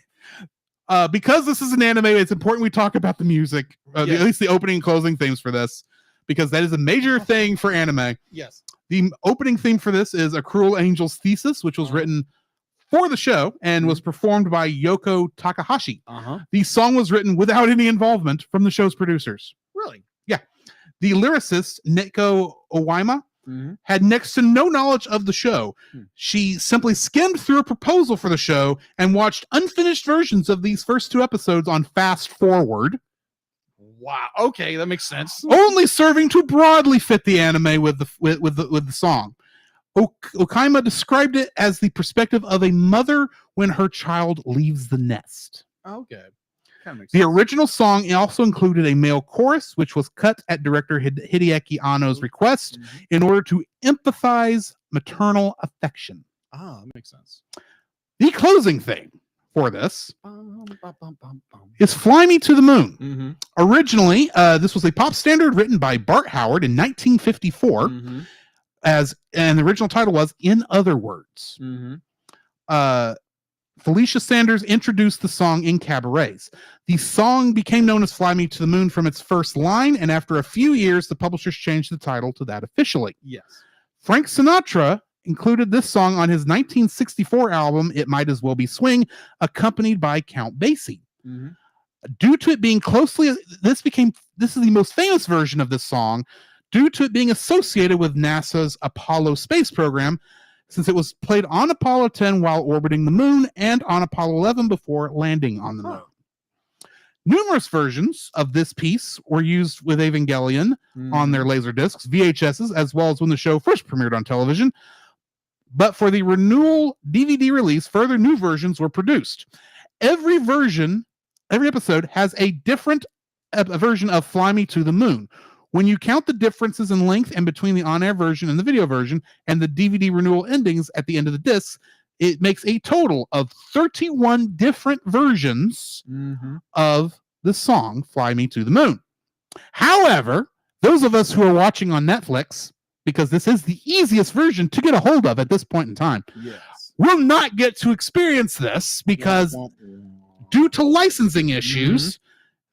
Because this is an anime, it's important we talk about the music, at least the opening and closing themes for this, because that is a major thing for anime. Yes. The opening theme for this is A Cruel Angel's Thesis, which was written for the show and was performed by Yoko Takahashi. The song was written without any involvement from the show's producers. Really? Yeah. The lyricist, Neko Owaima, had next to no knowledge of the show. She simply skimmed through a proposal for the show and watched unfinished versions of these first 2 episodes on fast forward. Wow. Okay, that makes sense. Only serving to broadly fit the anime with the song. Okaima described it as the perspective of a mother when her child leaves the nest. Okay. Kind of makes The sense. original song also included a male chorus, which was cut at director Hideaki Anno's request Mhm. in order to empathize maternal affection. Ah, that makes sense. The closing thing for this Bum, bum, bum, bum, bum. is Fly Me to the Moon. Mhm. Originally, this was a pop standard written by Bart Howard in 1954, Mhm. and the original title was In Other Words. Mhm. Felicia Sanders introduced the song in cabarets. The song became known as Fly Me to the Moon from its first line, and after a few years, the publishers changed the title to that officially. Yes. Frank Sinatra included this song on his 1964 album, It Might As Well Be Swing, accompanied by Count Basie. Mhm. Due to it being closely, this is the most famous version of this song, due to it being associated with NASA's Apollo space program, since it was played on Apollo 10 while orbiting the moon and on Apollo 11 before landing on the moon. Numerous versions of this piece were used with Evangelion on their Laserdiscs, VHSs, as well as when the show first premiered on television. But for the renewal DVD release, further new versions were produced. Every episode has a different version of Fly Me to the Moon. When you count the differences in length and between the on-air version and the video version and the DVD renewal endings at the end of the disc, it makes a total of 31 different versions of the song Fly Me to the Moon. However, those of us who are watching on Netflix, because this is the easiest version to get a hold of at this point in time, Yes. will not get to experience this because due to licensing issues,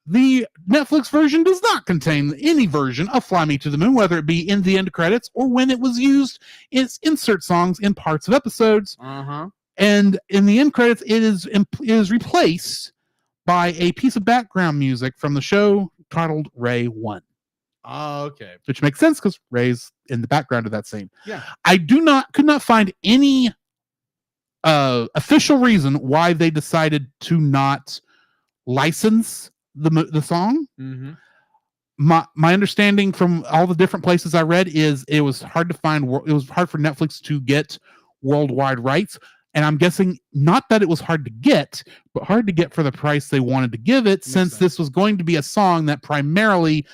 the Netflix version does not contain any version of Fly Me to the Moon, whether it be in the end credits or when it was used as insert songs in parts of episodes. And in the end credits, it is replaced by a piece of background music from the show titled Ray 1. Oh, okay. Which makes sense because Ray's in the background of that scene. Yeah. I could not find any official reason why they decided to not license the song. My understanding from all the different places I read is it was hard to find. It was hard for Netflix to get worldwide rights, and I'm guessing not that it was hard to get, but hard to get for the price they wanted to give it, since this was going to be a song that primarily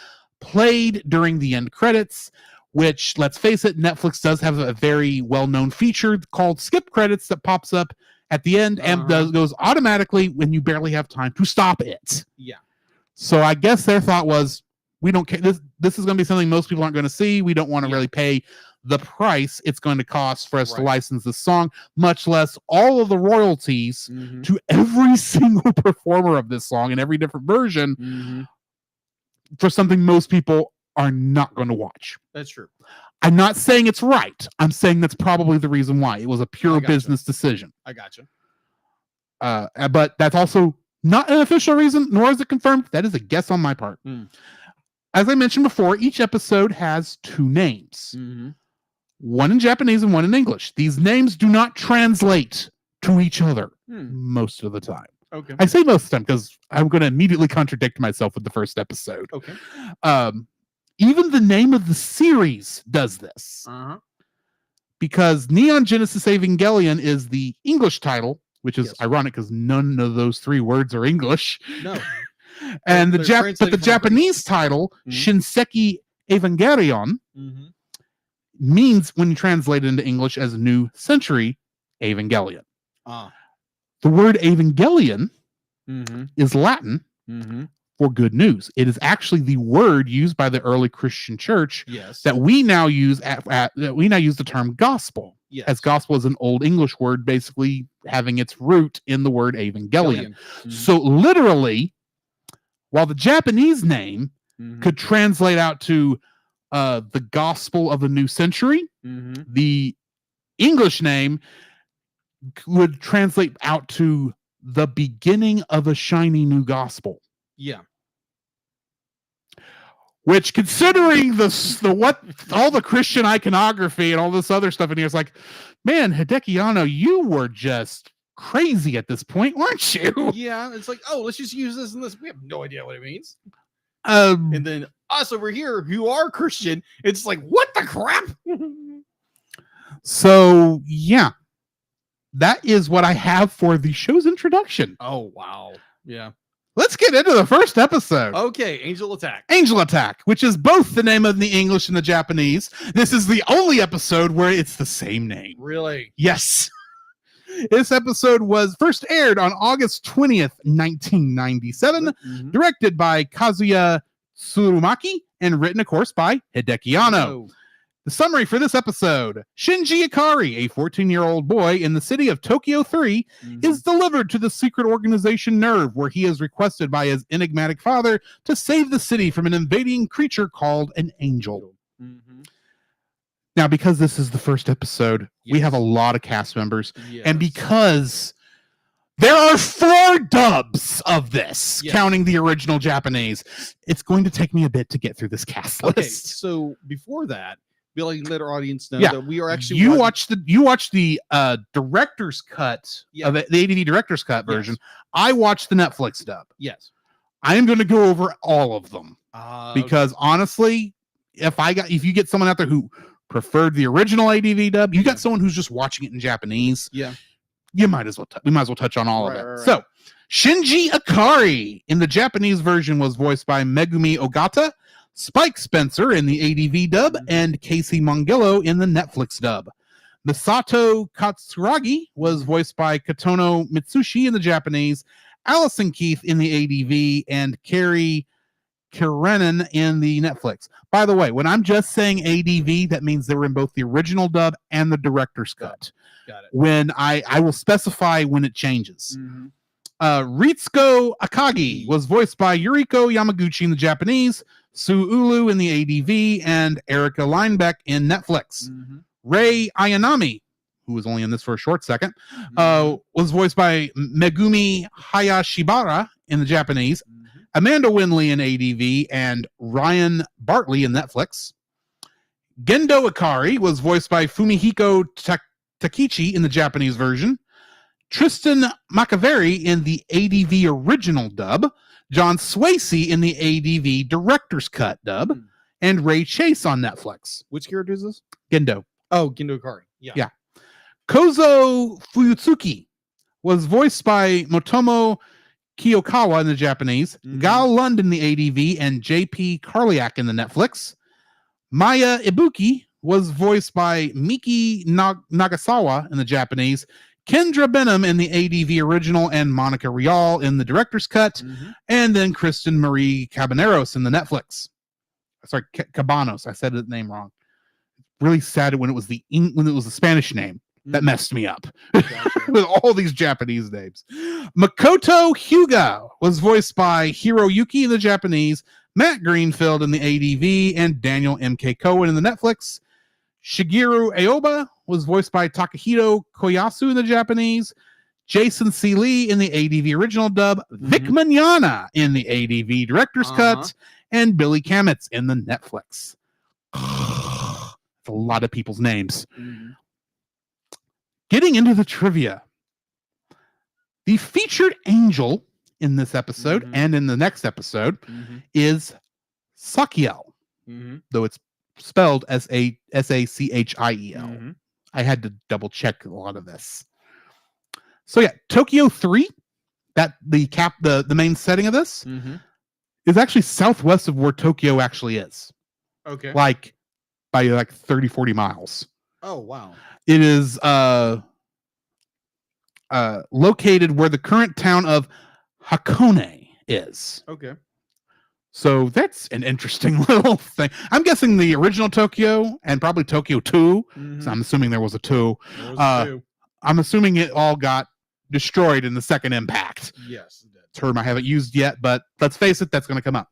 played during the end credits. Which, let's face it, Netflix does have a very well-known feature called skip credits that pops up at the end and goes automatically when you barely have time to stop it. Yeah. So I guess their thought was, we don't care. This is going to be something most people aren't going to see. We don't want to really pay the price it's going to cost for us to license the song, much less all of the royalties to every single performer of this song in every different version for something most people are not going to watch. That's true. I'm not saying it's right. I'm saying that's probably the reason why. It was a pure business decision. I gotcha. But that's also not an official reason, nor is it confirmed. That is a guess on my part. As I mentioned before, each episode has two names. One in Japanese and one in English. These names do not translate to each other most of the time. Okay. I say most of the time because I'm going to immediately contradict myself with the first episode. Okay. Even the name of the series does this. Because Neon Genesis Evangelion is the English title, which is ironic because none of those three words are English. No. And They're the translated from Japanese title, Shinseki Evangelion, means, when translated into English, as New Century Evangelion. The word Evangelion is Latin for good news. It is actually the word used by the early Christian church that we now use that we now use the term gospel. As gospel is an old English word, basically having its root in the word Evangelion. So literally, while the Japanese name could translate out to the gospel of the new century, the English name would translate out to the beginning of a shiny new gospel. Yeah. Which, considering what all the Christian iconography and all this other stuff in here, is like, man, Hideaki Anno, you were just crazy at this point, weren't you? Yeah, it's like, oh, let's just use this and this. We have no idea what it means. And then us over here who are Christian, it's like, what the crap? So yeah, that is what I have for the show's introduction. Oh wow. Yeah. Let's get into the first episode. Okay, Angel Attack. Angel Attack, which is both the name of the English and the Japanese. This is the only episode where it's the same name. Really? Yes. This episode was first aired on August 20th, 1997, Mhm. directed by Kazuya Tsurumaki and written, of course, by Hideki Anno. Oh. The summary for this episode: Shinji Ikari, a 14-year-old boy in the city of Tokyo 3, Mhm. is delivered to the secret organization Nerve, where he is requested by his enigmatic father to save the city from an invading creature called an angel. Mhm. Now, because this is the first episode, we Yes. have a lot of cast members, and Yes. because there are 4 dubs of this, Yes. counting the original Japanese, it's going to take me a bit to get through this cast Okay, list. so before that, Billy, let our audience know Yeah. that we are actually You watching- watched the director's cut Yeah. of it, the ADV director's cut Yes. version. I watched the Netflix dub. Yes. I am going to go over all of them because honestly, if you get someone out there who preferred the original ADV dub, you Yeah. got someone who's just watching it in Japanese. Yeah. You might as well. We might as well touch on all Right, of it. right, right. So, Shinji Ikari in the Japanese version was voiced by Megumi Ogata, Spike Spencer in the ADV dub, Mhm. and Casey Mongello in the Netflix dub. Misato Katsuragi was voiced by Katono Mitsushi in the Japanese, Allison Keith in the ADV, and Carrie Kiranen in the Netflix. By the way, when I'm just saying ADV, that means they were in both the original dub and the director's cut. Got it. When I will specify when it changes. Mhm. Ritsuko Akagi was voiced by Yuriko Yamaguchi in the Japanese, Sue Ulu in the ADV, and Erica Linebeck in Netflix. Mhm. Rei Ayanami, who was only in this for a short second, Mhm. was voiced by Megumi Hayashibara in the Japanese, Mhm. Amanda Winley in ADV, and Ryan Bartley in Netflix. Gendo Ikari was voiced by Fumihiko Takichi in the Japanese version, Tristan Macaveri in the ADV original dub, John Swasey in the ADV director's cut dub, Hmm. and Ray Chase on Netflix. Which character is this? Gendo. Oh, Gendo Ikari. Yeah. Yeah. Kozo Fuyutsuki was voiced by Motomo Kiyokawa in the Japanese, Mhm. Gal Lund in the ADV, and JP Karliak in the Netflix. Maya Ibuki was voiced by Miki Nagasawa in the Japanese, Kendra Benham in the ADV original, and Monica Rial in the director's cut, Mhm. and then Kristen Marie Cabaneros in the Netflix. Sorry, Cabanos. I said the name wrong. Really sad when it was the Spanish name that Mhm. messed me up Gotcha. with all these Japanese names. Makoto Hyuga was voiced by Hiroyuki in the Japanese, Matt Greenfield in the ADV, and Daniel M.K. Cohen in the Netflix. Shigeru Aoba was voiced by Takahito Koyasu in the Japanese, Jason C. Lee in the ADV original dub, Vic Mignogna in the ADV director's cut, and Billy Kametz in the Netflix. That's a lot of people's names. Mhm. Getting into the trivia. The featured angel in this episode Mhm. and in the next episode Mhm. is Sachiel, Mhm. though it's spelled Sachiel. Mhm. I had to double check a lot of this. So yeah, Tokyo 3, that the main setting of this Mhm. is actually southwest of where Tokyo actually is. Okay. Like by like 30, 40 miles. Oh wow. It is located where the current town of Hakone is. Okay. So that's an interesting little thing. I'm guessing the original Tokyo and probably Tokyo 2. Mhm. So I'm assuming there was a 2. There was uh, two. I'm assuming it all got destroyed in the second impact. Yes. it did. Term I haven't used yet, but let's face it, that's going to come up.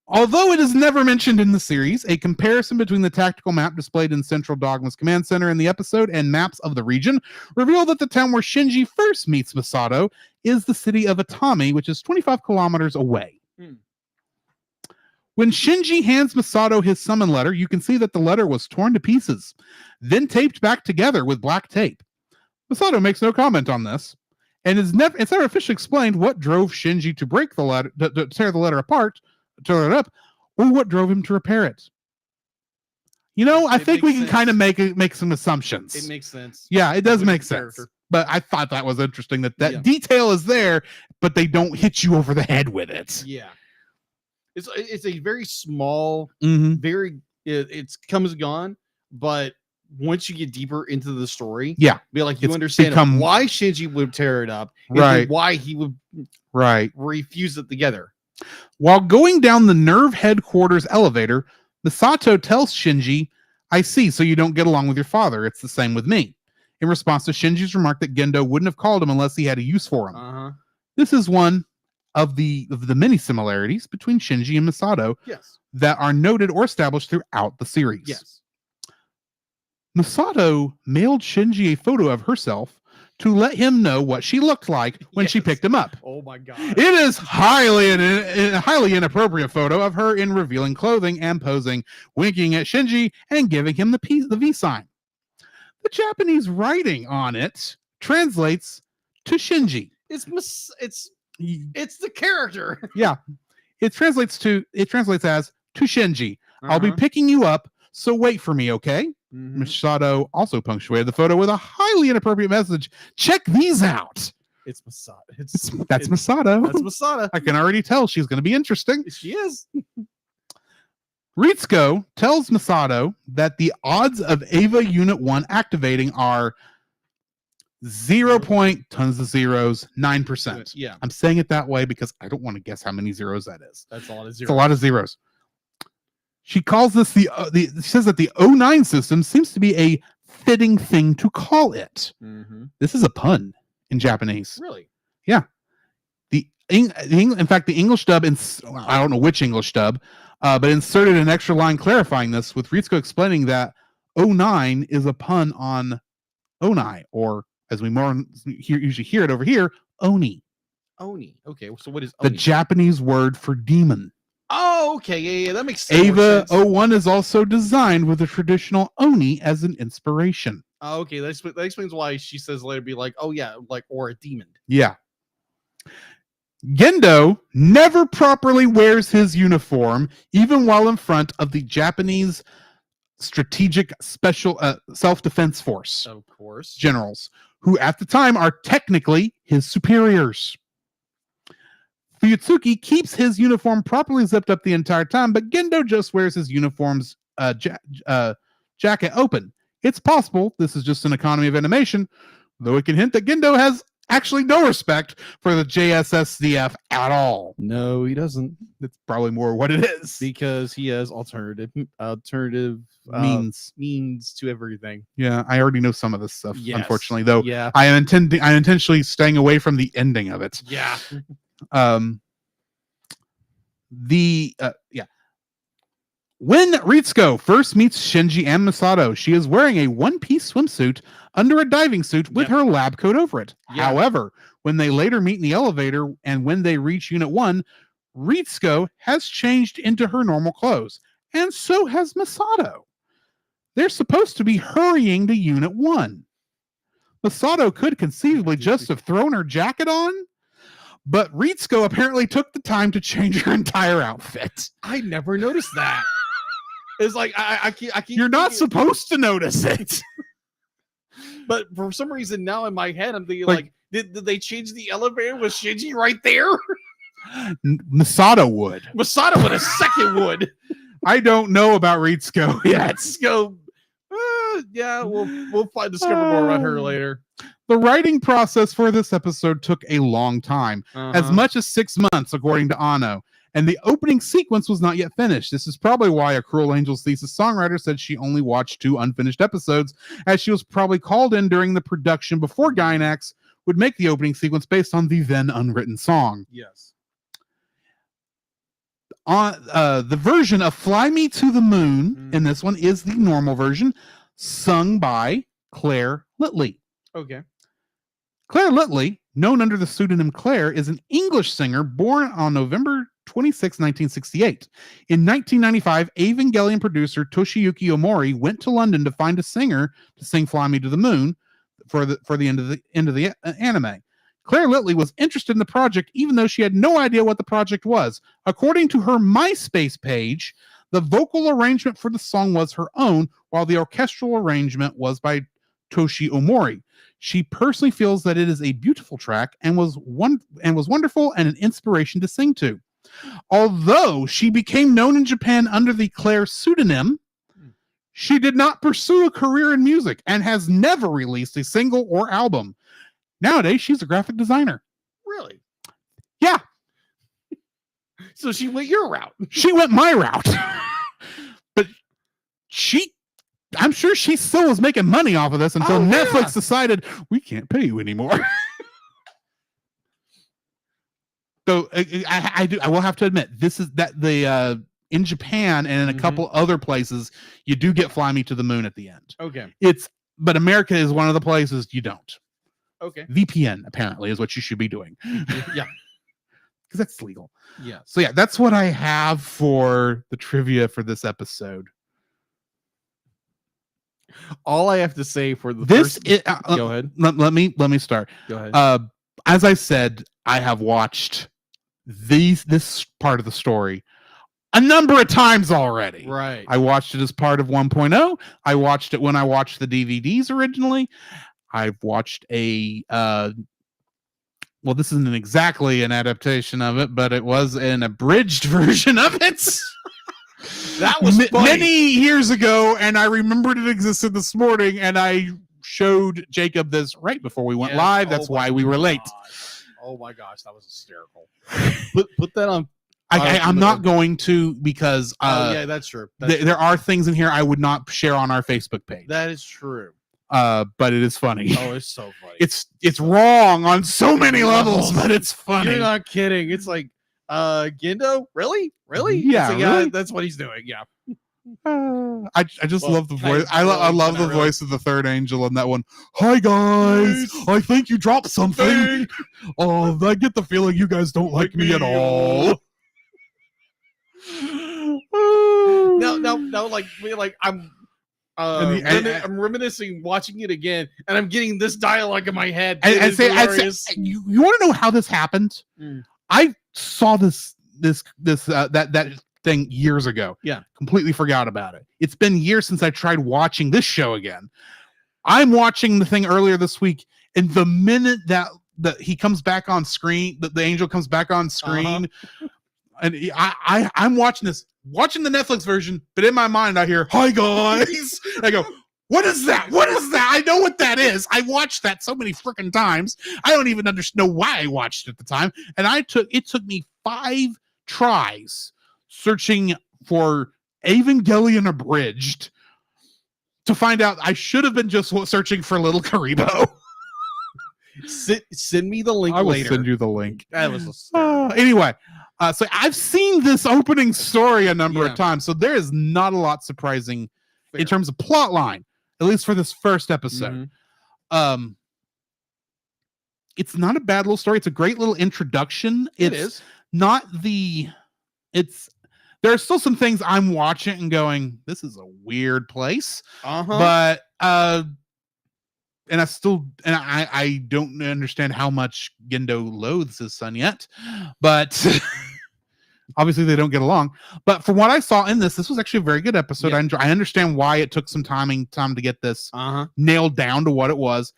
Although it is never mentioned in the series, a comparison between the tactical map displayed in Central Dogma's command center in the episode and maps of the region reveal that the town where Shinji first meets Masato is the city of Atami, which is 25 kilometers away. Hmm. When Shinji hands Masato his summon letter, you can see that the letter was torn to pieces, then taped back together with black tape. Masato makes no comment on this, and it's never officially explained what drove Shinji to break the letter, to tear the letter apart, tear it up, or what drove him to repair it. You know, I It think we makes can kind of sense. make some assumptions. It makes sense. Yeah, it does With make the sense. character. But I thought that was interesting that Yeah. detail is there, but they don't hit you over the head with it. Yeah. It's a very small, Mm-hmm. very it's comes and gone, but once you get deeper into the story, Yeah, be like you it's understand become- why Shinji would tear it up, and then Right. why he would right. refuse it together. While going down the Nerve headquarters elevator, Misato tells Shinji, I see, so you don't get along with your father. It's the same with me. In response to Shinji's remark that Gendo wouldn't have called him unless he had a use for him. Uh-huh. This is one of the many similarities between Shinji and Misato Yes. that are noted or established throughout the series. Yes. Misato mailed Shinji a photo of herself to let him know what she looked like when she Yes. picked him up. Oh my god. It is a highly inappropriate photo of her in revealing clothing and posing, winking at Shinji and giving him the V sign. The Japanese writing on it translates to Shinji. It's the character. Yeah, it translates as to Shinji. I'll be Uh-huh. picking you up, so wait for me, okay? Mhm. Misato also punctuated the photo with a highly inappropriate message. Check these out. It's Masato. That's Misato. That's Masato. I can already tell she's going to be interesting. She is. Ritsuko tells Misato that the odds of Ava Unit 1 activating are 0. tons of zeros, 9%. Yeah, I'm saying it that way because I don't want to guess how many zeros that is. that's a lot of It's zeros. a lot of zeros. She calls this she says that the 09 system seems to be a fitting thing to call it. Mm-hmm. This is a pun in Japanese. Really? In fact, the English dub, I don't know which English dub, but inserted an extra line clarifying this, with Ritsuko explaining that 09 is a pun on Onai, or as we usually hear it over here, Oni, Oni. Okay, so what is the Oni? Japanese word for demon. Oh, okay. Yeah, that makes sense. Ava 01 is also designed with the traditional Oni as an inspiration. Oh, okay, that explains why she says later be like, oh yeah, like or a demon. Yeah. Gendo never properly wears his uniform, even while in front of the Japanese Strategic Special Self-Defense Force Of course. generals, who at the time are technically his superiors. Fuyutsuki keeps his uniform properly zipped up the entire time, but Gendo just wears his uniform's jacket open. It's possible this is just an economy of animation, though it can hint that Gendo has actually no respect for the JSSDF at all. No, he doesn't, That's probably more what it is. because he has alternative means to everything. Yeah, I already know some of this stuff, Yes. unfortunately, though. Yeah. I'm intentionally staying away from the ending of it. Yeah. When Ritsuko first meets Shinji and Misato, she is wearing a one-piece swimsuit under a diving suit with Yep. her lab coat over it. Yeah. However, when they later meet in the elevator and when they reach Unit 1, Ritsuko has changed into her normal clothes, and so has Misato. They're supposed to be hurrying to Unit 1. Misato could conceivably just have thrown her jacket on, but Ritsuko apparently took the time to change her entire outfit. I never noticed that. It's like I keep You're not thinking- supposed to notice it. but for some reason now in my head I'm thinking Like- like did they change the elevator with Shinji right there? Misato would. Masato with a second would. I don't know about Ritsuko yet. Let's go. Yeah, we'll discover more about her later. The writing process for this episode took a long time, as much as 6 months, according to Anno, and the opening sequence was not yet finished. This is probably why a Cruel Angels thesis songwriter said she only watched 2 unfinished episodes, as she was probably called in during the production before Gainax would make the opening sequence based on the then unwritten song. Yes. The version of Fly Me to the Moon in this one is the normal version, sung by Claire Litley. Okay. Claire Litley, known under the pseudonym Claire, is an English singer born on November 26, 1968. In 1995, Evangelion producer Toshiyuki Omori went to London to find a singer to sing Fly Me to the Moon for the end of the anime. Claire Litley was interested in the project even though she had no idea what the project was. According to her MySpace page, The vocal arrangement for the song was her own, while the orchestral arrangement was by Toshi Omori. She personally feels that it is a beautiful track and was wonderful and an inspiration to sing to. Although she became known in Japan under the Claire pseudonym, she did not pursue a career in music and has never released a single or album. Nowadays, she's a graphic designer. Really? Yeah, So she went your route. she went my route. But I'm sure she still was making money off of this until Netflix decided we can't pay you anymore. So I will have to admit, this is that the in Japan and in a couple other places, you do get Fly Me to the Moon at the end. Okay. But America is one of the places you don't. Okay. VPN apparently is what you should be doing. Yeah. Because that's legal. Yeah. So yeah, that's what I have for the trivia for this episode. All I have to say for the This first... is, Go ahead. let me start. Go ahead. As I said, I have watched this part of the story a number of times already. Right. I watched it as part of 1.0. I watched it when I watched the DVDs originally. I've watched well, this isn't exactly an adaptation of it, but it was an abridged version of it. That was funny. Many years ago, and I remembered it existed this morning, and I showed Jacob this right before we went Yes. live. That's Oh why my we were late. gosh. Oh my gosh, that was hysterical. Put that on. I'm not going to, because yeah, that's true. That's there are things in here I would not share on our Facebook page. That is true. But it is funny. Oh, it's so funny. It's wrong on so many levels, but it's funny. You're not kidding. It's like, Gendo? Really? Yeah, It's like, really? that's what he's doing. Yeah. I just Well, love the voice. I really, love the kinda really. voice of the third angel in that one. Hi guys, I think you dropped something. Oh, I get the feeling you guys don't like me at all. No, like I'm I'm reminiscing, watching it again, and I'm getting this dialogue in my head. I'd say, you want to know how this happened? I saw that thing years ago. Yeah. Completely forgot about it. It's been years since I tried watching this show again. I'm watching the thing earlier this week, and the minute that he comes back on screen, the angel comes back on screen, and I'm watching the Netflix version, but in my mind I hear, "Hi guys," I go, "What is that? What is that?" I know what that is. I watched that so many freaking times. I don't even know why I watched it at the time. And it took me 5 tries searching for Evangelion Abridged to find out I should have been just searching for Little Karibo. Send me the link I will later. send you the link. That was Anyway, so I've seen this opening story a number Yeah. of times, so there is not a lot surprising in terms of plot line, at least for this first episode. It's not a bad little story. It's a great little introduction. It is. There are still some things I'm watching and going, this is a weird place. Uh-huh. But I don't understand how much Gendo loathes his son yet. But obviously they don't get along. But from what I saw in this was actually a very good episode. Yeah. I understand why it took some time to get this nailed down to what it was.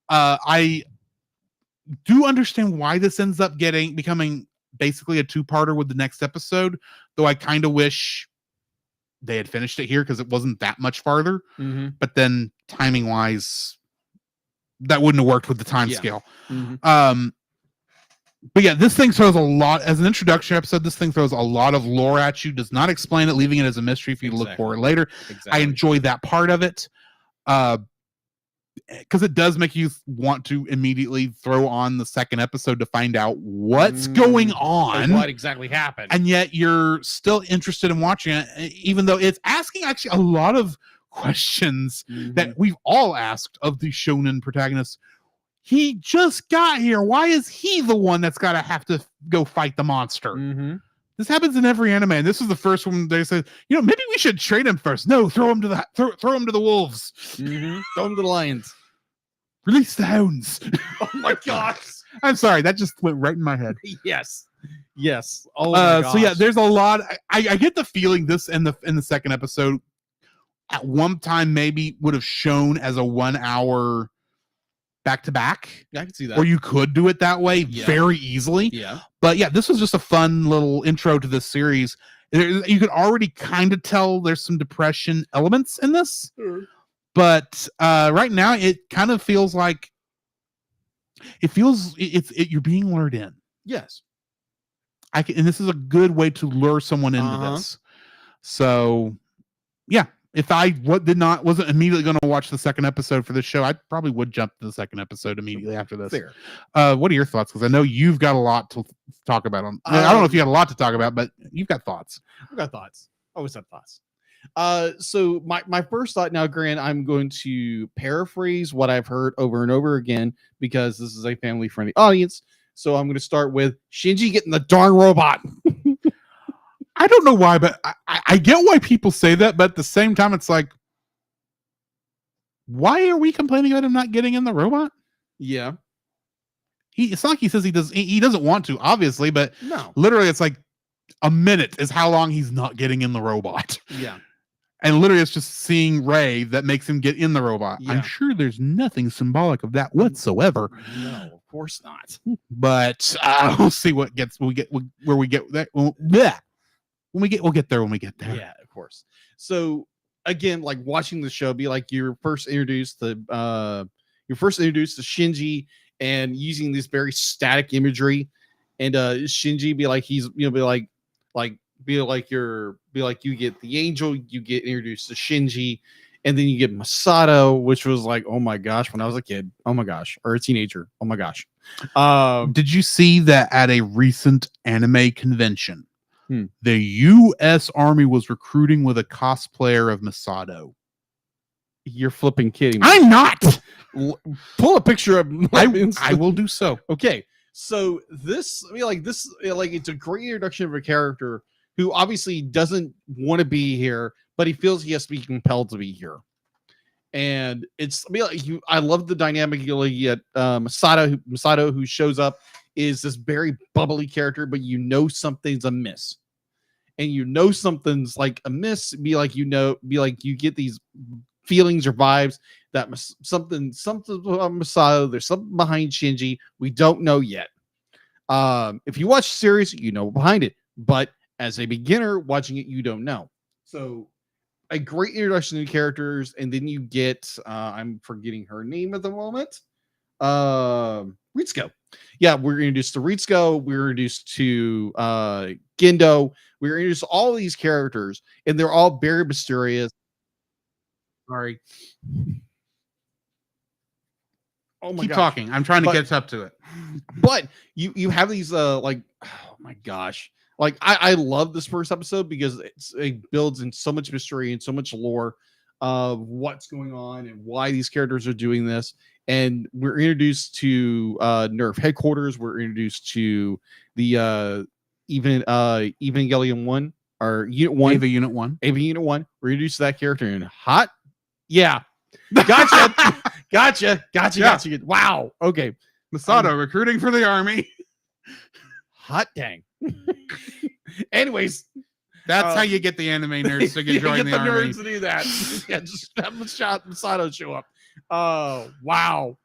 I do understand why this ends up becoming basically a 2-parter with the next episode, though I kind of wish they had finished it here because it wasn't that much farther. But then timing wise, that wouldn't have worked with the time scale. But yeah, this thing throws a lot as an introduction episode. This thing throws a lot of lore at you, does not explain it, leaving it as a mystery for you to look for it later. I enjoy that part of it. Because it does make you want to immediately throw on the second episode to find out what's going on. What exactly happened. And yet you're still interested in watching it, even though it's asking actually a lot of questions that we've all asked of the shonen protagonist. He just got here. Why is he the one that's got to have to go fight the monster? This happens in every anime, and this is the first one they said, maybe we should train him first. No, throw him to the wolves. Throw him to the lions. Release the hounds. Oh my gosh. I'm sorry, that just went right in my head. Yes. Yes. Oh my gosh. so yeah, there's a lot. I get the feeling this in the second episode at one time maybe would have shown as a 1 hour back to back, I can see that. or you could do it that way Yeah. very easily. Yeah. But yeah, this was just a fun little intro to this series. You could already kind of tell there's some depression elements in this, but right now it kind of feels like you're being lured in. Yes. And this is a good way to lure someone into this. So yeah, if I wasn't immediately going to watch the second episode for this show, I probably would jump to the second episode immediately after this. Fair. What are your thoughts? Because I know you've got a lot to talk about. I don't know if you had a lot to talk about, but you've got thoughts. I've got thoughts. Always have thoughts. So my first thought now, Grant, I'm going to paraphrase what I've heard over and over again because this is a family friendly audience. So I'm going to start with Shinji getting the darn robot. I don't know why, but I get why people say that, but at the same time, it's like, why are we complaining about him not getting in the robot? Yeah. It's not like he says he doesn't want to, obviously, but No. literally it's like a minute is how long he's not getting in the robot. Yeah. And literally it's just seeing Ray that makes him get in the robot. Yeah. I'm sure there's nothing symbolic of that whatsoever. No, of course not. But we'll see what we'll get there. We'll get there when we get there. Yeah, of course. So again, like watching the show, be like you're first introduced to Shinji and using this very static imagery, and Shinji be like you get the angel, you get introduced to Shinji, and then you get Masato, which was like, oh my gosh, when I was a kid, oh my gosh, or a teenager, oh my gosh. Did you see that at a recent anime convention? The U.S. Army was recruiting with a cosplayer of Masato. You're flipping kidding me. I'm not. Pull a picture of I will do so. Okay, so this, it's a great introduction of a character who obviously doesn't want to be here, but he feels he has to be compelled to be here. And I love the dynamic. You get Masato, who shows up, is this very bubbly character, but you know something's amiss, and you know something's like amiss. Be like you get these feelings or vibes that something about Masato. There's something behind Shinji. We don't know yet. If you watch the series, you know behind it, but as a beginner watching it, you don't know. So a great introduction to characters, and then you get I'm forgetting her name at the moment. Ritsuko. Yeah, we're introduced to Ritsuko, we're introduced to Gendo, we're introduced to all these characters, and they're all very mysterious. Sorry. Oh my Keep gosh. talking. I'm trying to But- get up to it. But you have these like, oh my gosh. Like I love this first episode because it builds in so much mystery and so much lore of what's going on and why these characters are doing this. And we're introduced to Nerf headquarters. We're introduced to the Evangelion 1 or Unit 1. Ava Unit 1. Ava Unit 1. We're introduced to that character and hot. Yeah. Gotcha. Gotcha. Wow. Okay. Masato recruiting for the army. Hot dang. Anyways, That's how you get the anime nerds to you join get the army. nerds to do that. Yeah, just have Masato show up. Oh, wow.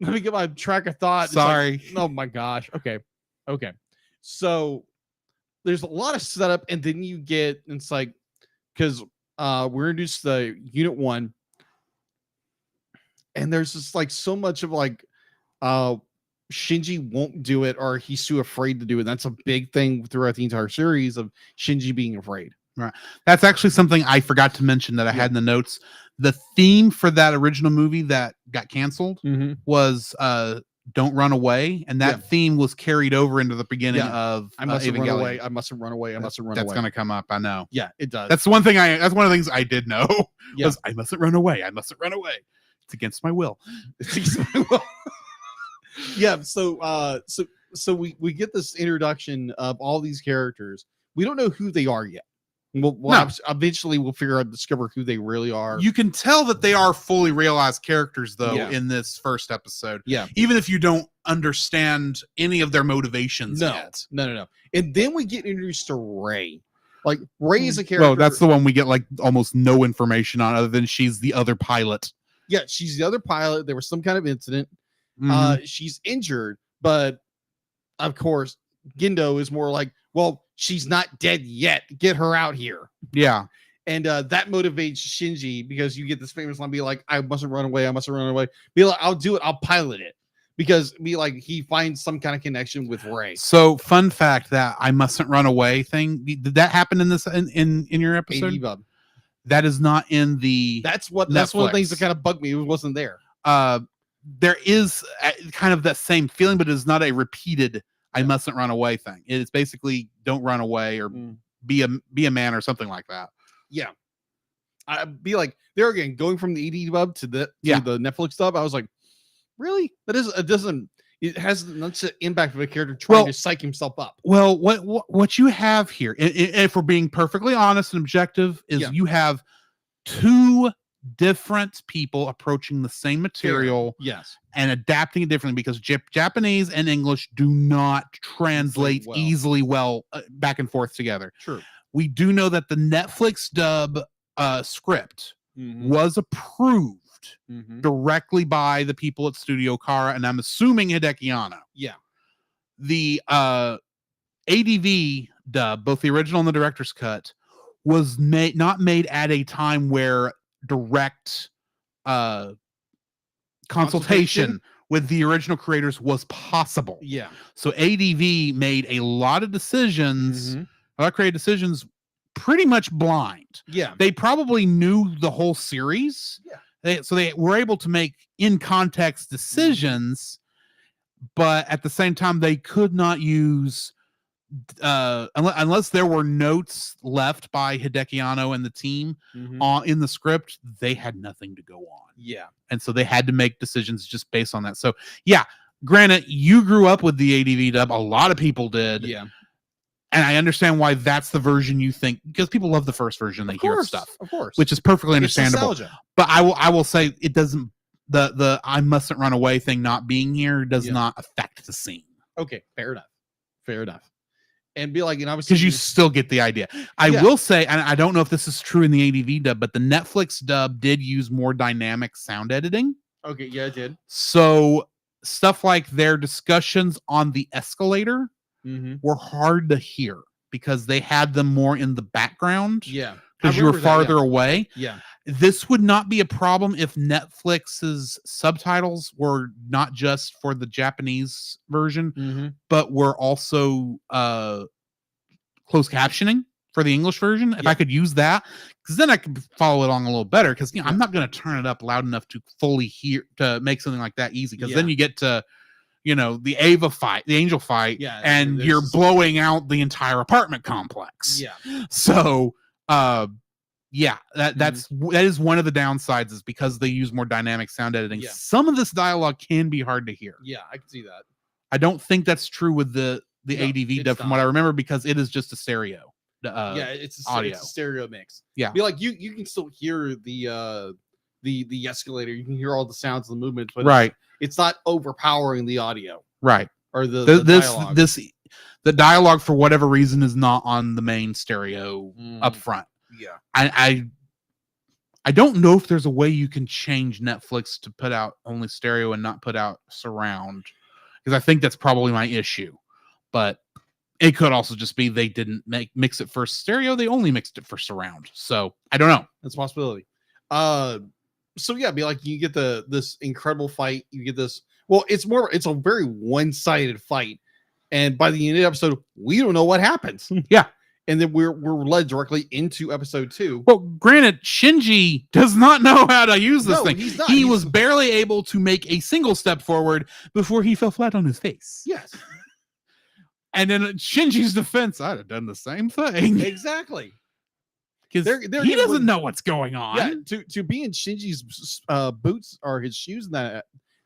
Let me get my track of thought. It's Sorry. like, oh my gosh. Okay. So there's a lot of setup, and then you get, it's like, because we're introduced to Unit 1, and there's just like so much of like Shinji won't do it, or he's too afraid to do it. That's a big thing throughout the entire series of Shinji being afraid. That's actually something I forgot to mention that I had in the notes. The theme for that original movie that got canceled was Don't Run Away, and that theme was carried over into the beginning of I mustn't run Evangelion. away. I mustn't run away. I mustn't run That's away. going to come up. I know. Yeah, it does. That's one thing. That's one of the things I did know. Yeah. Was I mustn't run away. I mustn't run away. It's against my will. It's against my will. Yeah. So we get this introduction of all these characters. We don't know who they are yet. No. Eventually we'll discover who they really are. You can tell that they are fully realized characters, though, Yeah. in this first episode. Yeah. Even if you don't understand any of their motivations yet. No. And then we get introduced to Ray. Like, Ray is a character. Well, that's the one we get like almost no information on, other than she's the other pilot. Yeah, she's the other pilot. There was some kind of incident. Mhm. She's injured, but of course, Gendo is more like, well, she's not dead yet. Get her out here. Yeah. And that motivates Shinji, because you get this famous line, be like, I mustn't run away. I mustn't run away. Be like, I'll do it. I'll pilot it. Because be like, he finds some kind of connection with Ray. So, fun fact, that I mustn't run away thing, did that happen in this in your episode? 80 bub. That is not in the That's one of the things Netflix. that kind of bugged me. It wasn't there. There is kind of that same feeling, but it is not a repeated I mustn't run away thing. It is basically don't run away or be a man or something like that. Yeah. I'd be like, there again, going from the ED dub to the Netflix dub, I was like, really? It has such an impact of a character trying to psych himself up. Well, what you have here, if we're being perfectly honest and objective, is you have two different people approaching the same material, yes, and adapting it differently, because Japanese and English do not translate easily well back and forth together. True. We do know that the Netflix dub script was approved directly by the people at Studio Kara, and I'm assuming Hideki Anno. Yeah. The ADV dub, both the original and the director's cut, was not made at a time where direct consultation with the original creators was possible. Yeah. So ADV made a lot of decisions, a lot of creative decisions, pretty much blind. Yeah. They probably knew the whole series. Yeah. So they were able to make in context decisions, but at the same time, they could not use unless there were notes left by Hideki Anno and the team in the script. They had nothing to go on. Yeah. And so they had to make decisions just based on that. So yeah, granted, you grew up with the ADV dub. A lot of people did. Yeah. And I understand why that's the version you think, because people love the first version. They hear stuff, of course, which is perfectly understandable. Nostalgia. But I will say it doesn't, the I mustn't run away thing not being here does not affect the scene. Okay, fair enough. And be like, you know, because you still get the idea. I will say, and I don't know if this is true in the ADV dub, but the Netflix dub did use more dynamic sound editing. Okay, yeah, it did. So stuff like their discussions on the escalator were hard to hear because they had them more in the background. Yeah. Because you were farther away. Yeah. This would not be a problem if Netflix's subtitles were not just for the Japanese version, but were also closed captioning for the English version. If I could use that, because then I could follow it along a little better. Because I'm not going to turn it up loud enough to fully hear, to make something like that easy. Because then you get to, you know, the Ava fight, the angel fight, and you're blowing out the entire apartment complex. Yeah. So, that is one of the downsides, is because they use more dynamic sound editing. Yeah. Some of this dialogue can be hard to hear. Yeah, I can see that. I don't think that's true with the ADV dub, from what I remember, because it is just a stereo. It's audio. It's a stereo mix. Yeah, be like you can still hear the escalator. You can hear all the sounds and the movements, but it's not overpowering the audio. Right. Or the dialogue. The dialogue, for whatever reason, is not on the main stereo up front. Yeah. I don't know if there's a way you can change Netflix to put out only stereo and not put out surround, because I think that's probably my issue. But it could also just be they didn't mix it for stereo. They only mixed it for surround. So I don't know. That's a possibility. So yeah, be like, you get this incredible fight. You get this. Well, it's a very one-sided fight. And by the end of the episode, we don't know what happens. Yeah. And then we're led directly into episode 2. Well, granted, Shinji does not know how to use this thing. He's not. He was barely able to make a single step forward before he fell flat on his face. Yes. And in Shinji's defense, I'd have done the same thing. Exactly. Because he doesn't know what's going on. Yeah, to be in Shinji's boots or his shoes in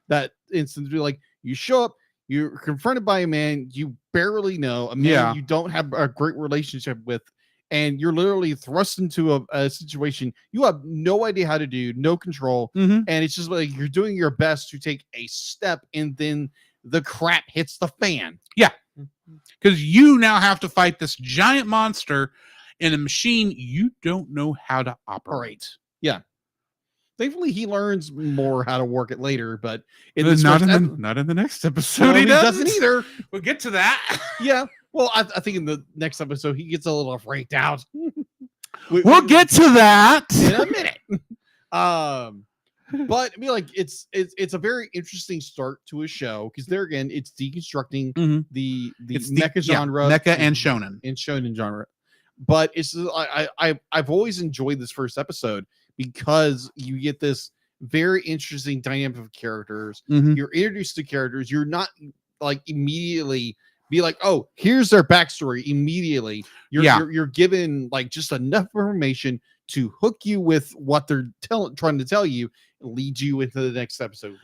that instance, be like, you show up, you're confronted by a man you barely know, a man you don't have a great relationship with, and you're literally thrust into a situation you have no idea how to do, no control, Mhm. and it's just like you're doing your best to take a step, and then the crap hits the fan. Because you now have to fight this giant monster in a machine you don't know how to operate. Thankfully, he learns more how to work it later, but in this Not first not in the next episode. no, he he doesn't doesn't either. We'll get to that. Yeah. Well, I think in the next episode he gets a little freaked out. We'll get to that in a minute. But I mean, like it's a very interesting start to a show because there again, it's deconstructing Mhm. the It's mecha genre, mecha and shonen. and shonen genre. But it's I've always enjoyed this first episode because you get this very interesting dynamic of characters. Mhm. You're introduced to characters. You're not like immediately be like, oh, here's their backstory immediately. You're given like just enough information to hook you with what they're trying to tell you, and lead you into the next episode.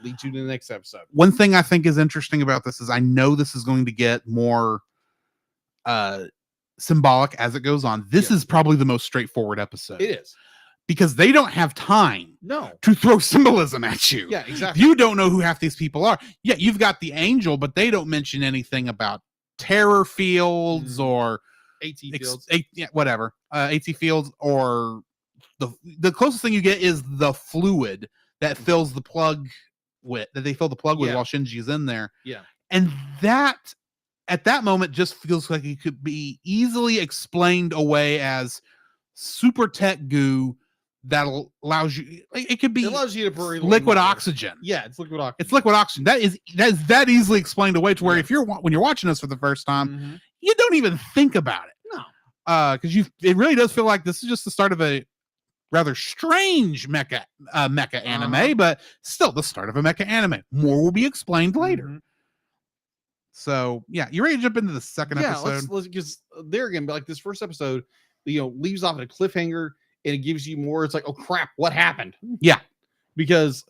One thing I think is interesting about this is I know this is going to get more symbolic as it goes on. This is probably the most straightforward episode. It is. Because they don't have time No. to throw symbolism at you. Yeah, exactly. You don't know who half these people are. Yeah, you've got the angel, but they don't mention anything about terror fields or AT fields. whatever. AT fields, or the closest thing you get is the fluid that fills the plug with that they fill the plug with Yeah. while Shinji is in there. Yeah. And that at that moment just feels like it could be easily explained away as super tech goo that allows you. It could be It allows you to breathe liquid more. oxygen. Yeah, it's liquid oxygen. It's liquid oxygen. That is that easily explained away to where Yeah. if you're when you're watching us for the first time, Mhm. you don't even think about it. No. Because it really does feel like this is just the start of a rather strange mecha anime, Uh-huh. but still the start of a mecha anime. More will be explained later. Mhm. So yeah, you ready to jump into the second Yeah, episode? let's because there again, like this first episode, leaves off at a cliffhanger, and it gives you more. It's like, oh crap, what happened? Yeah. Because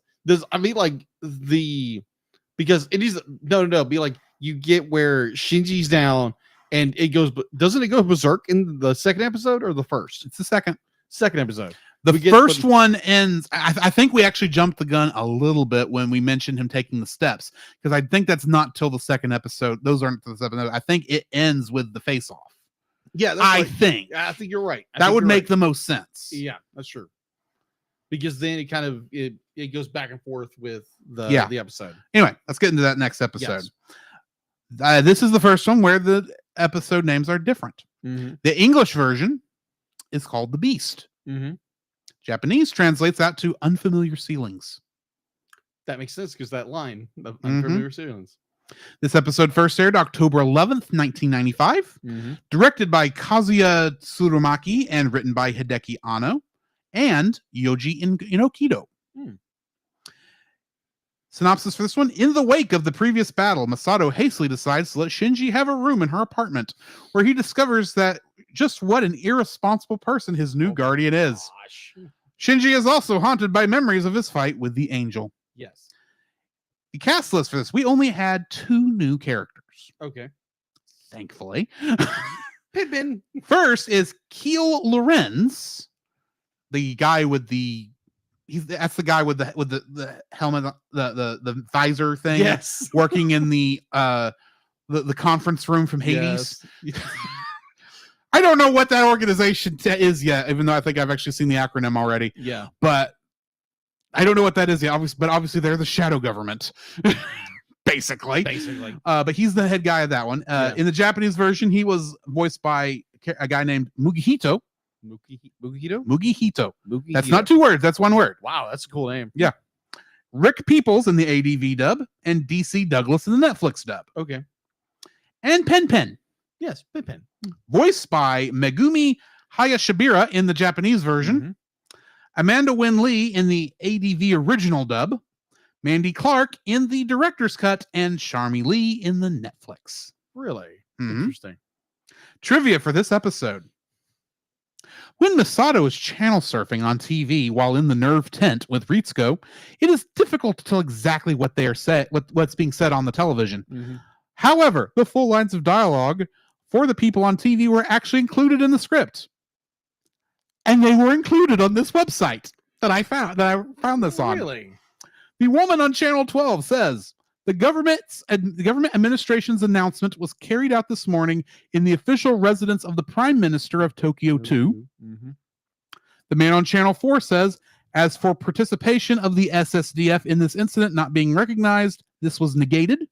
because it is no, be like you get where Shinji's down, and it goes. Doesn't it go berserk in the second episode or the first? It's the second Episode. The We get- first one ends. I think we actually jumped the gun a little bit when we mentioned him taking the steps, because I think that's not till the second episode. Those aren't the second episode. I think it ends with the face off. Yeah, that's I right. think I think you're right. that would make the most sense. Yeah, that's true. Because then it kind of it goes back and forth with the episode. Anyway, let's get into that next episode. Yes. This is the first one where the episode names are different. Mm-hmm. The English version is called The Beast. Mm-hmm. Japanese translates out to Unfamiliar Ceilings. That makes sense because that line of Mhm. unfamiliar ceilings. This episode first aired October 11th, 1995. Mm-hmm. Directed by Kazuya Tsurumaki and written by Hideki Anno and Yoji Inokido. Hmm. Synopsis for this one: in the wake of the previous battle, Masato hastily decides to let Shinji have a room in her apartment, where he discovers that just what an irresponsible person his new guardian is. Gosh. Shinji is also haunted by memories of his fight with the angel. Yes. The cast list for this, we only had 2 new characters, Okay. thankfully. Pippin. First is Keel Lorenz, the guy with that's the guy with the helmet, the visor thing. Yes. Working in the conference room from Hades. Yes. I don't know what that organization is yet, even though I think I've actually seen the acronym already. Yeah. But I don't know what that is yet. Obviously they're the shadow government, basically. Basically. But he's the head guy of that one. Yeah. In the Japanese version, he was voiced by a guy named Mugihito. Mugihito? Mugihito. Mugihito. That's not 2 words. That's 1 word. Wow, that's a cool name. Rick Peoples in the ADV dub and DC Douglas in the Netflix dub. Okay. And Pen Pen, Yes, Pippin. voiced by Megumi Hayashibira in the Japanese version. Mhm. Amanda Wynn Lee in the ADV original dub. Mandy Clark in the director's cut. And Sharmi Lee in the Netflix. Really? Mhm. Interesting. Trivia for this episode. When Masato is channel surfing on TV while in the Nerve tent with Ritsuko, it is difficult to tell exactly what they are what's being said on the television. Mhm. However, the full lines of dialogue for the people on TV were actually included in the script. And they were included on this website that I found this on. Really? The woman on Channel 12 says the government administration's announcement was carried out this morning in the official residence of the Prime Minister of Tokyo 2. Mm-hmm. The man on Channel 4 says, as for participation of the SSDF in this incident not being recognized, this was negated.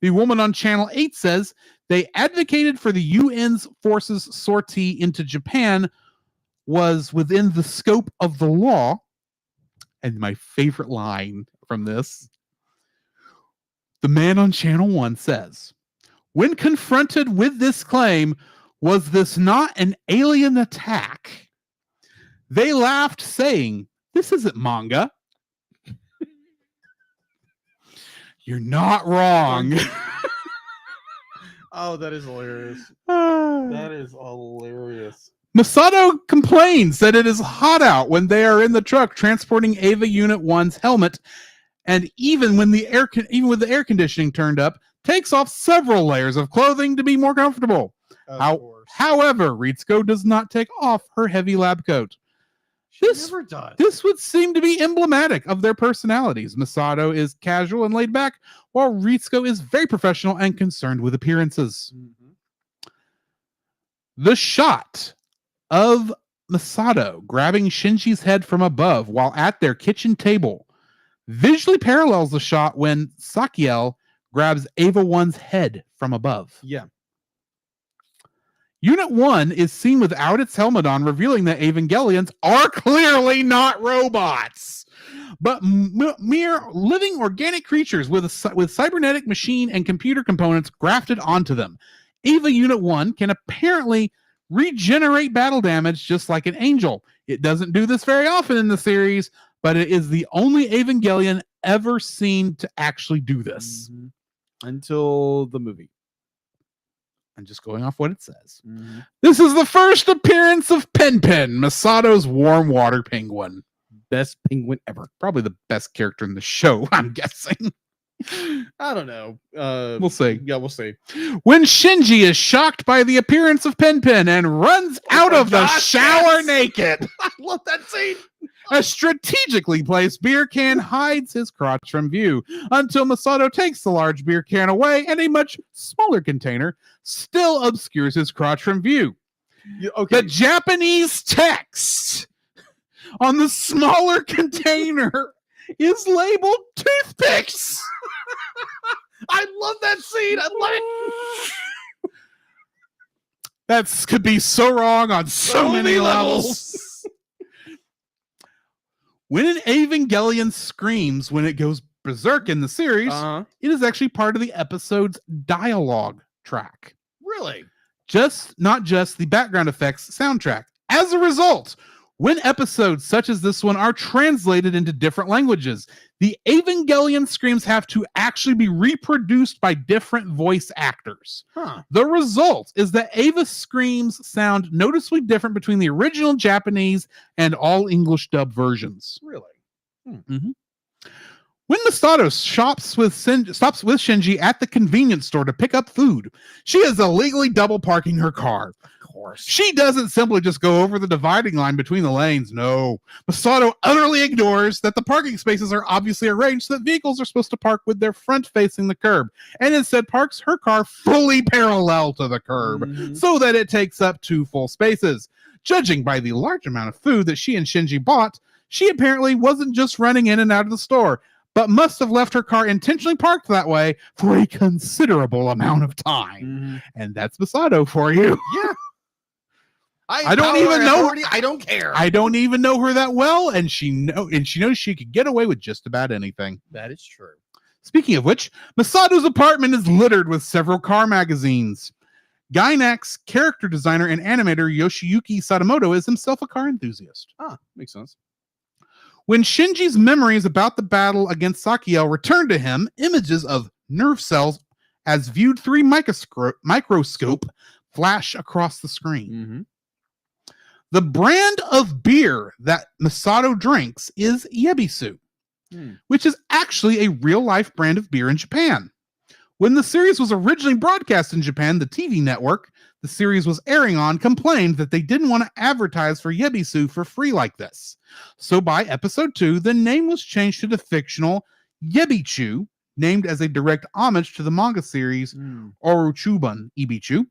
The woman on Channel 8 says they advocated for the UN's forces sortie into Japan was within the scope of the law. And my favorite line from this, the man on Channel 1 says, when confronted with this claim, was this not an alien attack? They laughed, saying, this isn't manga. You're not wrong. Oh, that is hilarious. That is hilarious. Masato complains that it is hot out when they are in the truck transporting Ava Unit 1's helmet, and even with the air conditioning turned up, takes off several layers of clothing to be more comfortable. However, Ritsuko does not take off her heavy lab coat. Never does. This would seem to be emblematic of their personalities. Masato is casual and laid back, while Ritsuko is very professional and concerned with appearances. Mm-hmm. The shot of Masato grabbing Shinji's head from above while at their kitchen table visually parallels the shot when Sakiel grabs Ava 1's head from above. Yeah. Unit 1 is seen without its helmet on, revealing that Evangelions are clearly not robots, but mere living organic creatures with cybernetic machine and computer components grafted onto them. Ava Unit 1 can apparently regenerate battle damage just like an angel. It doesn't do this very often in the series, but it is the only Evangelion ever seen to actually do this. Mm-hmm. Until the movie. I'm just going off what it says. Mm-hmm. This is the first appearance of Pen Pen, Masato's warm water penguin. Best penguin ever. Probably the best character in the show, I'm guessing. I don't know. We'll see. Yeah, we'll see. When Shinji is shocked by the appearance of Pen Pen and runs out of the shower naked. I love that scene. A strategically placed beer can hides his crotch from view until Masato takes the large beer can away and a much smaller container still obscures his crotch from view. Okay. The Japanese text on the smaller container is labeled toothpicks. I love that scene. I love it. That could be so wrong on so many levels. When an Evangelion screams when it goes berserk in the series, it is actually part of the episode's dialogue track. Really? Not just the background effects soundtrack. As a result, when episodes such as this one are translated into different languages, the Evangelion screams have to actually be reproduced by different voice actors. The result is that Ava screams sound noticeably different between the original Japanese and all English dub versions. Really? Mm-hmm. When Masato stops with Shinji at the convenience store to pick up food, she is illegally double parking her car. Of course. She doesn't simply just go over the dividing line between the lanes. No. Masato utterly ignores that the parking spaces are obviously arranged so that vehicles are supposed to park with their front facing the curb, and instead parks her car fully parallel to the curb so that it takes up 2 full spaces. Judging by the large amount of food that she and Shinji bought, she apparently wasn't just running in and out of the store, but must have left her car intentionally parked that way for a considerable amount of time. And that's Masato for you. Yeah. I don't even know. I don't care. I don't even know her that well, and she knows she could get away with just about anything. That is true. Speaking of which, Masato's apartment is littered with several car magazines. Gainax's character designer and animator Yoshiyuki Sadamoto is himself a car enthusiast. Makes sense. When Shinji's memories about the battle against Sakiel return to him, images of nerve cells as viewed through a microscope flash across the screen. The brand of beer that Masato drinks is Yebisu, which is actually a real-life brand of beer in Japan. When the series was originally broadcast in Japan, the TV network the series was airing on complained that they didn't want to advertise for Yebisu for free like this. So by episode 2, the name was changed to the fictional Yebichu, named as a direct homage to the manga series Oruchuban Ibichu.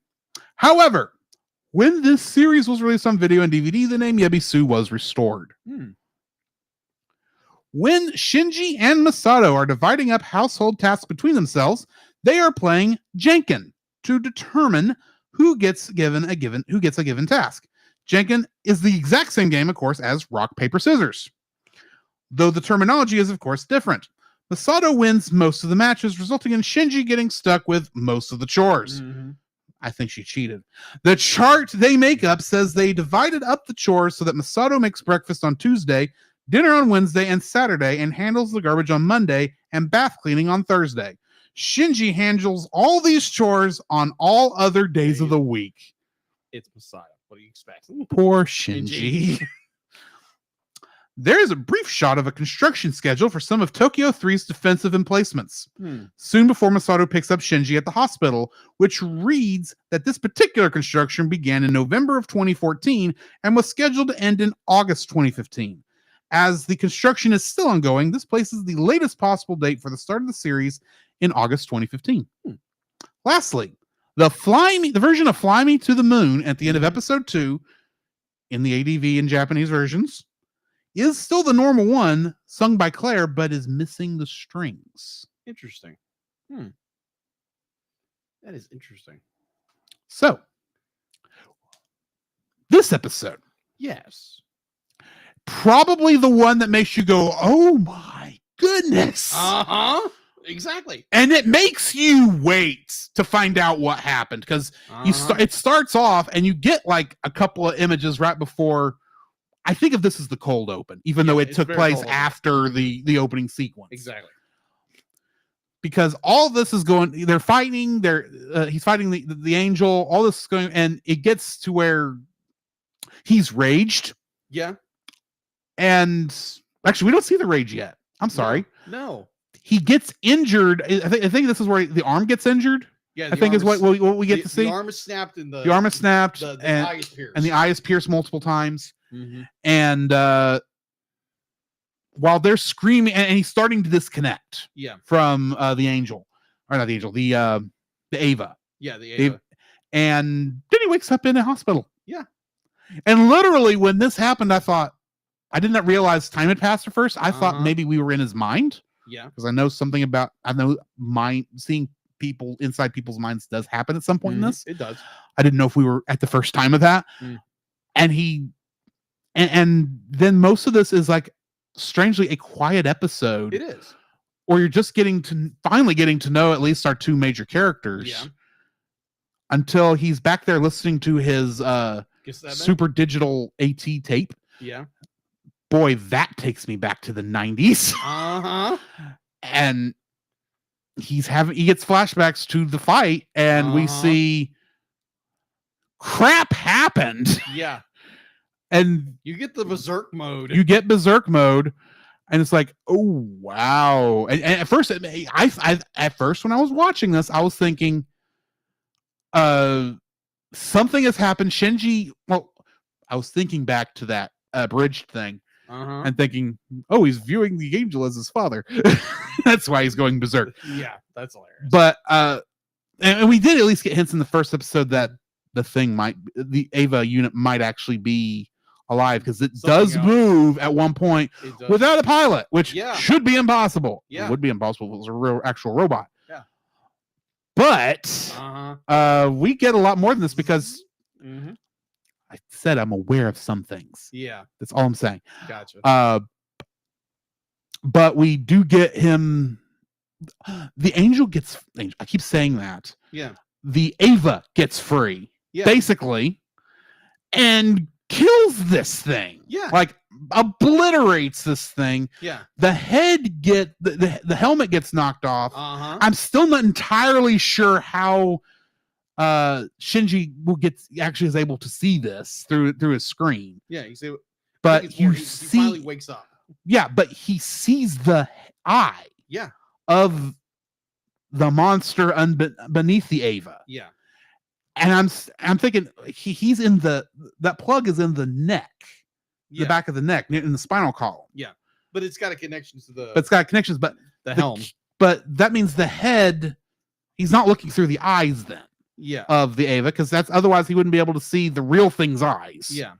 However, when this series was released on video and DVD, the name Yebisu was restored. When Shinji and Masato are dividing up household tasks between themselves, they are playing Jenkin to determine who gets a given task. Jenkin is the exact same game, of course, as rock, paper, scissors, though the terminology is, of course, different. Masato wins most of the matches, resulting in Shinji getting stuck with most of the chores. I think she cheated. The chart they make up says they divided up the chores so that Masato makes breakfast on Tuesday, dinner on Wednesday and Saturday, and handles the garbage on Monday and bath cleaning on Thursday. Shinji handles all these chores on all other days of the week. It's Messiah. What do you expect? Poor Shinji. There is a brief shot of a construction schedule for some of Tokyo 3's defensive emplacements. Soon before Masato picks up Shinji at the hospital, which reads that this particular construction began in November of 2014 and was scheduled to end in August 2015. As the construction is still ongoing, this places the latest possible date for the start of the series in August 2015. Lastly, the version of Fly Me to the Moon at the end of episode 2 in the ADV and Japanese versions is still the normal one sung by Claire, but is missing the strings. Interesting. That is interesting. So, this episode, Yes. probably the one that makes you go, oh my goodness. Exactly. And it makes you wait to find out what happened, because it starts off and you get like a couple of images right before. I think of this as the cold open, even though it took place after the opening sequence. Exactly. Because all this is going, they're fighting, he's fighting the angel, all this is going, and it gets to where he's raged. Yeah. And actually, we don't see the rage yet. I'm sorry. No. He gets injured. I think this is where the arm gets injured. Yeah. I think is what we get to see. The arm is snapped and the arm is snapped the and eye is pierced. And the eye is pierced multiple times. And while they're screaming, and he's starting to disconnect from the angel, or not the angel, the Ava. Yeah, the Ava. And then he wakes up in a hospital. Yeah. And literally, when this happened, I thought, I did not realize time had passed at first. I thought maybe we were in his mind. Yeah. Because I know seeing people inside people's minds does happen at some point in this. It does. I didn't know if we were at the first time of that. And and then most of this is like strangely a quiet episode. It is. Or you're just finally getting to know at least our two major characters. Yeah. Until he's back there listening to his super digital AT tape. Yeah. Boy, that takes me back to the 90s. And he gets flashbacks to the fight, and we see crap happened. Yeah. And you get the berserk mode. And it's like, oh wow. And at first, at first when I was watching this, I was thinking, something has happened. Shinji. Well, I was thinking back to that abridged thing, and thinking, oh, he's viewing the angel as his father. That's why he's going berserk. Yeah, that's hilarious. But and we did at least get hints in the first episode that the Ava unit might actually be alive, because it does move at one point without a pilot, which should be impossible. It would be impossible if it was a real actual robot. Yeah. But we get a lot more than this, because I said I'm aware of some things. Yeah. That's all I'm saying. Gotcha. But we do get him. The angel gets. I keep saying that. Yeah. The Ava gets free. Yeah. Basically, and kills this thing. Yeah. Like obliterates this thing. Yeah. The head the helmet gets knocked off. I'm still not entirely sure how Shinji is able to see this through his screen. Yeah, you see, but he finally wakes up. Yeah, but he sees the eye. Yeah. Of the monster beneath the Ava. Yeah. And I'm thinking he's in that plug is in the neck, Yeah. the back of the neck, in the spinal column. Yeah. But it's got a connection to But it's got connections, but the helm. But that means the head, he's not looking through the eyes then Yeah. of the Ava, because that's otherwise he wouldn't be able to see the real thing's eyes. Yeah.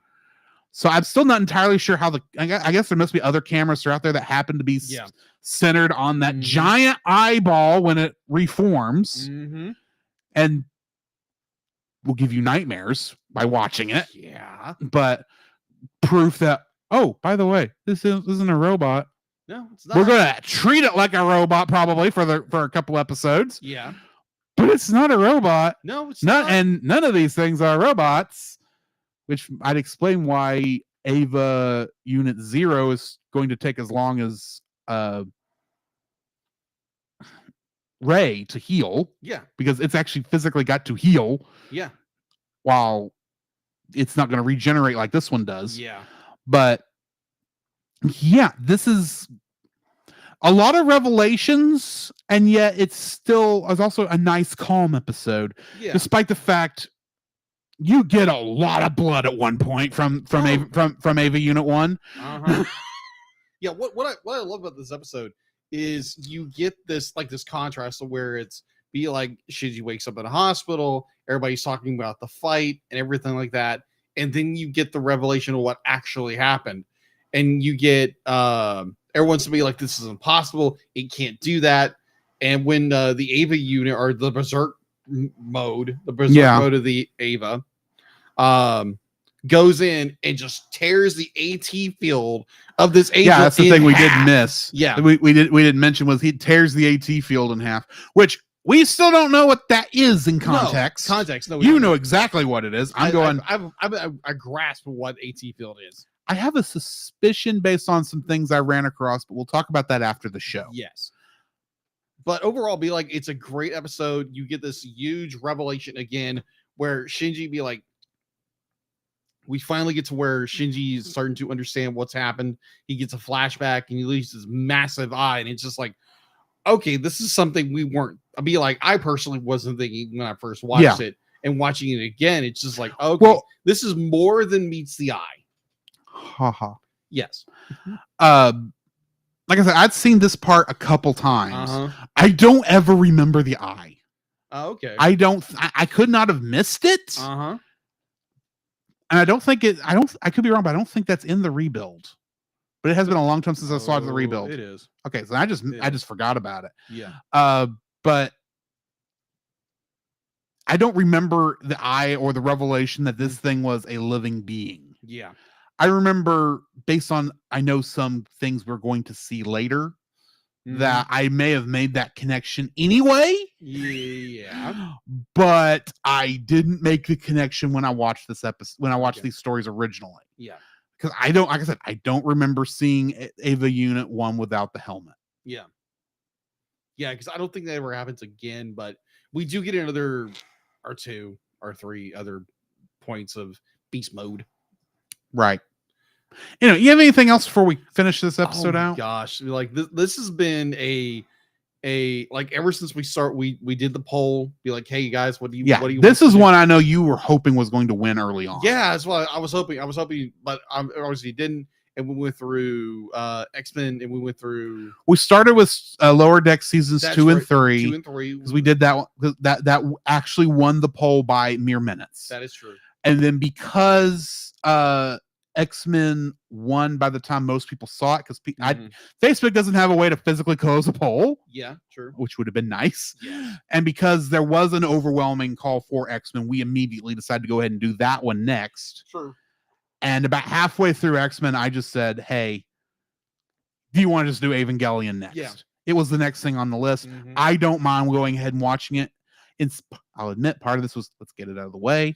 So I'm still not entirely sure how I guess there must be other cameras out there that happen to be centered on that giant eyeball when it reforms, and will give you nightmares by watching it. Yeah. But proof that, oh, by the way, this isn't a robot. No, it's not. We're gonna treat it like a robot probably for a couple episodes. Yeah. But it's not a robot. No, it's not. not. And none of these things are robots, which I'd explain why Ava Unit 0 is going to take as long as Ray to heal. Yeah. Because it's actually physically got to heal. Yeah. While it's not going to regenerate like this one does. Yeah. But yeah, this is a lot of revelations, and yet it's also a nice, calm episode. Yeah. Despite the fact you get a lot of blood at one point from Ava Unit 1. Uh-huh. Yeah, what I love about this episode is you get this contrast of where it's like Shinji wakes up in a hospital, everybody's talking about the fight and everything like that, and then you get the revelation of what actually happened. And you get everyone's to be like, this is impossible, it can't do that. And when the Ava unit, or the berserk mode of the Ava goes in and just tears the AT field of this Ava. Yeah, that's the thing we did half. miss. Yeah, we didn't mention was he tears the AT field in half, which we still don't know what that is in context. No, you know exactly what it is. I grasp what AT field is. I have a suspicion based on some things I ran across, but we'll talk about that after the show. Yes. But overall, be like, it's a great episode. You get this huge revelation again where Shinji be like, we finally get to where Shinji is starting to understand what's happened. He gets a flashback and he leaves his massive eye. And it's just like, okay, this is something we weren't. I personally wasn't thinking when I first watched it. And watching it again, it's just like, okay, well, this is more than meets the eye. Haha. Yes. Like I said, I'd seen this part a couple times. I don't ever remember the eye. Oh, okay. I could not have missed it. And I don't think I could be wrong, but I don't think that's in the rebuild. But it has been a long time since I saw the rebuild. It is. Okay, so I just forgot about it. Yeah. But I don't remember the eye or the revelation that this thing was a living being. Yeah. I remember, based on I know some things we're going to see later, that I may have made that connection anyway. Yeah. But I didn't make the connection when I watched this episode, when I watched these stories originally. Yeah. Because I don't, like I said, I don't remember seeing Ava Unit 1 without the helmet. Yeah. Yeah, because I don't think that ever happens again, but we do get another or two or three other points of beast mode. Right. You have anything else before we finish this episode out? Gosh, like this has been a like ever since we did the poll, be like, hey guys, what do you this is one I know you were hoping was going to win early on. Yeah, that's what I was hoping, but obviously didn't. And we went through X-Men, and we started with Lower Deck seasons 2 and 3. 2 and 3. Because we did that one, that actually won the poll by mere minutes. That is true. And then because X-Men won by the time most people saw it, because Facebook doesn't have a way to physically close a poll. Yeah, true. Which would have been nice. Yeah. And because there was an overwhelming call for X-Men, we immediately decided to go ahead and do that one next. True. And about halfway through X-Men, I just said, hey, do you want to just do Evangelion next? Yeah. It was the next thing on the list. I don't mind going ahead and watching it. I'll admit part of this was, let's get it out of the way.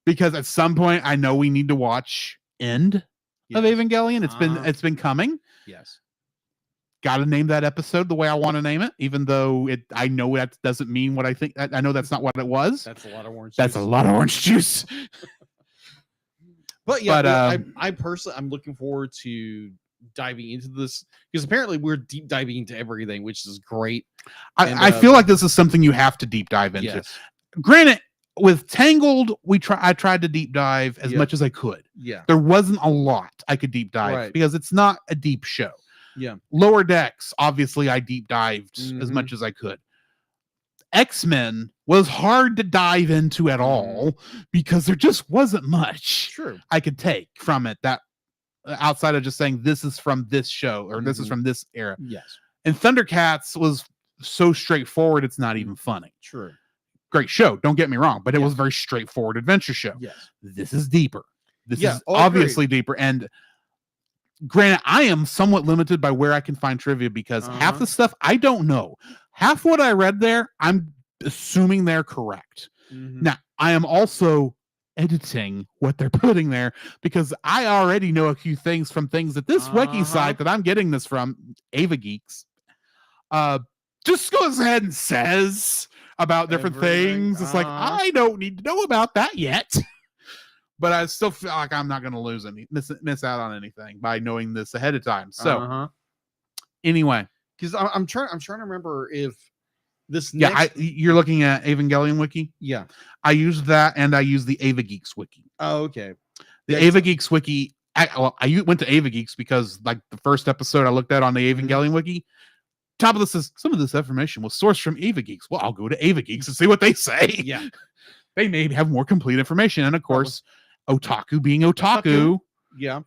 Because at some point, I know we need to watch End of Evangelion. It's been coming. Yes. Got to name that episode the way I want to name it, even though I know that doesn't mean what I think. I know that's not what it was. That's a lot of orange juice. That's a lot of orange juice. But yeah, I personally, I'm looking forward to diving into this because apparently we're deep diving into everything, which is great. I feel like this is something you have to deep dive into. Yes. Granted, with Tangled, I tried to deep dive as much as I could. Yeah. There wasn't a lot I could deep dive Right. because it's not a deep show. Yeah. Lower Decks, obviously, I deep dived as Mhm. much as I could. X-Men was hard to dive into at all because there just wasn't much True. I could take from it that outside of just saying this is from this show or this is from this era. Yes. And Thundercats was so straightforward, it's not even funny. True. Great show, don't get me wrong, but it Yeah. was a very straightforward adventure show. Yes. This is deeper. This Yeah. is Oh, I agree. obviously deeper. And granted, I am somewhat limited by where I can find trivia because half the stuff I don't know. Half what I read there, I'm assuming they're correct. Mhm. Now, I am also editing what they're putting there because I already know a few things from things that this wiki site that I'm getting this from, Ava Geeks, just goes ahead and says about different Everything. things. It's like, I don't need to know about that yet. But I still feel like I'm not going to lose miss out on anything by knowing this ahead of time. So anyway, because I'm trying to remember if this yeah, next you're looking at Evangelion wiki. yeah. I use that, and I use the Ava Geeks wiki. Oh, okay. The Yeah, Ava Geeks wiki. I went to Ava Geeks because like the first episode I looked at on the Evangelion wiki. Top of this is some of this information was sourced from Ava Geeks. Well, I'll go to Ava Geeks and see what they say. Yeah. They may have more complete information, and of course, otaku being otaku, Yeah.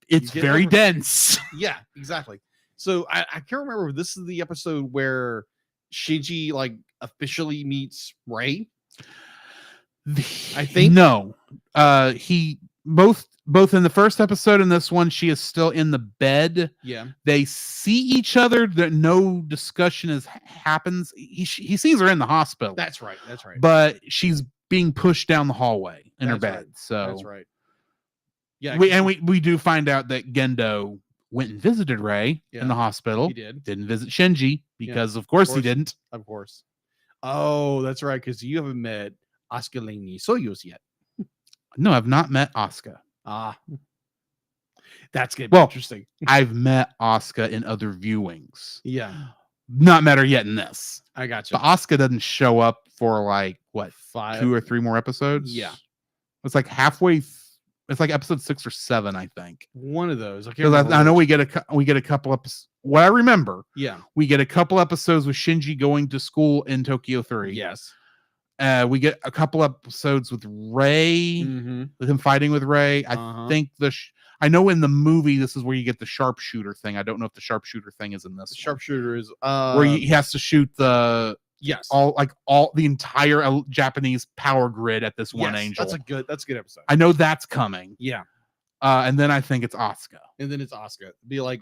it's get very over- dense. Yeah, exactly. So I can't remember if this is the episode where Shinji like officially meets Ray. I think no. He both in the first episode and this one, she is still in the bed. Yeah. They see each other. That no discussion happens. He sees her in the hospital. That's right. That's right. But she's being pushed down the hallway in her That's bed. right. So That's right. Yeah. we do find out that Gendo went and visited Ray in the hospital. He did. Didn't visit Shinji because of course he didn't. Of course. Oh, that's right. Because you haven't met Askalini Soyuz yet. No, I've not met Asuka. Ah. That's gonna be Well, interesting. I've met Asuka in other viewings. Yeah. Not met her yet in this. I got you. But Asuka doesn't show up for like what 2 or 3 more episodes. Yeah. It's like halfway. It's like episode 6 or 7, I think. One of those. I can't Because remember I know which. we get a couple episodes. What I remember, Yeah. we get a couple episodes with Shinji going to school in Tokyo 3. Yes. We get a couple episodes with Ray, Mm-hmm. with him fighting with Ray. I think I know in the movie this is where you get the sharpshooter thing. I don't know if the sharpshooter thing is in this. The sharpshooter is Where he has to shoot the yes. all the entire Japanese power grid at this one Yes, angel. That's a good episode. I know that's coming. Yeah. And then I think it's Asuka. And then it's Asuka. Be like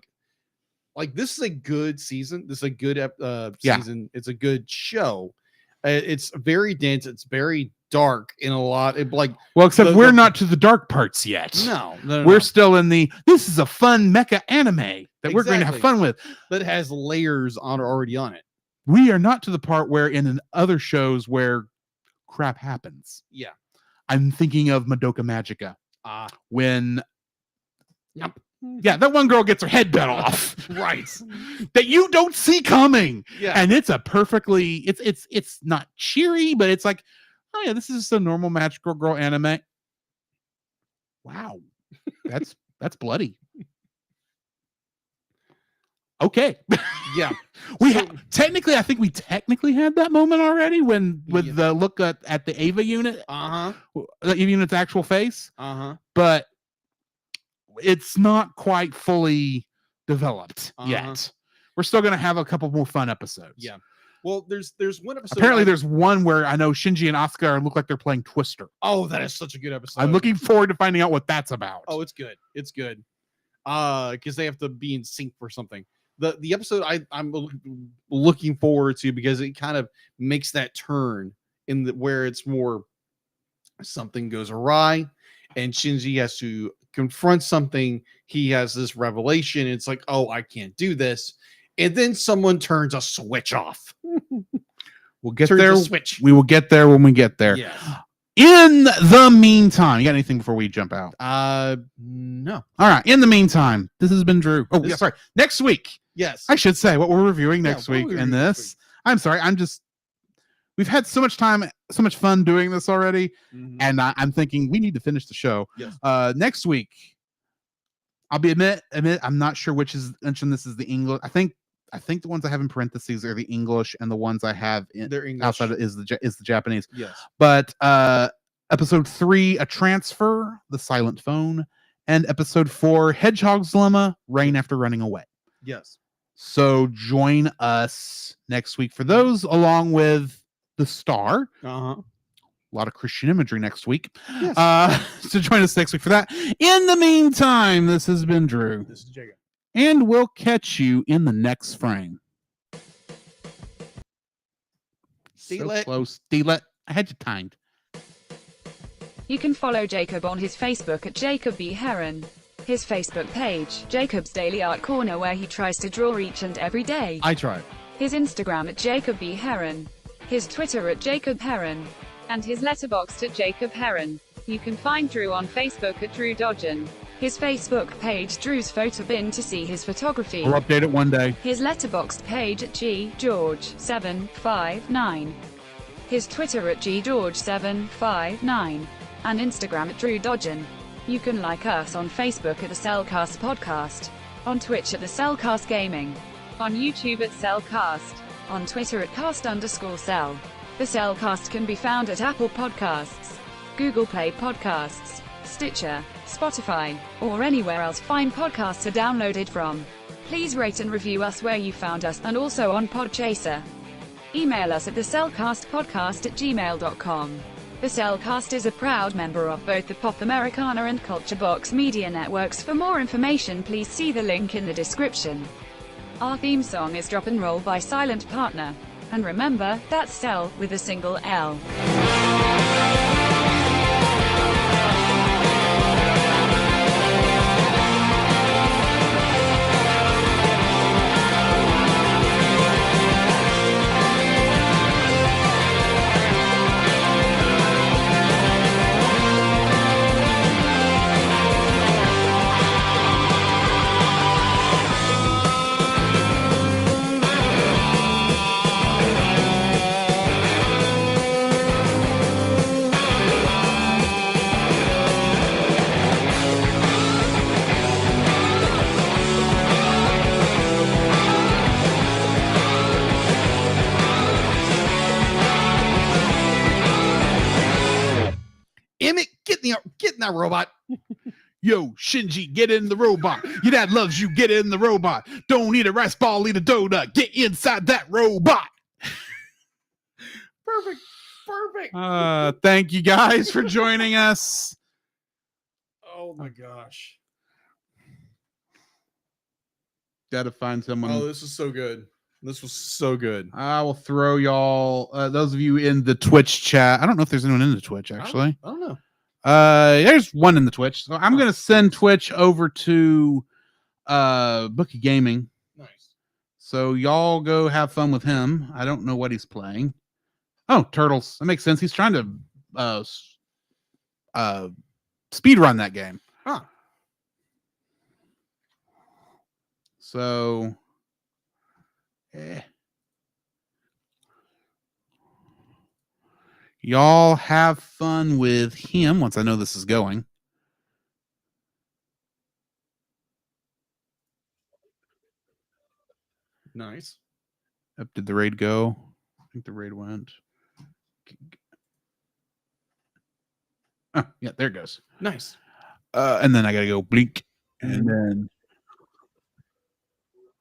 this is a good season. This is a good Yeah. season. It's a good show. It's very dense. It's very dark in a lot. Well, except the- we're the- not to the dark parts yet. no, We're still in this is a fun mecha anime that we're going to have Exactly. fun with. that has layers already on it. We are not to the part where in other shows where crap happens. Yeah. I'm thinking of Madoka Magica when Yep. yeah, that one girl gets her head bit off. Right. That you don't see coming. Yeah. And it's a perfectly it's not cheery, but it's like, oh yeah, this is just a normal magical girl anime. Wow. That's bloody. Okay. Yeah. Technically, I think we technically had that moment already with the look at the Ava unit, Uh-huh. the Ava unit's actual face, Uh-huh. but it's not quite fully developed Uh-huh. yet. We're still going to have a couple more fun episodes. Yeah. Well, there's one episode. Apparently, there's one where I know Shinji and Asuka look like they're playing Twister. Oh, that is such a good episode. I'm looking forward to finding out what that's about. Oh, it's good. It's good. Because they have to be in sync for something. The episode I'm looking forward to because it kind of makes that turn in where it's more something goes awry and Shinji has to confront something. He has this revelation. It's like, oh, I can't do this. And then someone turns a switch off. We'll get Turns there. a switch. We will get there when we get there. Yes. In the meantime, you got anything before we jump out? No. All right. In the meantime, this has been Drew. Oh, yeah, sorry. Next week, Yes. I should say what we're reviewing Yeah, next what are week. we And reviewing next this, I'm sorry. We've had so much time, so much fun doing this already. Mhm. And I'm thinking we need to finish the show. Yes. Next week, I'll be admit, I'm not sure which is mentioned. This is the English. I think the ones I have in parentheses are the English, and the ones I have They're English. outside is the Japanese. Yes. But episode 3, a transfer, the silent phone, and episode 4, Hedgehog's Dilemma, rain after running away. Yes. So join us next week for those, along with the Star. Uh-huh. A lot of Christian imagery next week. Yes. So join us next week for that. In the meantime, this has been Drew. This is Jacob. And we'll catch you in the next frame. Steal So it. close. Steal it. I had you timed. You can follow Jacob on his Facebook at Jacob B. Heron. His Facebook page, Jacob's Daily Art Corner, where he tries to draw each and every day. I tried. His Instagram at Jacob B. Heron. His Twitter at Jacob Heron. And his letterboxd at Jacob Heron. You can find Drew on Facebook at Drew Dodgen. His Facebook page, Drew's Photo Bin, to see his photography. I'll update it one day. His letterboxd page at ggeorge759. His Twitter at ggeorge759. And Instagram at Drew Dodgen. You can like us on Facebook at the Cellcast Podcast. On Twitch at the Cellcast Gaming. On YouTube at Cellcast. On Twitter at cast_cell. The Cellcast can be found at Apple Podcasts, Google Play Podcasts, Stitcher, Spotify, or anywhere else fine podcasts are downloaded from. Please rate and review us where you found us, and also on Podchaser. Email us at thecellcastpodcast@gmail.com. The Cellcast is a proud member of both the Pop Americana and Culture Box media networks. For more information, please see the link in the description. Our theme song is Drop and Roll by Silent Partner. And remember, that's Cell with a single L. Emmet, get in that robot. Yo, Shinji, get in the robot. Your dad loves you. Get in the robot. Don't eat a rice ball, eat a donut. Get inside that robot. Perfect. Perfect. Thank you guys for joining us. Oh my gosh. Gotta find someone. Oh, this is so good. This was so good. I will throw y'all, those of you in the Twitch chat. I don't know if there's anyone in the Twitch, actually. I don't know. There's one in the Twitch. So I'm going to send Twitch over to Bookie Gaming. Nice. So y'all go have fun with him. I don't know what he's playing. Oh, Turtles. That makes sense. He's trying to speed run that game. Huh. So y'all have fun with him once I know this is going. Nice. Did the raid go? I think the raid went. Oh, yeah, there it goes. Nice. And then I gotta go blink. And then